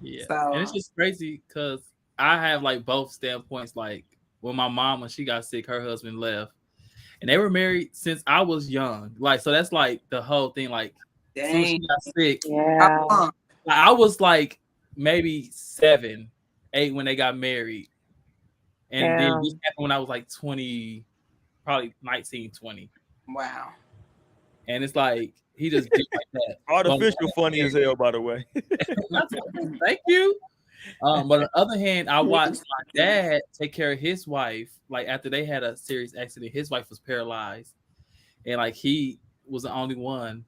Yeah. And it's So, just crazy because I have like both standpoints. Like when my mom, when she got sick, her husband left. And they were married since I was young. Like, so that's like the whole thing. Like, as soon as dang, she got sick, how Yeah. long? like, I was like maybe 7, 8 when they got married. And then this Damn. happened when I was like 20, probably 19, 20. Wow. And it's like, he just did like that. But Artificial funny as hell, by the way. thank you. But on the other hand, I watched my dad take care of his wife. Like after they had a serious accident, his wife was paralyzed, and like he was the only one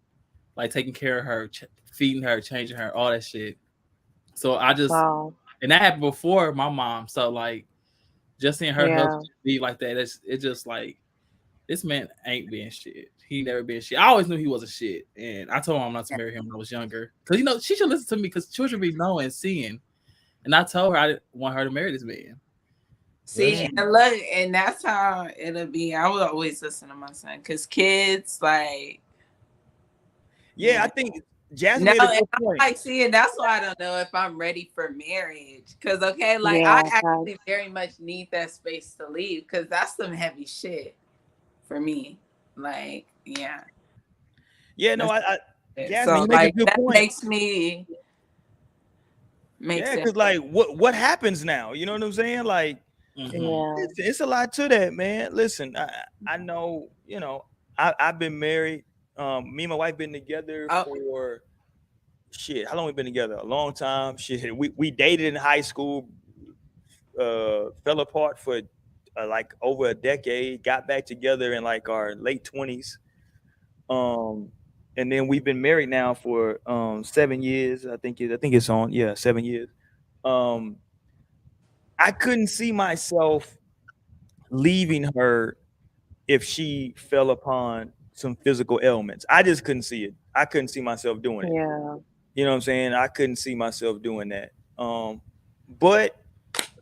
like taking care of her, feeding her, changing her, all that shit. So I just, Wow. and that happened before my mom. So like just seeing her Yeah. husband be like that, it's just like this man ain't being shit. He never been shit. I always knew he wasn't shit, and I told my mom not to marry him when I was younger because she should listen to me because children be knowing and seeing. And I told her I didn't want her to marry this man. But See, she, and look, and that's how it'll be. I will always listen to my son because kids, like, Yeah, yeah. I think Jasmine No, made a and good I'm point. like, see, and that's why I don't know if I'm ready for marriage. Cause okay, like I Yeah. actually Facts. very much need that space to leave because that's some heavy shit for me. Like, yeah. Yeah, no, That's it. Jasmine, So you make a like good that point. makes me makes Yeah, it because like, what happens now? You know what I'm saying? Like, mm-hmm. Yeah. it's a lot to that, man. Listen, I know, I've been married. Me and my wife been together oh for shit. How long we been together? A long time. Shit, we dated in high school. Fell apart for like over a decade. Got back together in like our late 20s. Um, and then we've been married now for 7 years. I think it's on. Yeah, 7 years. Um, I couldn't see myself leaving her if she fell upon some physical ailments. I just couldn't see it. I couldn't see myself doing it. Yeah. You know what I'm saying? I couldn't see myself doing that. But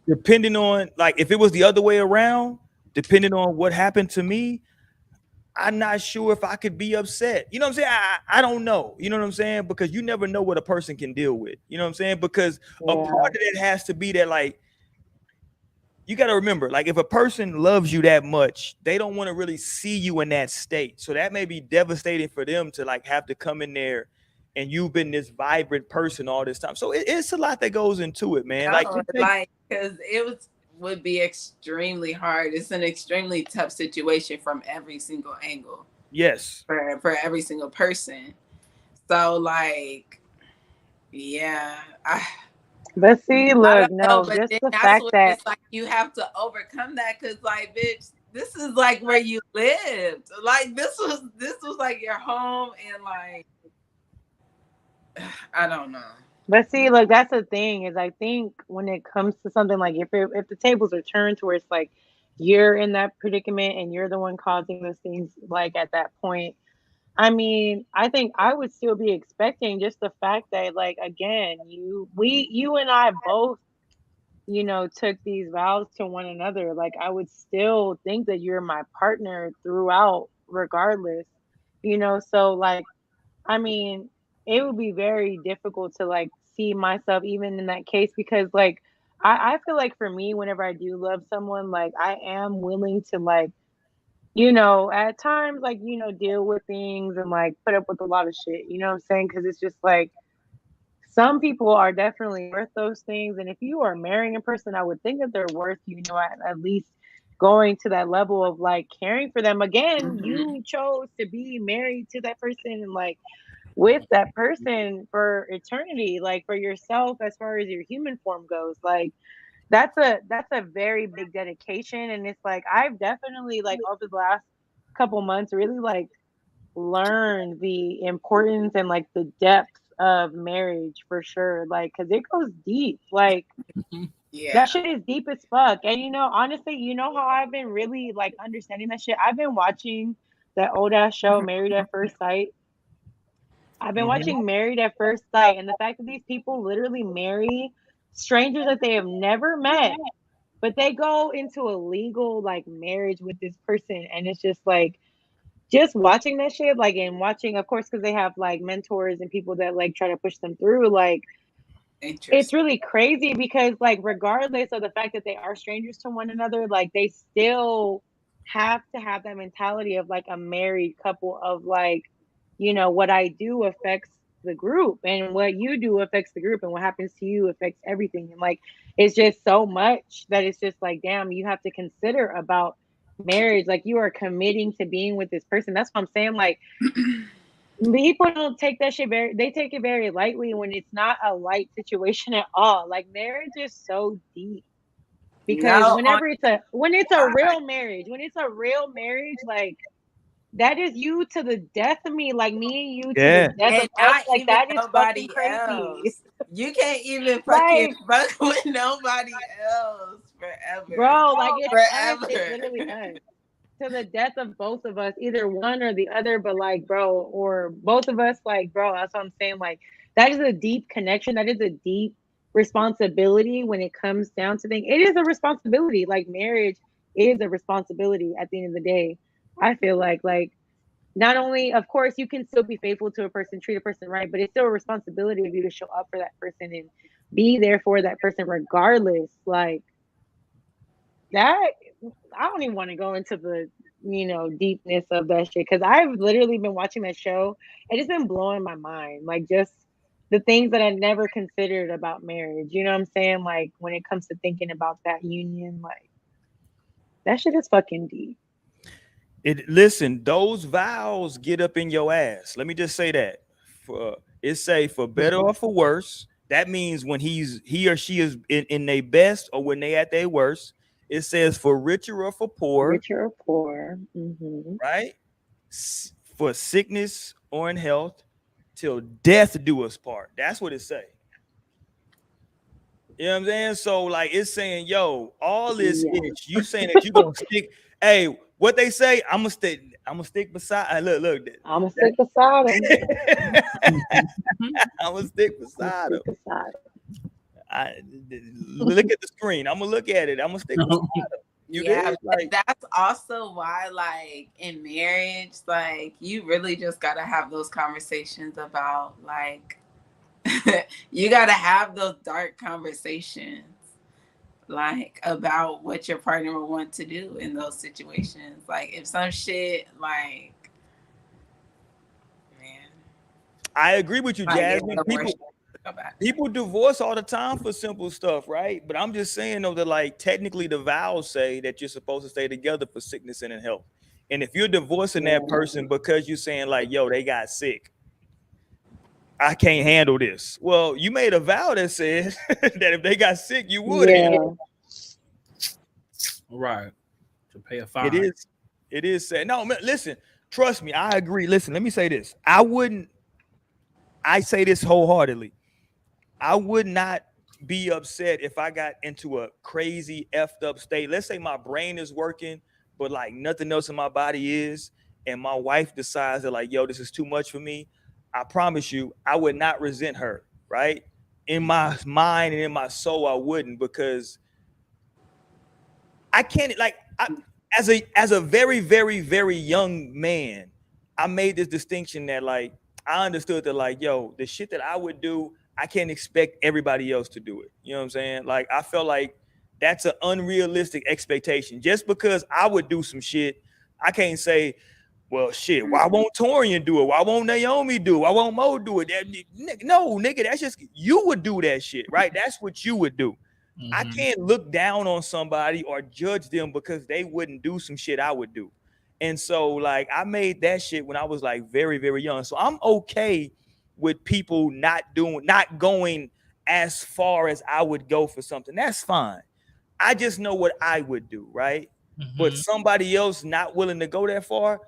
depending on like if it was the other way around, depending on what happened to me, I'm not sure if I could be upset. You know what I'm saying? I don't know. You know what I'm saying? Because you never know what a person can deal with. You know what I'm saying? Because a part Yeah. of it has to be that like you got to remember, like if a person loves you that much, they don't want to really see you in that state. So that may be devastating for them to like have to come in there and you've been this vibrant person all this time. So it's a lot that goes into it, man. Like no, just take like because would be extremely hard. It's an extremely tough situation from every single angle yes. for every single person. So like, yeah, But see, I look, don't know, no, but just then the that's fact what that, it's like. You have to overcome that because, like, bitch, this is like where you lived. Like, this was like your home, and like, I don't know. but see, look, that's the thing is I think when it comes to something like if the tables are turned to where it's like you're in that predicament and you're the one causing those things, like at that point, I mean, I think I would still be expecting just the fact that, like, again, you and I both, took these vows to one another. Like, I would still think that you're my partner throughout, regardless, So, like, I mean, it would be very difficult to like see myself even in that case because like I feel like for me, whenever I do love someone, like I am willing to like, at times like, deal with things and like put up with a lot of shit, you know what I'm saying? Because it's just like some people are definitely worth those things. And if you are marrying a person, I would think that they're worth, at least going to that level of like caring for them. Again, Mhm. you chose to be married to that person and like with that person for eternity, like for yourself as far as your human form goes. Like that's a very big dedication. And it's like I've definitely like over the last couple months really like learned the importance and like the depth of marriage for sure. Like, cause it goes deep. Like that Yeah. shit is deep as fuck. And honestly, how I've been really like understanding that shit. I've been watching that old ass show, Married at First Sight. I've been Mm-hmm. watching Married at First Sight, and the fact that these people literally marry strangers that they have never met, but they go into a legal like marriage with this person, and it's just like just watching that shit, like and watching, of course, because they have like mentors and people that like try to push them through, like it's Interesting. really crazy because like regardless of the fact that they are strangers to one another, like they still have to have that mentality of like a married couple of like, what I do affects the group and what you do affects the group and what happens to you affects everything. And like it's just so much that it's just like, damn, you have to consider about marriage. Like you are committing to being with this person. That's what I'm saying. Like people don't take that shit they take it very lightly when it's not a light situation at all. Like marriage is so deep because No, on when it's a God. real marriage, like that is you to the death of me, like me and you to the Yeah. death of And us. not Like even that is fucking nobody crazy. else. You can't even fucking Like, fuck with nobody else forever. bro, like it's us, it's Forever. literally us. To the death of both of us, either one or the other, but like, bro, or both of us, like, bro, that's what I'm saying. Like, that is a deep connection. That is a deep responsibility when it comes down to things. It is a responsibility. Like, marriage is a responsibility at the end of the day. I feel like, not only, of course, you can still be faithful to a person, treat a person right, but it's still a responsibility of you to show up for that person and be there for that person regardless. Like, that I don't even want to go into the deepness of that shit because I've literally been watching that show and it's been blowing my mind. Like just the things that I never considered about marriage. You know what I'm saying? Like when it comes to thinking about that union, like that shit is fucking deep. Listen, those vows get up in your ass. Let me just say that. For it say for better or for worse. That means when he or she is in their best or when they at their worst. It says for richer or for poor, Rich or poor. Hmm. right? For sickness or in health, till death do us part. That's what it say. You know what I'm saying? So like it's saying, yo, all this Yeah. itch, you saying that you gonna stick. Hey, what they say, I'm gonna stick beside. Look, I'm gonna stick beside him. I'm gonna stick I'm gonna beside him. stick beside him. I look at the screen. I'm gonna look at it. I'm gonna stick beside him. You Yeah, did but like, that's also why, like, in marriage, like, you really just gotta have those conversations about, like, you gotta have those dark conversations, like, about what your partner will want to do in those situations. Like, if some shit, like, man, I agree with you, like, it's Jasmine. the worst shit to go back. People divorce all the time for simple stuff, right? But I'm just saying though that like technically the vows say that you're supposed to stay together for sickness and in health. And if you're divorcing that Yeah. person because you're saying like, yo, they got sick, I can't handle this. Well, you made a vow that says that if they got sick, you would handle Yeah. Right. To pay a it. fine. It is sad. No, man, listen, trust me, I agree. Listen, let me say this. I say this wholeheartedly. I would not be upset if I got into a crazy effed up state. Let's say my brain is working, but like nothing else in my body is, and my wife decides that like, yo, this is too much for me. I promise you, I would not resent her, right? In my mind and in my soul, I wouldn't because I can't like as a very, very, very young man, I made this distinction that like I understood that, like, yo, the shit that I would do, I can't expect everybody else to do it. You know what I'm saying? Like, I felt like that's an unrealistic expectation. Just because I would do some shit, I can't say, well, shit, why won't Torian do it? Why won't Naomi do it? Why won't Mo do it? No, nigga, that's just, you would do that shit, right? That's what you would do. I can't look down on somebody or judge them because they wouldn't do some shit I would do. And so, like, I made that shit when I was like very, very young. So I'm okay with people not going as far as I would go for something. That's fine. I just know what I would do, right? But somebody else not willing to go that far,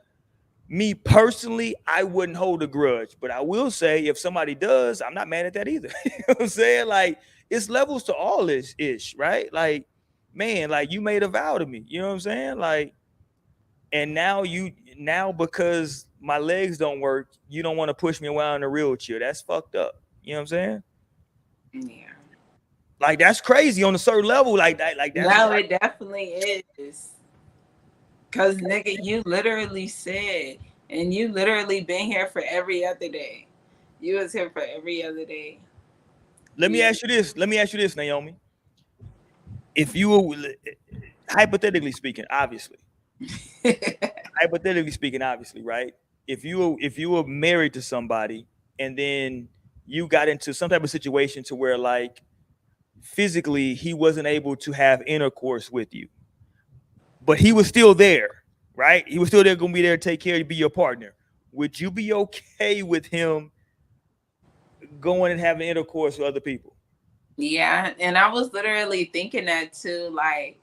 me personally, I wouldn't hold a grudge. But I will say, if somebody does, I'm not mad at that either. You know what I'm saying? Like, it's levels to all this ish, right? Like, man, like, you made a vow to me. You know what I'm saying? Like, and now because my legs don't work, you don't want to push me around in a wheelchair. That's fucked up. You know what I'm saying? Yeah. Like, that's crazy on a certain level. Like that. Like, that's No, it definitely is. Cause nigga, you literally said, and you literally been here for every other day. You was here for every other day. Let me ask you this, Naomi. If you were, hypothetically speaking, obviously, right? If you were married to somebody and then you got into some type of situation to where, like, physically he wasn't able to have intercourse with you, but he was still there, right? He was still there, gonna be there to take care of you, be your partner. Would you be okay with him going and having intercourse with other people? Yeah, and I was literally thinking that too. Like,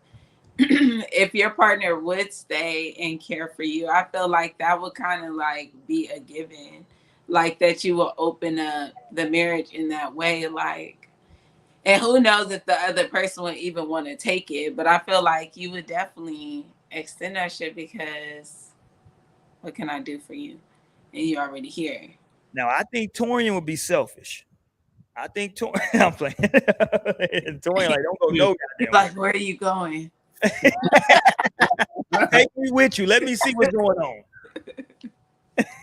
if your partner would stay and care for you, I feel like that would kind of like be a given, like that you will open up the marriage in that way. Like, and who knows if the other person would even want to take it, but I feel like you would definitely extend that shit because what can I do for you? And you're already here. Now, I think Torian would be selfish. I think Torian, I'm playing. Torian, like, don't go no goddamn Like, where are you going? Take me with you. Let me see what's going on.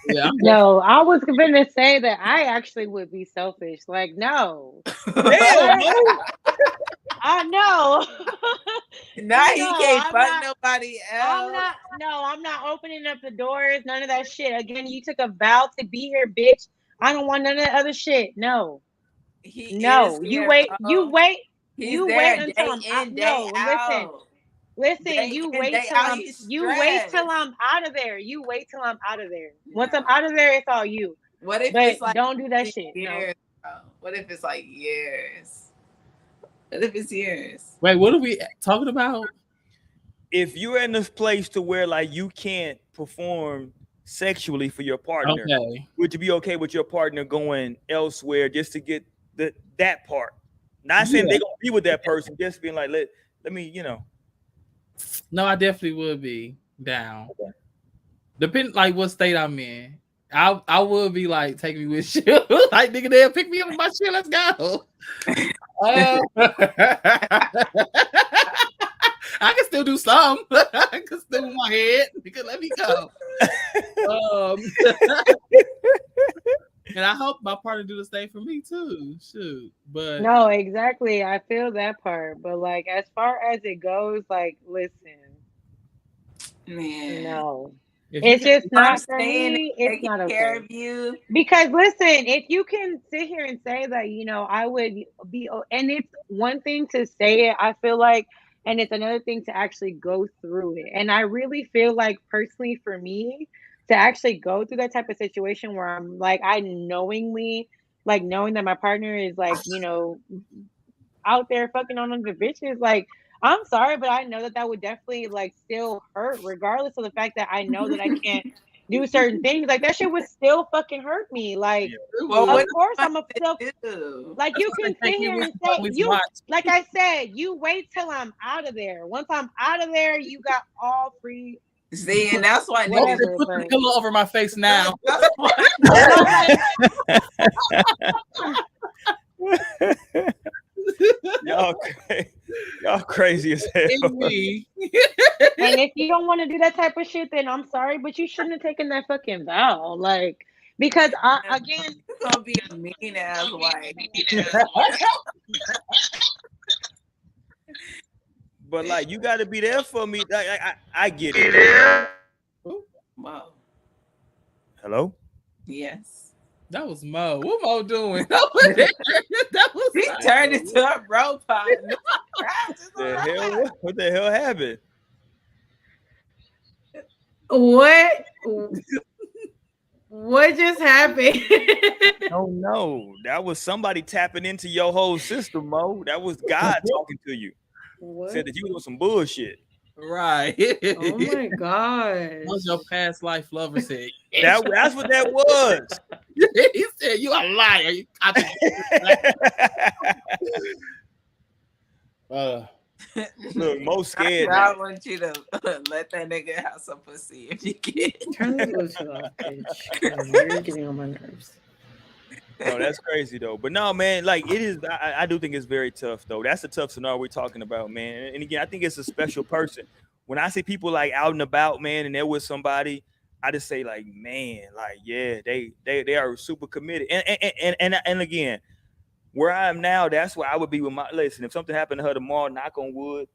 Yeah, No, I was gonna say that I actually would be selfish. Like, no. Damn, no. I know. Now he No, can't I'm fuck not- nobody else. I'm not opening up the doors, none of that shit. Again, you took a vow to be here, bitch. I don't want none of that other shit. No. He No. is You here, wait, bro. you wait, He's you there wait until day I'm out. in, day No, out. listen, Day you in, wait day till out. I'm He's you wait till stressed. I'm out of there. You wait till I'm out of there. Once No. I'm out of there, it's all you. What if But it's like don't do that shit. years, bro? What if it's like years? What if it's years? wait, what are we talking about? If you're in this place to where, like, you can't perform sexually for your partner, Okay. would you be okay with your partner going elsewhere just to get that part? Not saying they're gonna be with that person, just being like, let me, you know. No, I definitely would be down. Okay. Depending like what state I'm in. I would be like, take me with you. Like, nigga, they'll pick me up in my shit. Let's go. I can still do some. I can still move my head. Nigga, let me go. And I hope my partner do the same for me too. Shoot, but No, exactly. I feel that part. But like, as far as it goes, like, listen, Man, no. if It's just I'm not for staying me. and It's taking not care okay. of you. Because listen, if you can sit here and say that, I would be, and it's one thing to say it, I feel like, and it's another thing to actually go through it. And I really feel like, personally, for me, to actually go through that type of situation where I'm like, I knowingly, like, knowing that my partner is like, out there fucking on other bitches, like, I'm sorry, but I know that would definitely, like, still hurt, regardless of the fact that I know that I can't do certain things. Like, that shit would still fucking hurt me. Like, Well, of what course am I'm a I self. to do? Like, you can take sit me here with and you, say we you, watch. like I said, you wait till I'm out of there. Once I'm out of there, you got all free. See, and that's why Whatever, Put the pillow over my face now. That's why. y'all crazy as hell. It's me. And if you don't want to do that type of shit, then I'm sorry, but you shouldn't have taken that fucking vow. Like, Because again, It's gonna be a mean ass wife. But like, you got to be there for me. Like, I get it though. Wow. Hello. Yes. That was Mo. What Mo doing? That was He turned into a robot. No crap, just The a hell? lot. What the hell happened? what? What just happened? Oh no, that was somebody tapping into your whole system, Mo. That was God talking to you. What? Said that you was on some bullshit. right. Oh my gosh. What's your past life lover said? That's what that was. He said, "You a liar." You Look, Mo scared. I want you to let that nigga have some pussy if you can. Turn the Bluetooth off, bitch. You're getting on my nerves. No, that's crazy though. But no, man, like it is. I do think it's very tough though. That's the tough scenario we're talking about, man. And again, I think it's a special person. When I see people like out and about, man, and they're with somebody, I just say like, man, like yeah, they are super committed. And again, where I am now, that's where I would be with my listen. If something happened to her tomorrow, knock on wood.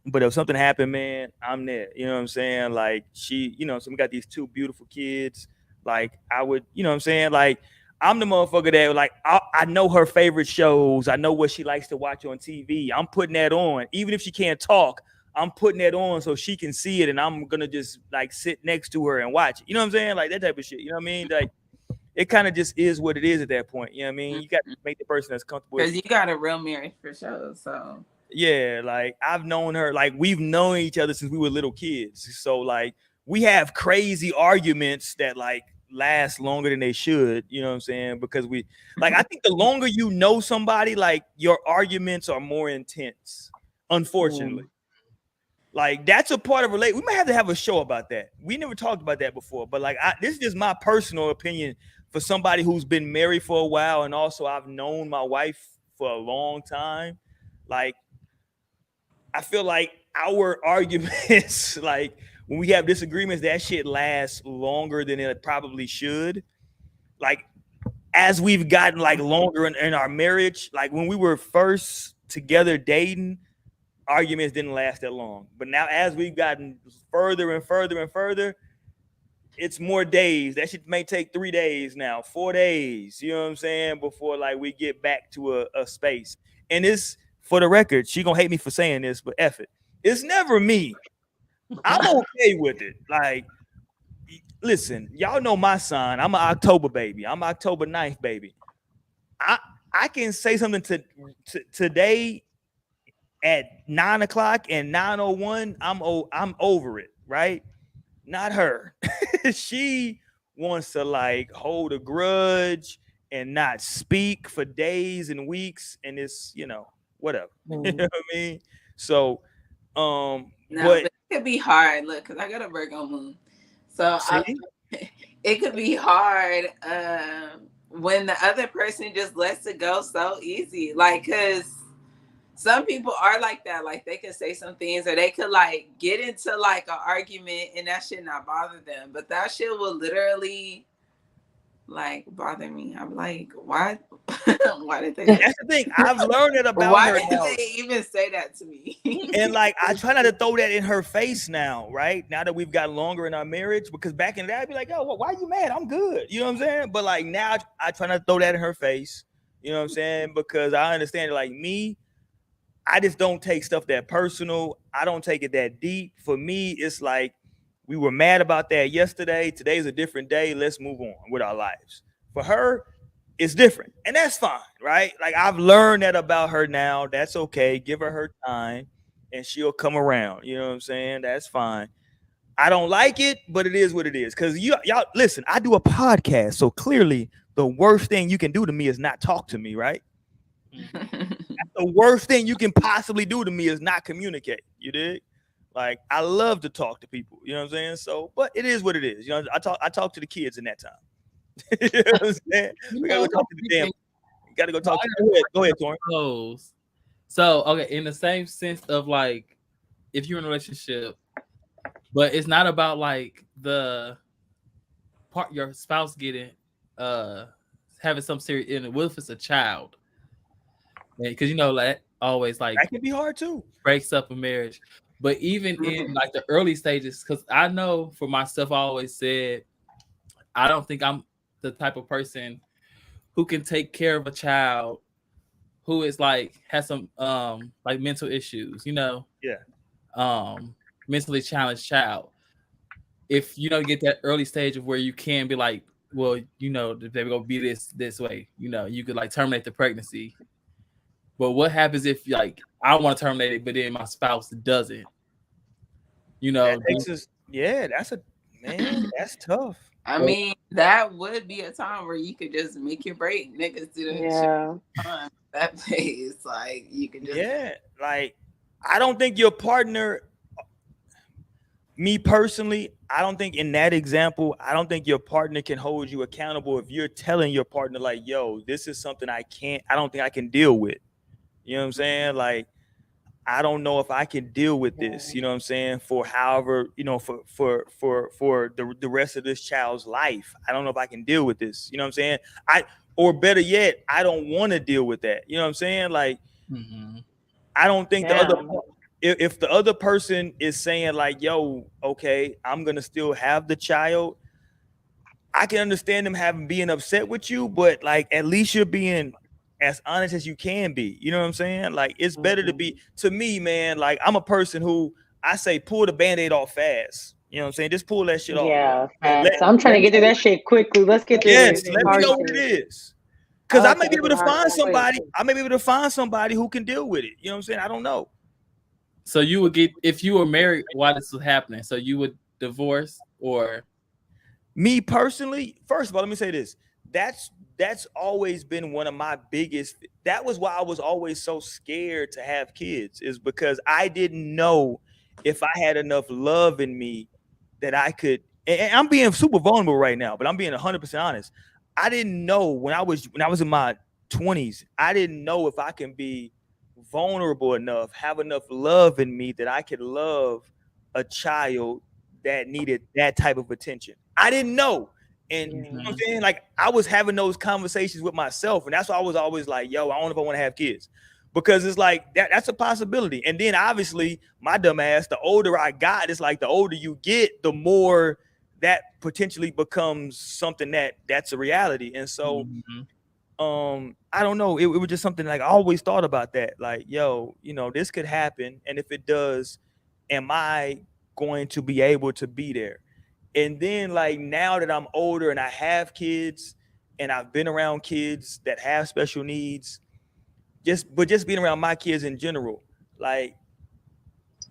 But if something happened, man, I'm there. You know what I'm saying? Like she, so we got these two beautiful kids. Like I would, you know what I'm saying? Like I'm the motherfucker that like I know her favorite shows. I know what she likes to watch on TV. I'm putting that on. Even if she can't talk, I'm putting that on so she can see it, and I'm gonna just like sit next to her and watch it. You know what I'm saying? Like that type of shit. You know what I mean? Like it kind of just is what it is at that point. You know what I mean? You got to make the person that's comfortable. Because you got a real marriage for sure. So yeah, like I've known her, like we've known each other since we were little kids. So like we have crazy arguments that like last longer than they should, you know what I'm saying? Because we like I think the longer you know somebody, like your arguments are more intense, unfortunately. Like that's a part of relate. We might have to have a show about that. We never talked about that before, but like this is just my personal opinion for somebody who's been married for a while, and also I've known my wife for a long time. Like I feel like our arguments, like when we have disagreements, that shit lasts longer than it probably should. Like as we've gotten like longer in our marriage, like when we were first together dating, arguments didn't last that long. But now as we've gotten further and further and further, it's more days. That shit may take 3 days now, 4 days, you know what I'm saying, before like we get back to a space. And it's, for the record, she gonna hate me for saying this, but F it. It's never me. I'm okay with it. Like, listen, y'all know my sign. I'm an October baby. I'm an October 9th baby. I can say something to today at 9 o'clock and 9:01. I'm over it, right? Not her. She wants to like hold a grudge and not speak for days and weeks, and it's whatever. You know what I mean? So no, but it could be hard. Look, because I got a Virgo moon, so it could be hard when the other person just lets it go so easy. Like, because some people are like that. Like they could say some things, or they could like get into like an argument and that shit not bother them. But that shit will literally like bother me. I'm like, why? Why did they? That's the thing. I've learned it about why her did now. they even say that to me? And like I try not to throw that in her face now, right? Now that we've got longer in our marriage, because back in the day I'd be like, "Yo, why are you mad? I'm good." You know what I'm saying? But like now I try not to throw that in her face. You know what I'm saying? Because I understand, like me, I just don't take stuff that personal. I don't take it that deep. For me, it's like we were mad about that yesterday. Today's a different day. Let's move on with our lives. For her, it's different. And that's fine, right? Like I've learned that about her now. That's okay. Give her time and she'll come around. You know what I'm saying? That's fine. I don't like it, but it is what it is. Because y'all listen, I do a podcast. So clearly the worst thing you can do to me is not talk to me, right? The worst thing you can possibly do to me is not communicate. You dig? Like I love to talk to people. You know what I'm saying? So, but it is what it is. I talk to the kids in that time. You know what I'm saying? We gotta go talk to the damn. You gotta go talk to. Go ahead, Torrin. So okay, in the same sense of like, if you're in a relationship, but it's not about like the part your spouse getting having some serious illness. What if it's a child? Because like always like That can be hard too. breaks up a marriage. But even in like the early stages, because I know for myself, I always said I don't think I'm the type of person who can take care of a child who is like has some like mental issues, Yeah. Mentally challenged child. If you don't get that early stage of where you can be like, well, they're gonna be this way, you could like terminate the pregnancy. But what happens if like I want to terminate it, but then my spouse doesn't? That takes us. Yeah, that's tough. I mean, that would be a time where you could just make your break. Niggas do that shit. That phase, like you can just like I don't think your partner. Me personally, I don't think in that example, I don't think your partner can hold you accountable if you're telling your partner like, "Yo, this is something I don't think I can deal with." You know what I'm saying? Like, I don't know if I can deal with this. You know what I'm saying? For however, for the rest of this child's life, I don't know if I can deal with this. You know what I'm saying? Or better yet, I don't want to deal with that. You know what I'm saying? Like, I don't think the other. If the other person is saying like, "Yo, okay, I'm gonna still have the child," I can understand them being upset with you, but like at least you're being as honest as you can be. You know what I'm saying? Like it's better to me, man. Like I'm a person who I say pull the Band-Aid off fast. You know what I'm saying? Just pull that shit off. Yeah, fast. I'm trying to get to that shit quickly. Let's get to let me know what it is. Because I may be able to find somebody. Quick. I may be able to find somebody who can deal with it. You know what I'm saying? I don't know. So you would get, if you were married while this was happening, so you would divorce? Or me personally, first of all, let me say this. That's always been one of my biggest. That was why I was always so scared to have kids, is because I didn't know if I had enough love in me that I could. And I'm being super vulnerable right now, but I'm being 100% honest. I didn't know when I was in my 20s. I didn't know if I can be vulnerable enough, have enough love in me that I could love a child that needed that type of attention. I didn't know. And you know what I'm saying? Like I was having those conversations with myself. And that's why I was always like, yo, I don't know if I want to have kids. Because it's like that's a possibility. And then obviously my dumb ass, the older I got, it's like the older you get, the more that potentially becomes something that's a reality. And so I don't know. It was just something like I always thought about that. Like, yo, this could happen. And if it does, am I going to be able to be there? And then like now that I'm older and I have kids and I've been around kids that have special needs, just being around my kids in general, like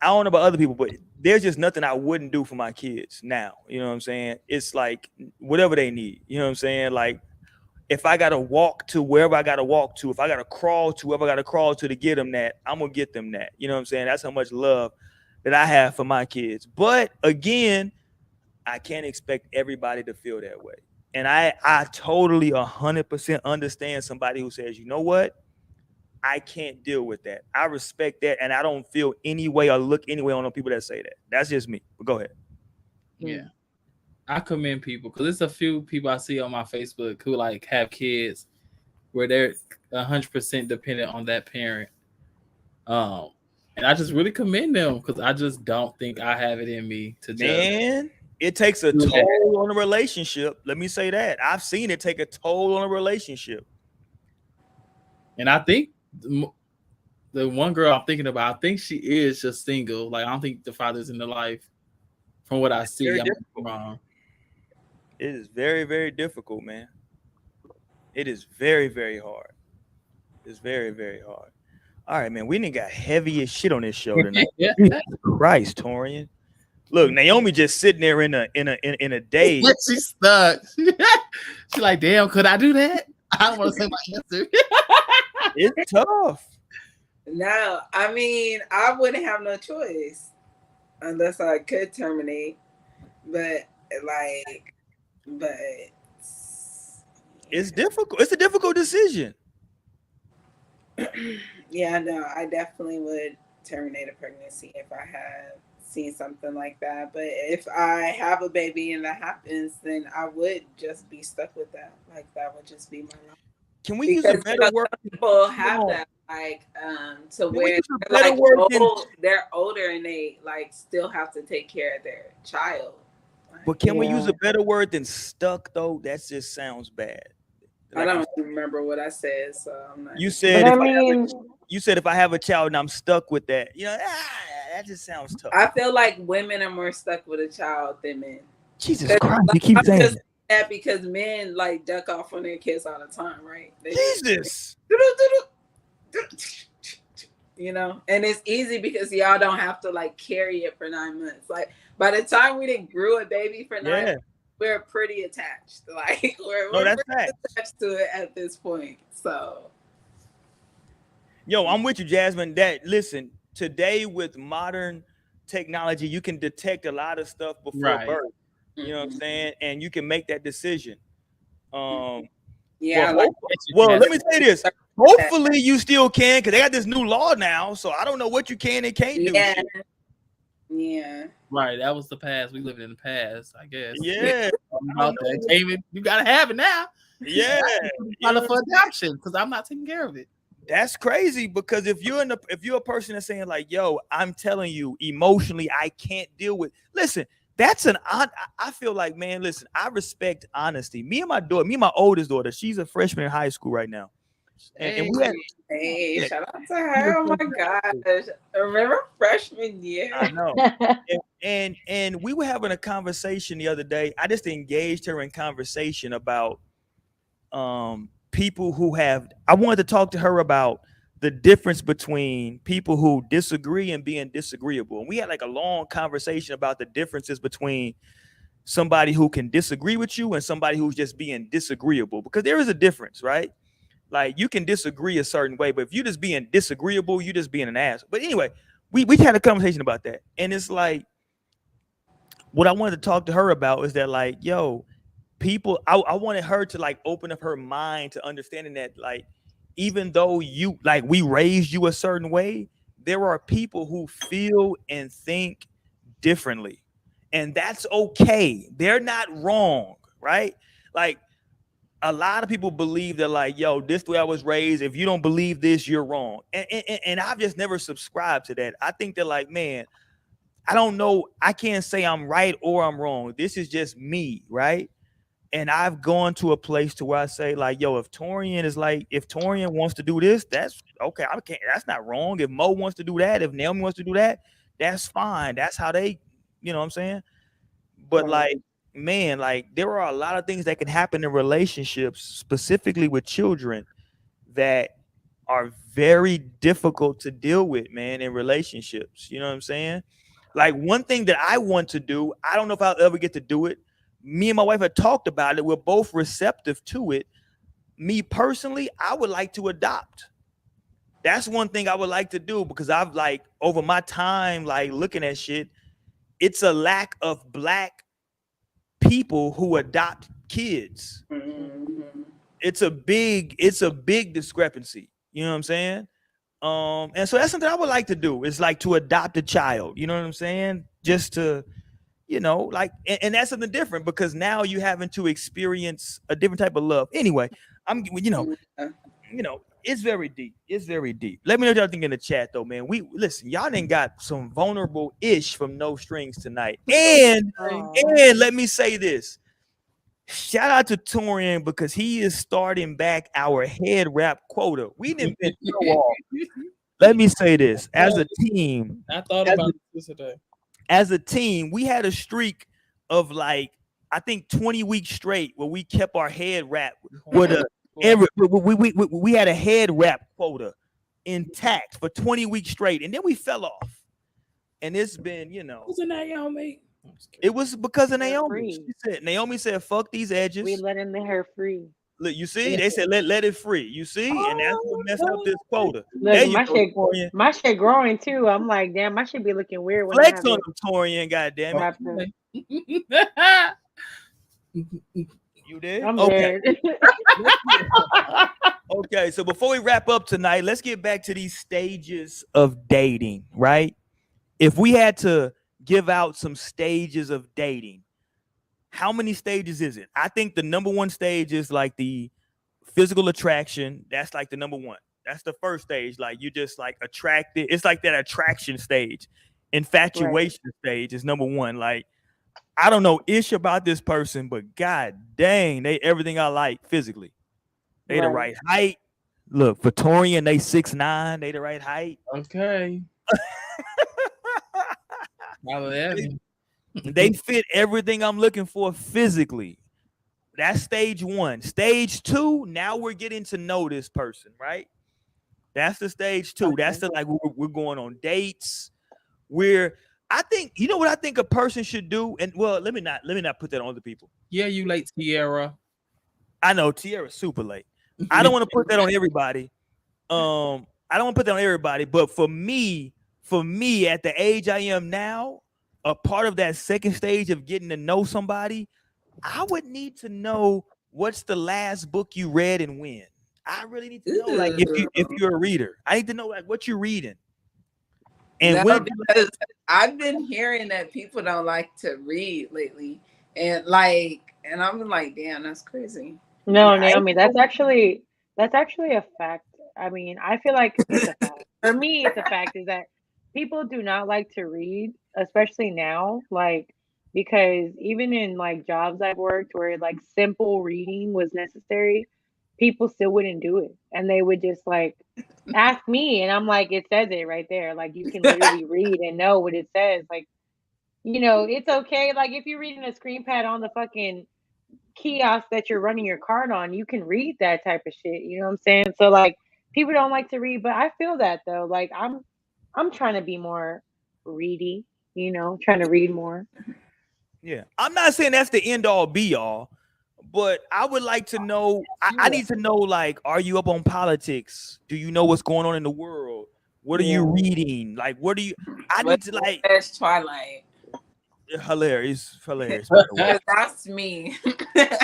I don't know about other people, but there's just nothing I wouldn't do for my kids now. You know what I'm saying? It's like whatever they need. You know what I'm saying? Like if I gotta walk to wherever I gotta walk to, if I gotta crawl to wherever I gotta crawl to get them that, I'm gonna get them that. You know what I'm saying? That's how much love that I have for my kids. But again, I can't expect everybody to feel that way. And I totally 100% understand somebody who says, you know what? I can't deal with that. I respect that. And I don't feel any way or look any way on the people that say that. That's just me. But go ahead. Yeah. I commend people because there's a few people I see on my Facebook who like have kids where they're 100% dependent on that parent. And I just really commend them because I just don't think I have it in me to just. It takes a toll on a relationship. Let me say that. I've seen it take a toll on a relationship. And I think the one girl I'm thinking about, I think she is just single. Like, I don't think the father's in the life. From what I see, I'm wrong. It is very, very difficult, man. It is very, very hard. It's very, very hard. All right, man. We done got heavy as shit on this show tonight. Christ, Torian. Look, Naomi just sitting there in a daze. She's stuck. She's like, damn, could I do that? I don't want to say my answer. It's tough. No, I mean, I wouldn't have no choice unless I could terminate. But it's difficult. It's a difficult decision. Yeah, no, I definitely would terminate a pregnancy if I had seen something like that. But if I have a baby and that happens, then I would just be stuck with that. Like that would just be my life. Can we use a Because better word? some people have Hold on. that, like, to Can we where use a they're better like word than? old, they're older and they like still have to take care of their child. But can we use Yeah. a better word than stuck though? That just sounds bad. I Like don't remember what I said, so I'm not. you But said, I if mean, you said if I have a child and I'm stuck with that, that just sounds tough. I feel like women are more stuck with a child than men. Jesus 'Cause, Christ, like, you keep I'm saying just it. that because men like duck off on their kids all the time, right? They Jesus. you know, and it's easy because y'all don't have to like carry it for 9 months. Like by the time we didn't grew a baby for 9 months, we're pretty attached. Like we're that's pretty facts. attached to it at this point. So Yo, I'm with you, Jasmine. That listen, today with modern technology, you can detect a lot of stuff before Right. birth. You know what I'm saying? And you can make that decision. yeah, Well, let me say this. Hopefully you still can, because they got this new law now. So I don't know what you can and can't do. yeah, Shit. yeah. Right, that was the past. We lived in the past, I guess. Yeah. About that. David, you gotta have it now. Yeah. For adoption, because I'm not taking care of it. That's crazy, because if you're a person that's saying like, yo, I'm telling you, emotionally, I can't deal with. Listen, I feel like, man, listen, I respect honesty. Me and my oldest daughter, she's a freshman in high school right now. And we had, shout out to her. Oh my gosh. Remember freshman year? I know. and we were having a conversation the other day. I just engaged her in conversation about people who I wanted to talk to her about the difference between people who disagree and being disagreeable. And we had like a long conversation about the differences between somebody who can disagree with you and somebody who's just being disagreeable, because there is a difference, right? Like you can disagree a certain way, but if you're just being disagreeable, you're just being an ass. But anyway, we had a conversation about that. And it's like, what I wanted to talk to her about is that, like, yo, people, I wanted her to like open up her mind to understanding that, like, even though you like we raised you a certain way, there are people who feel and think differently. And that's okay. They're not wrong, right? Like a lot of people believe that, like, yo, this way I was raised. If you don't believe this, you're wrong. And I've just never subscribed to that. I think that, like, man, I don't know. I can't say I'm right or I'm wrong. This is just me, right? And I've gone to a place to where I say, like, yo, if Torian wants to do this, that's okay. I can't. That's not wrong. If Mo wants to do that, if Naomi wants to do that, that's fine. That's how they, you know what I'm saying? But like, man, like there are a lot of things that can happen in relationships, specifically with children, that are very difficult to deal with, man, in relationships. You know what I'm saying? Like one thing that I want to do, I don't know if I'll ever get to do it. Me and my wife had talked about it. We're both receptive to it. Me personally, I would like to adopt. That's one thing I would like to do, because I've like over my time, like looking at shit, it's a lack of Black people who adopt kids. Mm-hmm. It's a big discrepancy. You know what I'm saying? And so that's something I would like to do, is like to adopt a child. You know what I'm saying? Just to, you know, like, and that's something different, because now you having to experience a different type of love. Anyway, you know, it's very deep. It's very deep. Let me know what y'all think in the chat, though, man. We listen, y'all done got some vulnerable ish from No Strings tonight. And let me say this. Shout out to Torian, because he is starting back our head wrap quota. We didn't been so off. Let me say this. As a team, I thought about this today. As a team, we had a streak of like, I think 20 weeks straight where we kept our head wrap with we had a head wrap quota intact for 20 weeks straight, and then we fell off. And it's been, you know, Wasn't that Naomi? it was because of Naomi. Naomi said, "Fuck these edges. We letting the hair free." Look, you see, they said let it free. You see, and that's what messed up this quota. Look, my shit growing too. I'm like, damn, my shit be looking weird. When Flex on them, Torian, goddamn it. You did? I'm okay. dead. Okay, so before we wrap up tonight, let's get back to these stages of dating, right? If we had to give out some stages of dating. How many stages is it? I think the number one stage is like the physical attraction. That's like the number one. That's the first stage. Like you just like attracted. It's like that attraction stage. Infatuation stage is number one. Like I don't know ish about this person, but god dang, they everything I like physically. They the right height. Look, Victorian, they 6'9", they the right height. Okay. They fit everything I'm looking for physically. That's stage one. Stage two, now we're getting to know this person, right? That's the stage two. That's the like we're going on dates. I think you know what I think a person should do, and well, let me not put that on other people. Yeah, you late, Tierra. I know Tierra's super late. I don't want to put that on everybody. I don't want to put that on everybody, but for me, at the age I am now, a part of that second stage of getting to know somebody, I would need to know what's the last book you read and when. I really need to know, like, if you're a reader, I need to know like what you're reading. And because I've been hearing that people don't like to read lately, and I'm like, damn, that's crazy. No, yeah, Naomi, that's actually a fact. I mean, I feel like it's a fact. For me, it's a fact is that people do not like to read, especially now, like because even in like jobs I've worked where like simple reading was necessary, people still wouldn't do it. And they would just like ask me, and I'm like, it says it right there. Like you can literally read and know what it says. Like, you know, it's okay. Like if you're reading a screen pad on the fucking kiosk that you're running your card on, you can read that type of shit. You know what I'm saying? So like people don't like to read, but I feel that though. Like I'm trying to be more ready, you know, trying to read more. Yeah. I'm not saying that's the end all be all, but I would like to know, I need to know, like, are you up on politics? Do you know what's going on in the world? What are you reading? Like, what do you, I need to like. Twilight. Hilarious. That's me.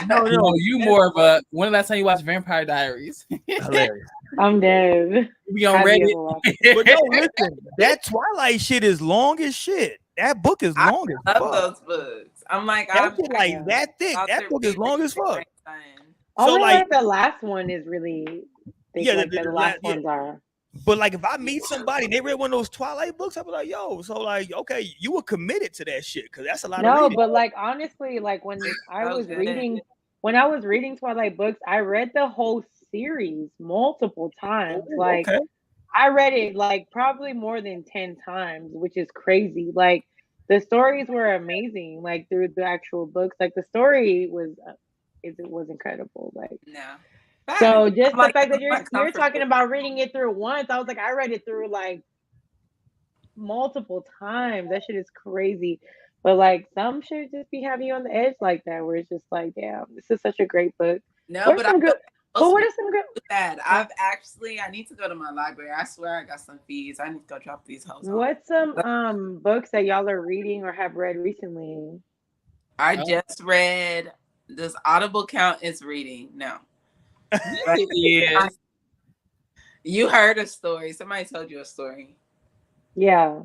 No, you more of a. When did last time you watched Vampire Diaries? Hilarious. I'm dead. You be on Reddit. But no, listen, that Twilight shit is long as shit. That book is long as fuck. I love those books. I'm like, that thick. That book is long as fuck. So like the last one is really thick. Yeah, like the last ones are. But like if I meet somebody and they read one of those Twilight books, I'll be like, yo, so like, okay, you were committed to that shit because that's a lot of reading. No, but like honestly, like when I was reading Twilight books, I read the whole series multiple times. Like I read it like probably more than 10 times, which is crazy. Like the stories were amazing, like through the actual books. Like the story was it was incredible. Like no. So just the fact that you're talking about reading it through once, I was like, I read it through like multiple times. That shit is crazy. But like some should just be having you on the edge like that, where it's just like, damn, this is such a great book. No, what are some good? That I need to go to my library. I swear I got some fees. I need to go drop these hoes. What's some books that y'all are reading or have read recently? I just read. Does Audible count as reading? No. Yes. You heard a story. Somebody told you a story. Yeah.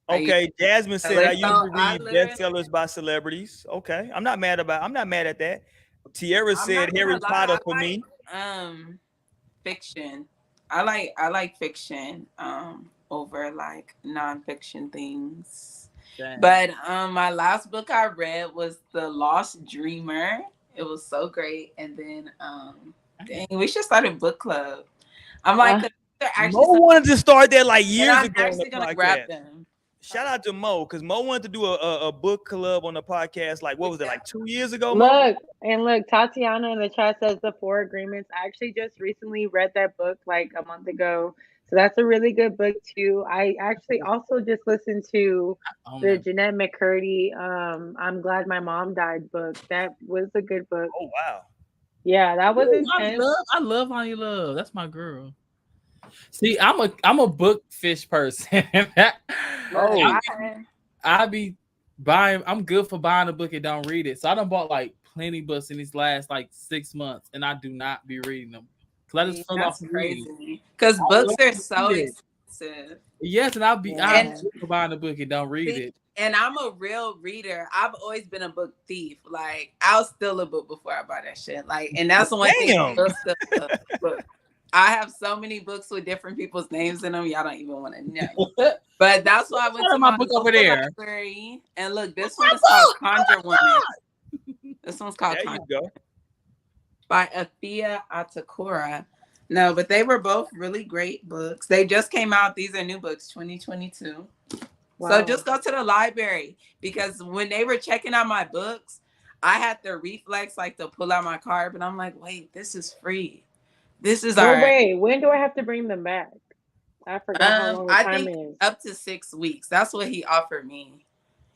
Okay. Jasmine said I usually read bestsellers by celebrities. Okay. I'm not mad at that. Tierra said Harry Potter for me. Fiction. I like fiction over like nonfiction things. Dang. But my last book I read was The Lost Dreamer. It was so great. And then dang, we should start a book club. I'm like, Mo wanted to start that like years ago. I'm actually gonna grab them. Shout out to Mo, because Mo wanted to do a book club on the podcast. Like, what was it, like 2 years ago? Look, Tatiana in the chat says The Four Agreements. I actually just recently read that book like a month ago. So that's a really good book too. I actually also just listened to the Jeanette McCurdy I'm Glad My Mom Died book. That was a good book. Oh wow. Yeah, that was intense. I love Honey Love. That's my girl. See, I'm a book fish person. I be buying. I'm good for buying a book and don't read it. So I done bought like plenty books in these last like 6 months, and I do not be reading them. Cause I just feel off crazy. Because books are so expensive. expensive. Yes, and I'm Yeah. buying the book and don't read it. And I'm a real reader. I've always been a book thief. Like, I'll steal a book before I buy that shit. Like, and that's the one thing I will steal a book. I have so many books with different people's names in them. Y'all don't even want to know. But that's why I went to my book over there. Library. And look, this one is called Conjure Woman. This one's called There Conjure you go. by Afia Atakora. No, but they were both really great books. They just came out. These are new books, 2022. Wow. So just go to the library, because when they were checking out my books, I had the reflex like to pull out my card, but I'm like, wait, this is free. This is all right. Wait, when do I have to bring them back? I forgot how long the time is. Up to 6 weeks. That's what he offered me.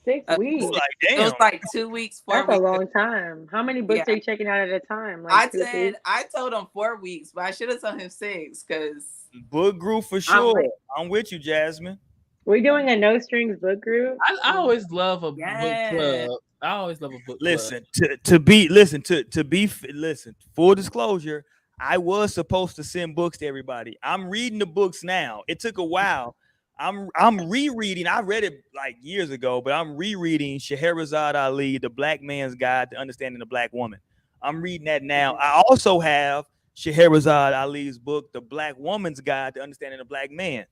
6 weeks. Like, damn. It was like 2 weeks, 4 That's weeks. a long time. How many books are you checking out at a time? Like I told him 4 weeks, but I should have told him 6 because book group for sure. I'm with you, Jasmine. We're doing a no strings book group. I always love a book club. I always love a book club. Listen, full disclosure, I was supposed to send books to everybody. I'm reading the books now. It took a while. I'm rereading. I read it like years ago, but I'm rereading Scheherazade Ali, The Black Man's Guide to Understanding the Black Woman. I'm reading that now. I also have Scheherazade Ali's book, The Black Woman's Guide to Understanding the Black Man.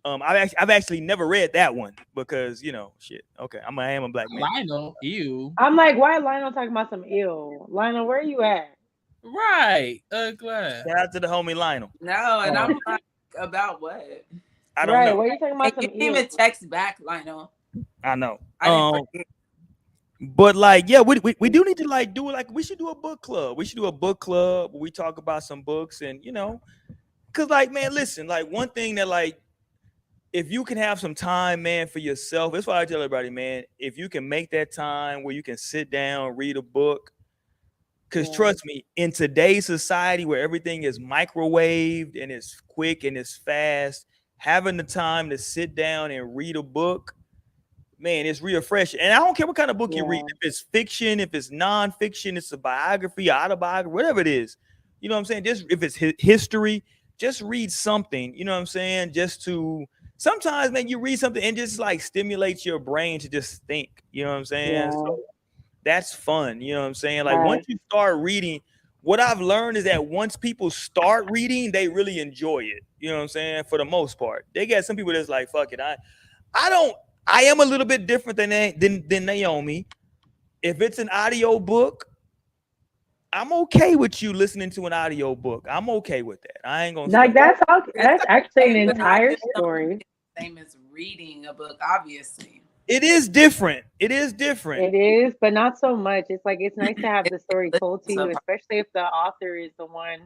I've actually never read that one because, you know, shit. Okay, I am a black man. Lionel, ew. I'm like, why Lionel talking about some ill? Lionel, where are you at? Right. Glad. Shout out to the homie Lionel. No, and I'm like, about what? I don't know. What are you talking about? You didn't even text back, Lionel. I know. I didn't forget. But like, yeah, we do need to like do it. Like, we should do a book club. We should do a book club where we talk about some books, and you know, cause like, man, listen, like one thing that like, if you can have some time, man, for yourself, that's why I tell everybody, man, if you can make that time where you can sit down, read a book, because trust me, in today's society where everything is microwaved and it's quick and it's fast, having the time to sit down and read a book, man, it's refreshing. And I don't care what kind of book you read, if it's fiction, if it's nonfiction, it's a biography, autobiography, whatever it is. You know what I'm saying? Just if it's history, just read something, you know what I'm saying? Just to sometimes, man, you read something and just like stimulates your brain to just think, you know what I'm saying? Yeah. So that's fun, you know what I'm saying? Like once you start reading, what I've learned is that once people start reading, they really enjoy it. You know what I'm saying? For the most part, they got some people that's like, fuck it. I am a little bit different than Naomi. If it's an audio book, I'm okay with you listening to an audio book. I'm okay with that. I ain't gonna like that's actually an entire story. Same as reading a book, obviously. It is different. It is different. It is, but not so much. It's like it's nice to have the story told to you, especially if the author is the one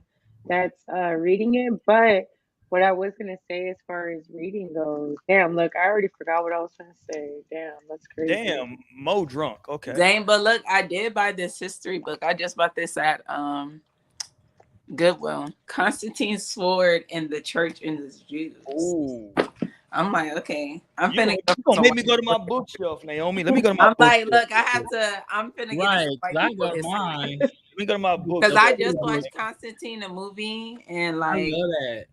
that's reading it. But what I was gonna say as far as reading goes, damn, look, I already forgot what I was gonna say. Damn, that's crazy. Damn, Mo drunk. Okay. Dang, but look, I did buy this history book. I just bought this at Goodwill. Constantine's Sword in the Church and the Jews. Ooh. I'm like, okay. You gonna make me go to my bookshelf, Naomi. Let me go to my I'm like, look, I'm finna get I got mine. Let me go to my book. Because I just watched Constantine, the movie, and like, I love that.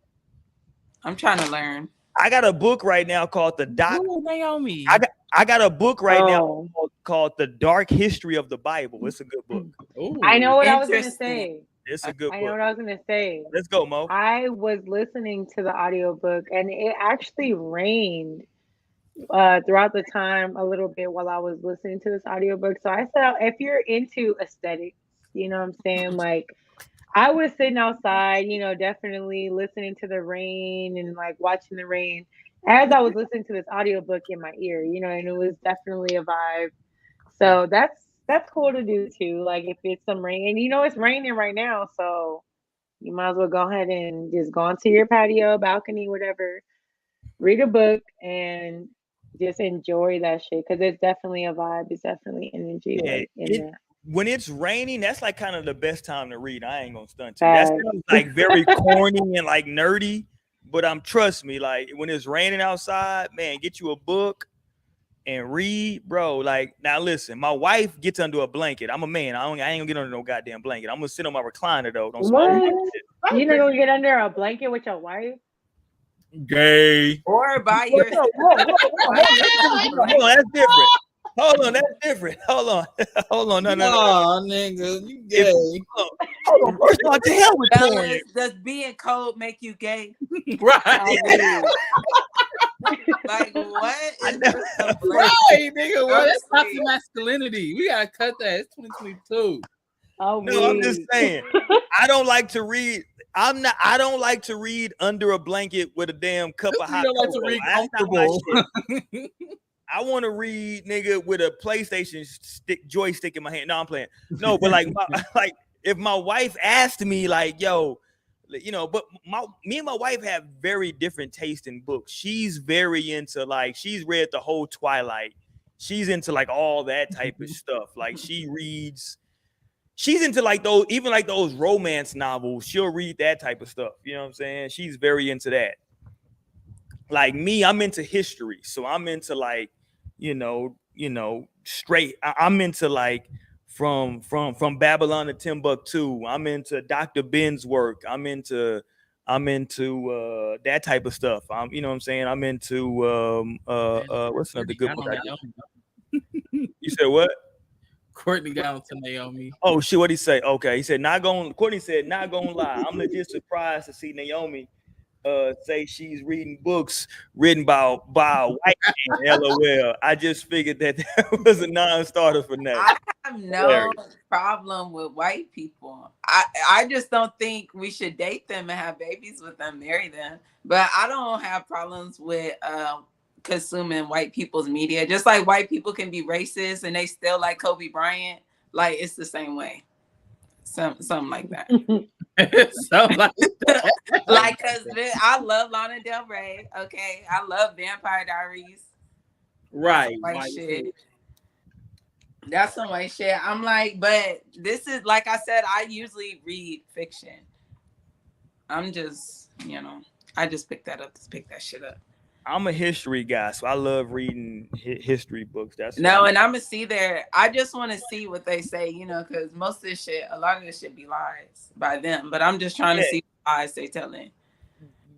I'm trying to learn. I got a book right now called The Doc. Ooh, Naomi. I got a book right now called The Dark History of the Bible. It's a good book. Ooh. I know what I was gonna say. It's a good book. I know what I was gonna say. Let's go, Mo. I was listening to the audiobook and it actually rained throughout the time a little bit while I was listening to this audiobook. So I said, if you're into aesthetics, you know what I'm saying? Like I was sitting outside, you know, definitely listening to the rain and like watching the rain as I was listening to this audiobook in my ear, you know, and it was definitely a vibe. So that's cool to do too. Like if it's some rain, and you know it's raining right now, so you might as well go ahead and just go onto your patio, balcony, whatever, read a book and just enjoy that shit because it's definitely a vibe. It's definitely energy. That. When it's raining, that's like kind of the best time to read. I ain't gonna stunt you. That's like very corny and like nerdy, but trust me, like when it's raining outside, man, get you a book and read, bro. Like now, listen, my wife gets under a blanket. I'm a man. I ain't gonna get under no goddamn blanket. I'm gonna sit on my recliner though. What? You not gonna get under a blanket with your wife? Gay. or by Well, your no, hold on, that's different. Hold on, that's different. Hold on, hold on, no. Oh, nigga, you If, gay. hold on, first of all, to hell with porn. fellas, does being cold make you gay? Right. I'm weak. Like what I is know. this a Right, blatant nigga. What? That's toxic thirsty? masculinity. We gotta cut that. It's 2022. I'm No, I'm just weak. saying. I don't like to read. I don't like to read under a blanket with a damn cup of You hot don't like to cocoa. read That's not my comfortable. shit. I want to read, nigga, with a PlayStation joystick in my hand. No, I'm playing. No, but like, like if my wife asked me, like, yo, but me and my wife have very different taste in books. She's very into she's read the whole Twilight. She's into like all that type of stuff. Like she reads. She's into like those, even like those romance novels. She'll read that type of stuff. You know what I'm saying? She's very into that. Like me, I'm into history, so I'm into like, straight. I'm into like from Babylon to Timbuktu. I'm into Dr. Ben's work. I'm into that type of stuff. You know what I'm saying? I'm into what's another good book I did? You said what? Courtney got on to Naomi. Oh shit! What he say? Okay, he said not going. Courtney said not gonna lie. I'm legit surprised to see Naomi say she's reading books written by a white man. LOL. I just figured that that was a non-starter for Nate. I have no problem with white people. I just don't think we should date them and have babies with them, marry them. But I don't have problems with consuming white people's media. Just like white people can be racist and they still like Kobe Bryant, like it's the same way. Something like that. So like, Like, cause I love Lana Del Rey. Okay, I love Vampire Diaries. right. White shit. That's some white shit. I'm like, but this is like I said. I usually read fiction. I'm just, I just pick that shit up. I'm a history guy, so I love reading history books. That's No, and I'm gonna see there. I just want to see what they say, because most of this shit, a lot of this shit be lies by them. But I'm just trying to see what lies they telling.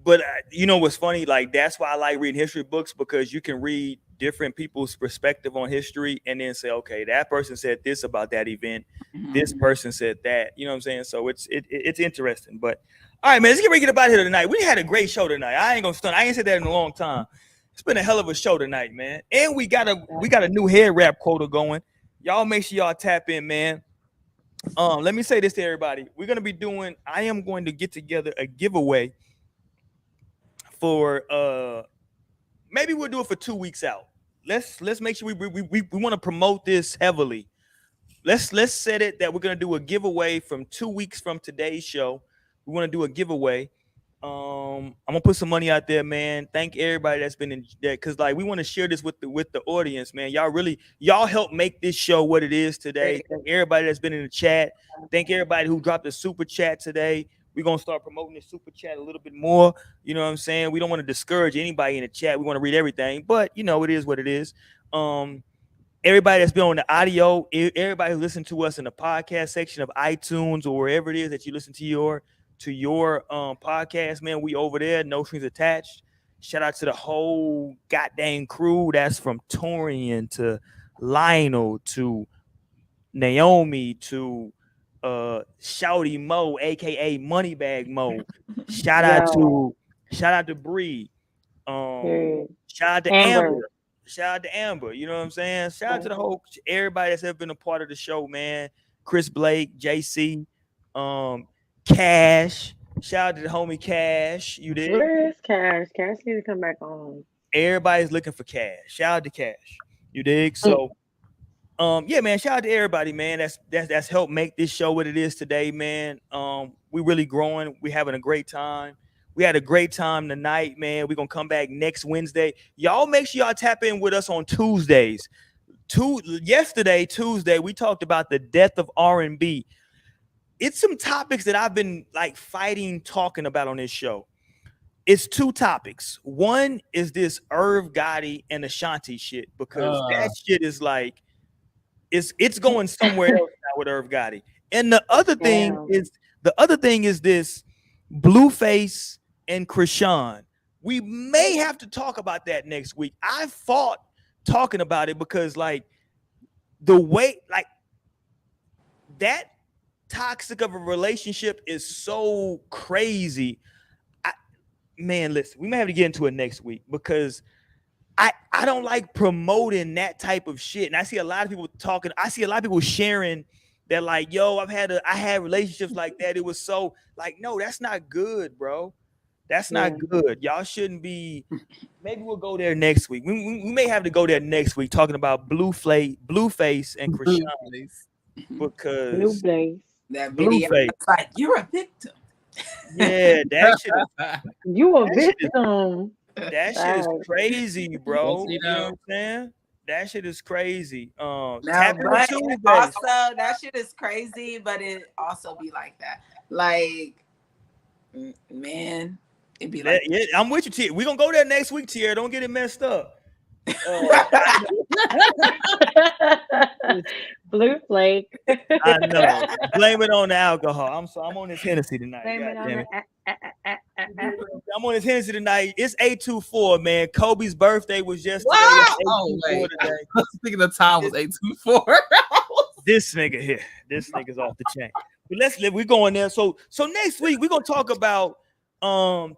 But you know what's funny? Like that's why I like reading history books, because you can read different people's perspective on history and then say, okay, that person said this about that event. Mm-hmm. This person said that. You know what I'm saying? So it's interesting. But all right, man, let's get ready to get about here tonight. We had a great show tonight. I ain't gonna stunt. I ain't said that in a long time. It's been a hell of a show tonight, man. And we got a new head wrap quota going. Y'all make sure y'all tap in, man. Let me say this to everybody. I am going to get together a giveaway for maybe we'll do it for 2 weeks out. Let's make sure we want to promote this heavily. Let's set it that we're gonna do a giveaway from 2 weeks from today's show. We want to do a giveaway. I'm gonna put some money out there, man. Thank everybody that's been in that, because like we want to share this with the audience, man. Y'all help make this show what it is today. Thank everybody that's been in the chat. Thank everybody who dropped a super chat today. We're gonna start promoting the super chat a little bit more. You know what I'm saying? We don't want to discourage anybody in the chat. We want to read everything, but it is what it is. Everybody that's been on the audio, everybody who listened to us in the podcast section of iTunes or wherever it is that you listen to your podcast, man, we over there, no strings attached. Shout out to the whole goddamn crew. That's from Torian to Lionel to Naomi to Shouty Mo, aka Moneybag Mo. Shout out to Bree. Shout out to Amber. Shout out to Amber. You know what I'm saying? Shout out to the whole everybody that's ever been a part of the show, man. Chris Blake, JC, Cash. Shout out to the homie Cash. You did. Where is Cash? Cash need to come back on. Everybody's looking for Cash. Shout out to Cash. You dig? So yeah, man. Shout out to everybody, man. That's helped make this show what it is today, man. We really growing. We having a great time. We had a great time tonight, man. We're gonna come back next Wednesday. Y'all make sure y'all tap in with us on Tuesdays. Yesterday, Tuesday, we talked about the death of R&B. It's some topics that I've been like talking about on this show. It's two topics. One is this Irv Gotti and Ashanti shit, because that shit is like it's going somewhere else now with Irv Gotti. And the other thing is this Blueface and Krishan. we may have to talk about that next week. I fought talking about it because like the way like that toxic of a relationship is so crazy. Man, listen, we may have to get into it next week because I don't like promoting that type of shit. And I see a lot of people talking. I see a lot of people sharing that like, yo, I had relationships like that. It was so like, no, that's not good, bro. That's not good. Y'all shouldn't be. Maybe we'll go there next week. We may have to go there next week talking about Blueface and Krishan because that video Blueface. like you're a victim. Yeah, that shit. You a victim. That shit is crazy, bro. You know what I'm saying? That shit is crazy. No, but also that shit is crazy, but it also be like that. Like, man, it'd be like yeah, I'm with you, Tier. We're gonna go there next week, Tier. Don't get it messed up. Blue flake. I know. Blame it on the alcohol. I'm on this Hennessy tonight. Blame it on I'm on this Hennessy tonight. It's 824, man. Kobe's birthday was yesterday. Wow. Oh, wait. I was thinking the time was 824. This nigga here. This nigga's off the chain. But we're going there. So next week we're gonna talk about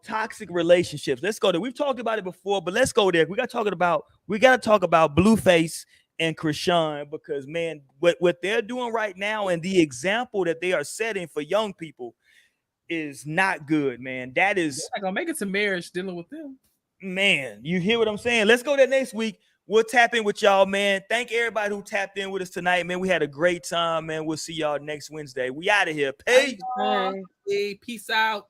toxic relationships. Let's go there. We've talked about it before, but let's go there. We gotta talk about Blueface and Krishan because man, what they're doing right now and the example that they are setting for young people is not good, man. That is not gonna make it to marriage dealing with them. Man, you hear what I'm saying? Let's go there next week. We'll tap in with y'all, man. Thank everybody who tapped in with us tonight, man. We had a great time, man. We'll see y'all next Wednesday. We out of here. Peace. Peace out.